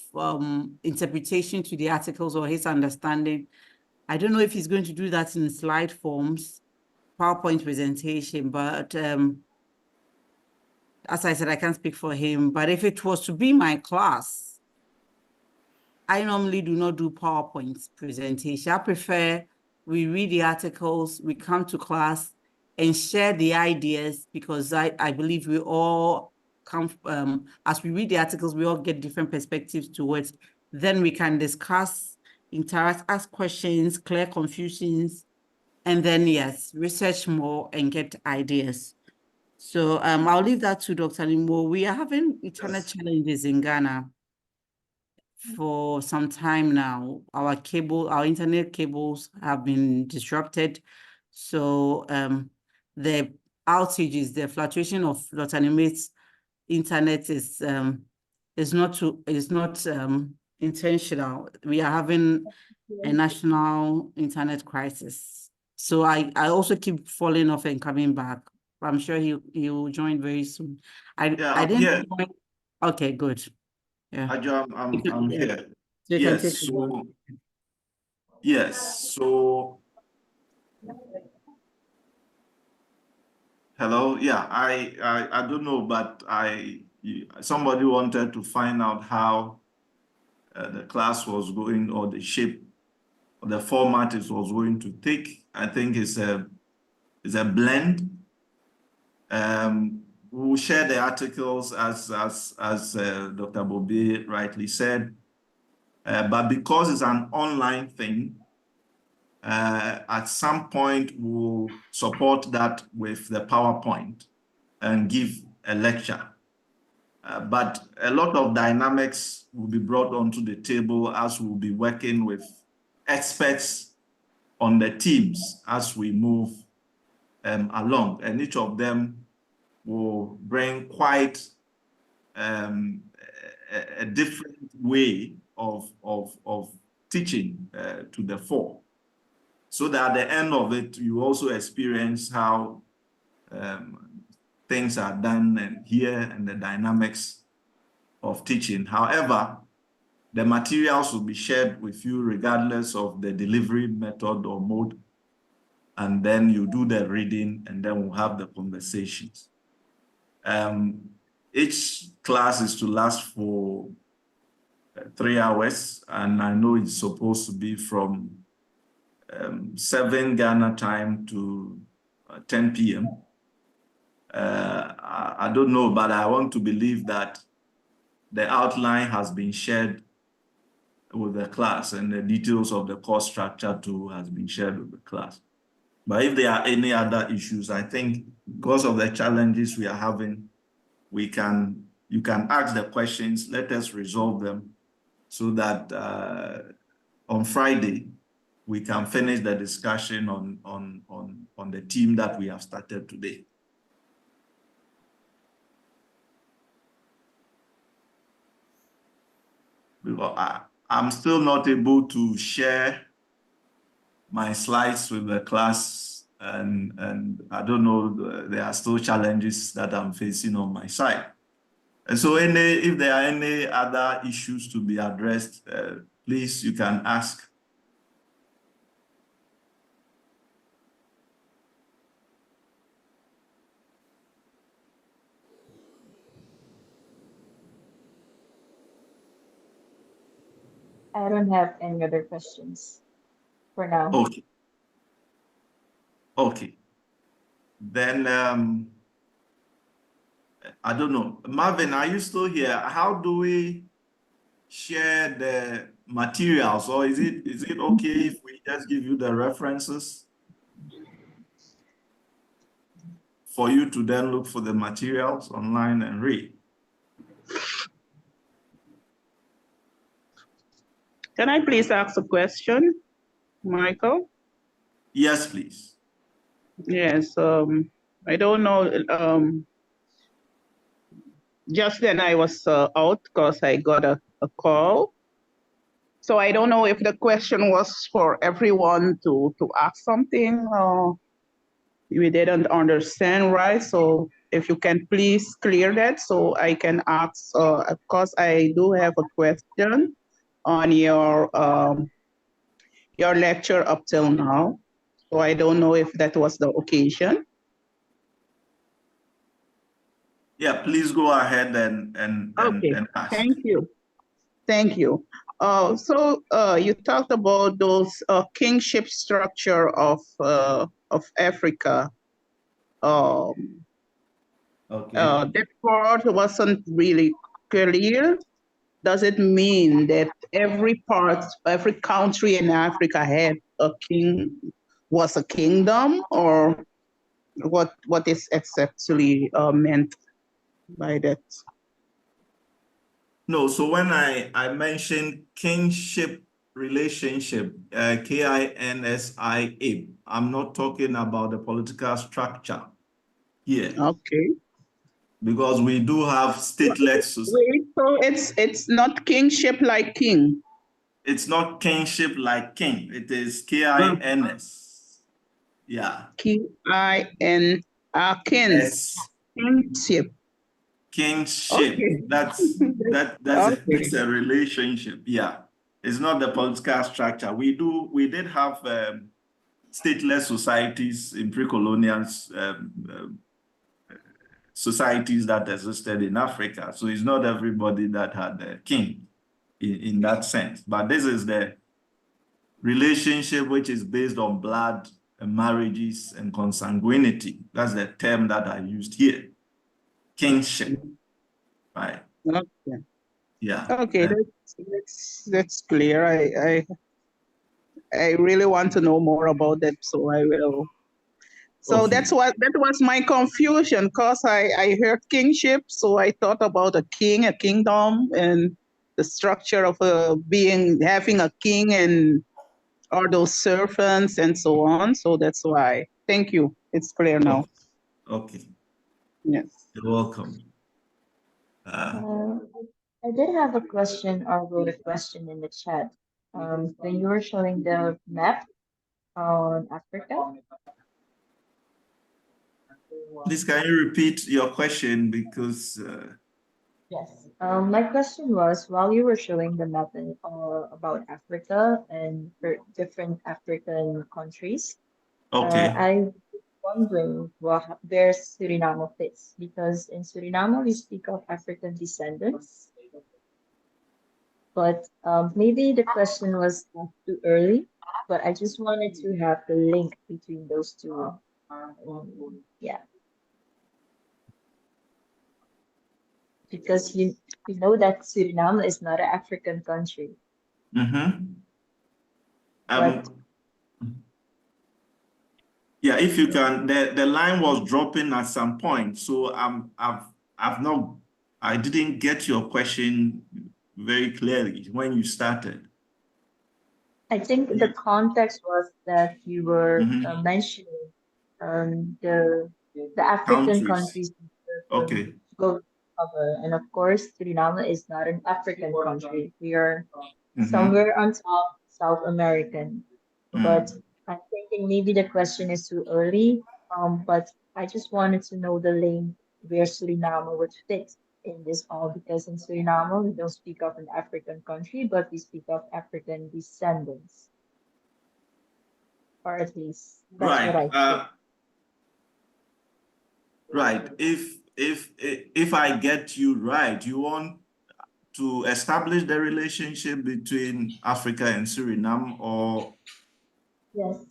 interpretation to the articles or his understanding. I don't know if he's going to do that in slide forms, PowerPoint presentation, but as I said, I can't speak for him. But if it was to be my class, I normally do not do PowerPoint presentation. I prefer we read the articles, we come to class and share the ideas, because I believe we all come, as we read the articles, we all get different perspectives towards. Then we can discuss, interact, ask questions, clear confusions, and then, yes, research more and get ideas. So I'll leave that to Dr. Nimo. We are having internet challenges in Ghana for some time now. Our internet cables have been disrupted. So the outages, the fluctuation of Dr. Nimo's internet is not intentional. We are having a national internet crisis. So I also keep falling off and coming back. I'm sure he will join very soon. I didn't here. join. Okay, good. Yeah. I'm here. So you can take it on. Yes. So hello. Yeah. I don't know, but somebody wanted to find out how the class was going, or the shape or the format it was going to take. I think it's a blend. We'll share the articles as Dr. Bobe rightly said, but because it's an online thing, at some point we'll support that with the PowerPoint and give a lecture. But a lot of dynamics will be brought onto the table as we'll be working with experts on the teams as we move along, and each of them will bring quite a different way of teaching to the fore, so that at the end of it, you also experience how things are done and here and the dynamics of teaching. However, the materials will be shared with you regardless of the delivery method or mode, and then you do the reading, and then we'll have the conversations. Each class is to last for 3 hours, and I know it's supposed to be from 7 Ghana time to 10 p.m. I don't know, but I want to believe that the outline has been shared with the class, and the details of the course structure too has been shared with the class. But if there are any other issues, I think because of the challenges we are having, you can ask the questions, let us resolve them, so that on Friday we can finish the discussion on the team that we have started today. Because I'm still not able to share my slides with the class, and I don't know, there are still challenges that I'm facing on my side. And so if there are any other issues to be addressed, please, you can ask. I don't have any other questions for now. Okay. Okay. Then I don't know. Marvin, are you still here? How do we share the materials, or is it okay if we just give you the references for you to then look for the materials online and read? Can I please ask a question, Michael? Yes, please. Yes, I don't know. Just then I was out because I got a call. So I don't know if the question was for everyone to ask something or we didn't understand, right? So if you can please clear that so I can ask, of course, I do have a question on your lecture up till now. So I don't know if that was the occasion. Yeah, please go ahead and ask. Thank you. Thank you. So you talked about those kingship structure of Africa. That part wasn't really clear. Does it mean that every country in Africa had a king, was a kingdom, or what is actually meant by that? No, so when I mentioned kingship relationship, KINSIA, I'm not talking about the political structure here. Okay. Because we do have stateless society. Wait, so it's not kingship like king? It's not kingship like king. It is KINS. Yeah. KIN, kingship. Kingship. Okay. That's it's a relationship. Yeah. It's not the political structure. We did have stateless societies in pre-colonial societies that existed in Africa. So it's not everybody that had a king in that sense. But this is the relationship which is based on blood and marriages and consanguinity. That's the term that I used here. Kingship. Right. Okay. Yeah. Okay, that's clear. I really want to know more about that, so I will. So Okay. that was my confusion, because I heard kingship, so I thought about a king, a kingdom, and the structure of having a king and all those servants and so on. So that's why. Thank you. It's clear now. Okay. Yes. You're welcome. I did have a question, or wrote a question in the chat. When you were showing the map on Africa. Please, can you repeat your question, because Yes. My question was, while you were showing the map about Africa and for different African countries, I was wondering where Suriname fits, because in Suriname we speak of African descendants, but maybe the question was too early, but I just wanted to have the link between those two. Yeah. Because you know that Suriname is not an African country. Yeah, if you can, the line was dropping at some point, so I didn't get your question very clearly when you started. I think the context was that you were mentioning the African countries go cover, and of course Suriname is not an African country. We are somewhere on top, South American. But I'm thinking maybe the question is too early. But I just wanted to know the lane where Suriname would fit in this all, because in Suriname we don't speak of an African country, but we speak of African descendants. Or at least that's what I think. Right. If I get you right, you want to establish the relationship between Africa and Suriname, or? Yes.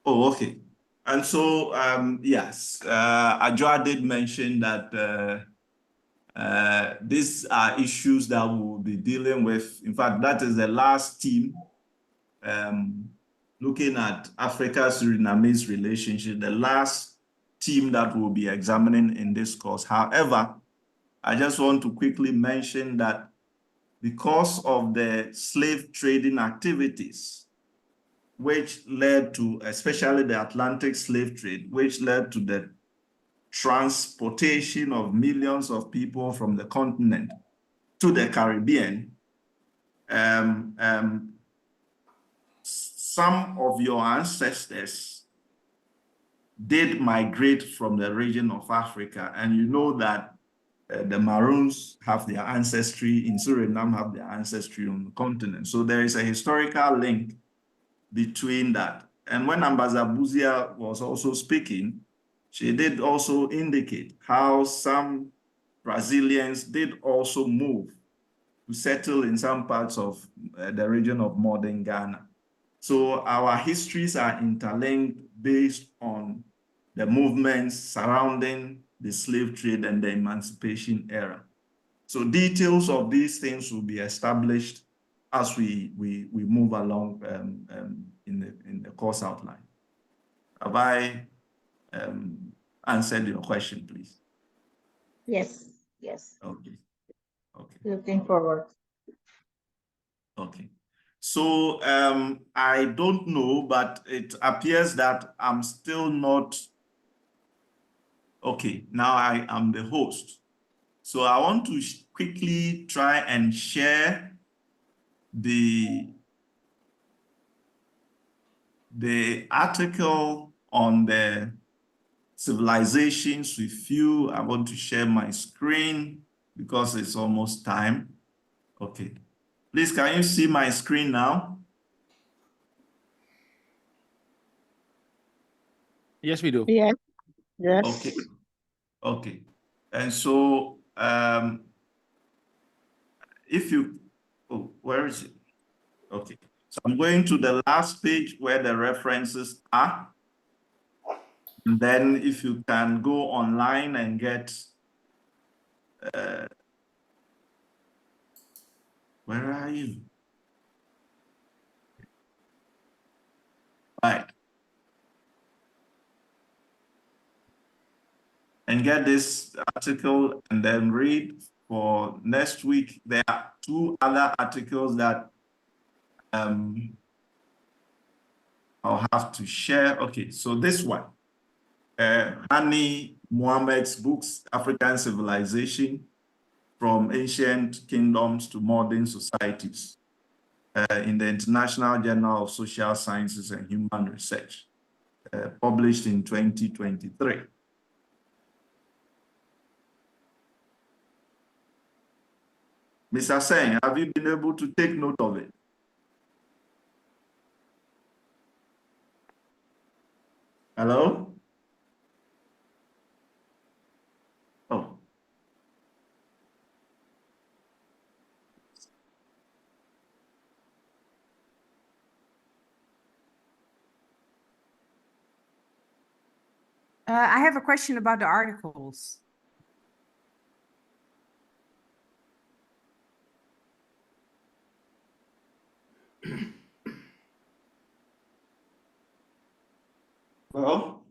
Oh, okay. And so, yes, Ajua did mention that These are issues that we will be dealing with. In fact, that is the last team looking at Africa-Surinamese relationship, the last team that we'll be examining in this course. However, I just want to quickly mention that because of the slave trading activities, which led to, especially the Atlantic slave trade, which led to the transportation of millions of people from the continent to the Caribbean, some of your ancestors did migrate from the region of Africa, and you know that the Maroons have their ancestry in Suriname, have their ancestry on the continent. So there is a historical link between that. And when Ambassador Buzia was also speaking, she did also indicate how some Brazilians did also move to settle in some parts of the region of modern Ghana. So our histories are interlinked based on the movements surrounding the slave trade and the emancipation era. So details of these things will be established as we move along in the course outline. Have I answered your question, please? Yes, yes. Okay. Okay. Looking forward. Okay. So I don't know, but it appears that I'm still not. Okay, now I am the host. So I want to quickly try and share the article on the civilizations with you. I want to share my screen because it's almost time. Okay. Please, can you see my screen now? Yes, we do. Yes. Yes. Okay. Okay. And so if you, oh, where is it? Okay. So I'm going to the last page where the references are. And then if you can go online and get, where are you? Right. And get this article and then read for next week. There are 2 other articles that I'll have to share. Okay, so this one, Hani Mohammed's books, African Civilization, from Ancient Kingdoms to Modern Societies, in the International Journal of Social Sciences and Human Research, published in 2023. Mr. Sen, have you been able to take note of it? Hello? Oh. I have a question about the articles. Well,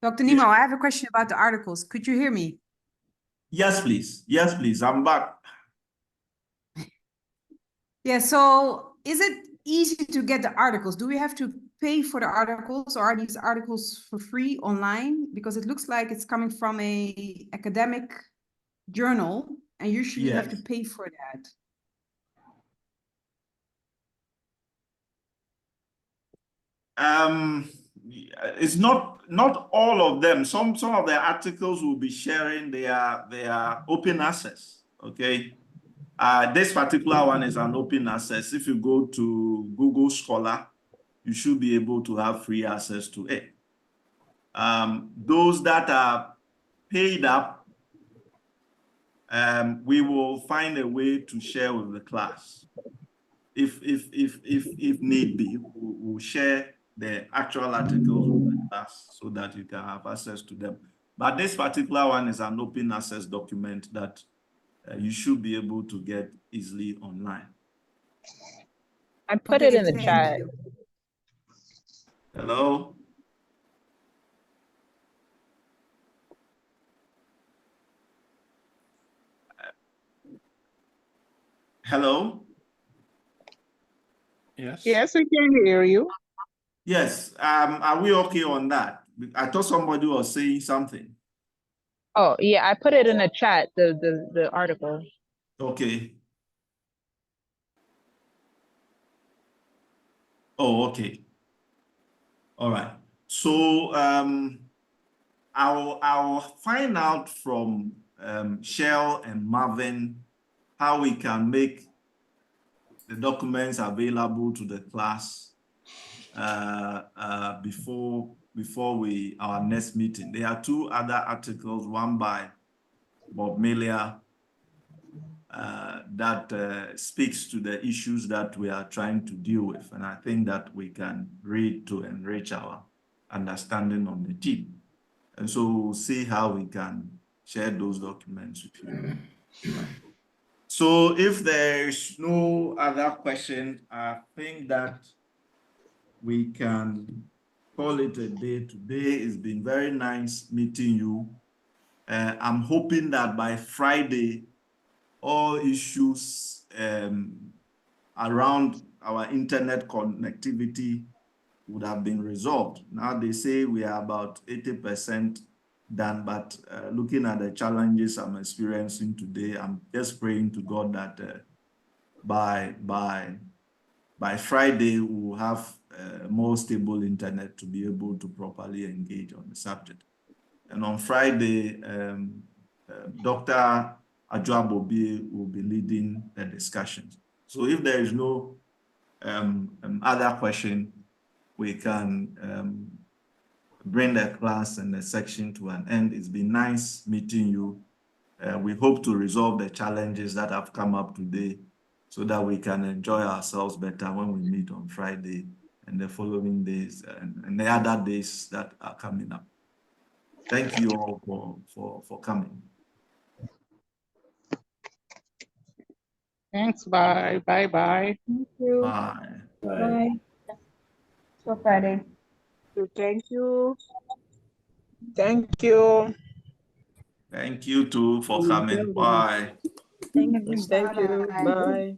Dr. Nemo, I have a question about the articles. Could you hear me? yes, please. Yes, please. I'm back. Yeah, so is it easy to get the articles? Do we have to pay for the articles, or are these articles for free online? Because it looks like it's coming from a academic journal, and usually you have to pay for that. It's not all of them. Some of the articles will be sharing. They are open access. Okay. This particular one is an open access. If you go to Google Scholar, you should be able to have free access to it. Those that are paid up, we will find a way to share with the class. If need be, we'll share the actual articles with the class so that you can have access to them. But this particular one is an open access document that you should be able to get easily online. I put it in the chat. Hello? Hello? Yes. Yes, we can hear you. Yes. Are we okay on that? I thought somebody was saying something. Oh yeah, I put it in the chat, the article. Okay. Oh, okay. All right. So I'll find out from Shell and Marvin how we can make the documents available to the class before our next meeting. There are two other articles, one by Bob Melia that speaks to the issues that we are trying to deal with. And I think that we can read to enrich our understanding on the team. And so we'll see how we can share those documents with you. So if there is no other question, I think that we can call it a day today. It's been very nice meeting you. I'm hoping that by Friday, all issues around our internet connectivity would have been resolved. Now they say we are about 80% done, but looking at the challenges I'm experiencing today, I'm just praying to God that by Friday, we'll have more stable internet to be able to properly engage on the subject. And on Friday, Dr. Ajuabobi will be leading the discussions. So if there is no other question, we can bring the class and the section to an end. It's been nice meeting you. We hope to resolve the challenges that have come up today so that we can enjoy ourselves better when we meet on Friday and the following days and the other days that are coming up. Thank you all for coming. Thanks. Bye. Bye. Thank you. Bye. Bye. So Friday. Thank you. Thank you. Thank you too for coming. Bye. Thank you. Bye.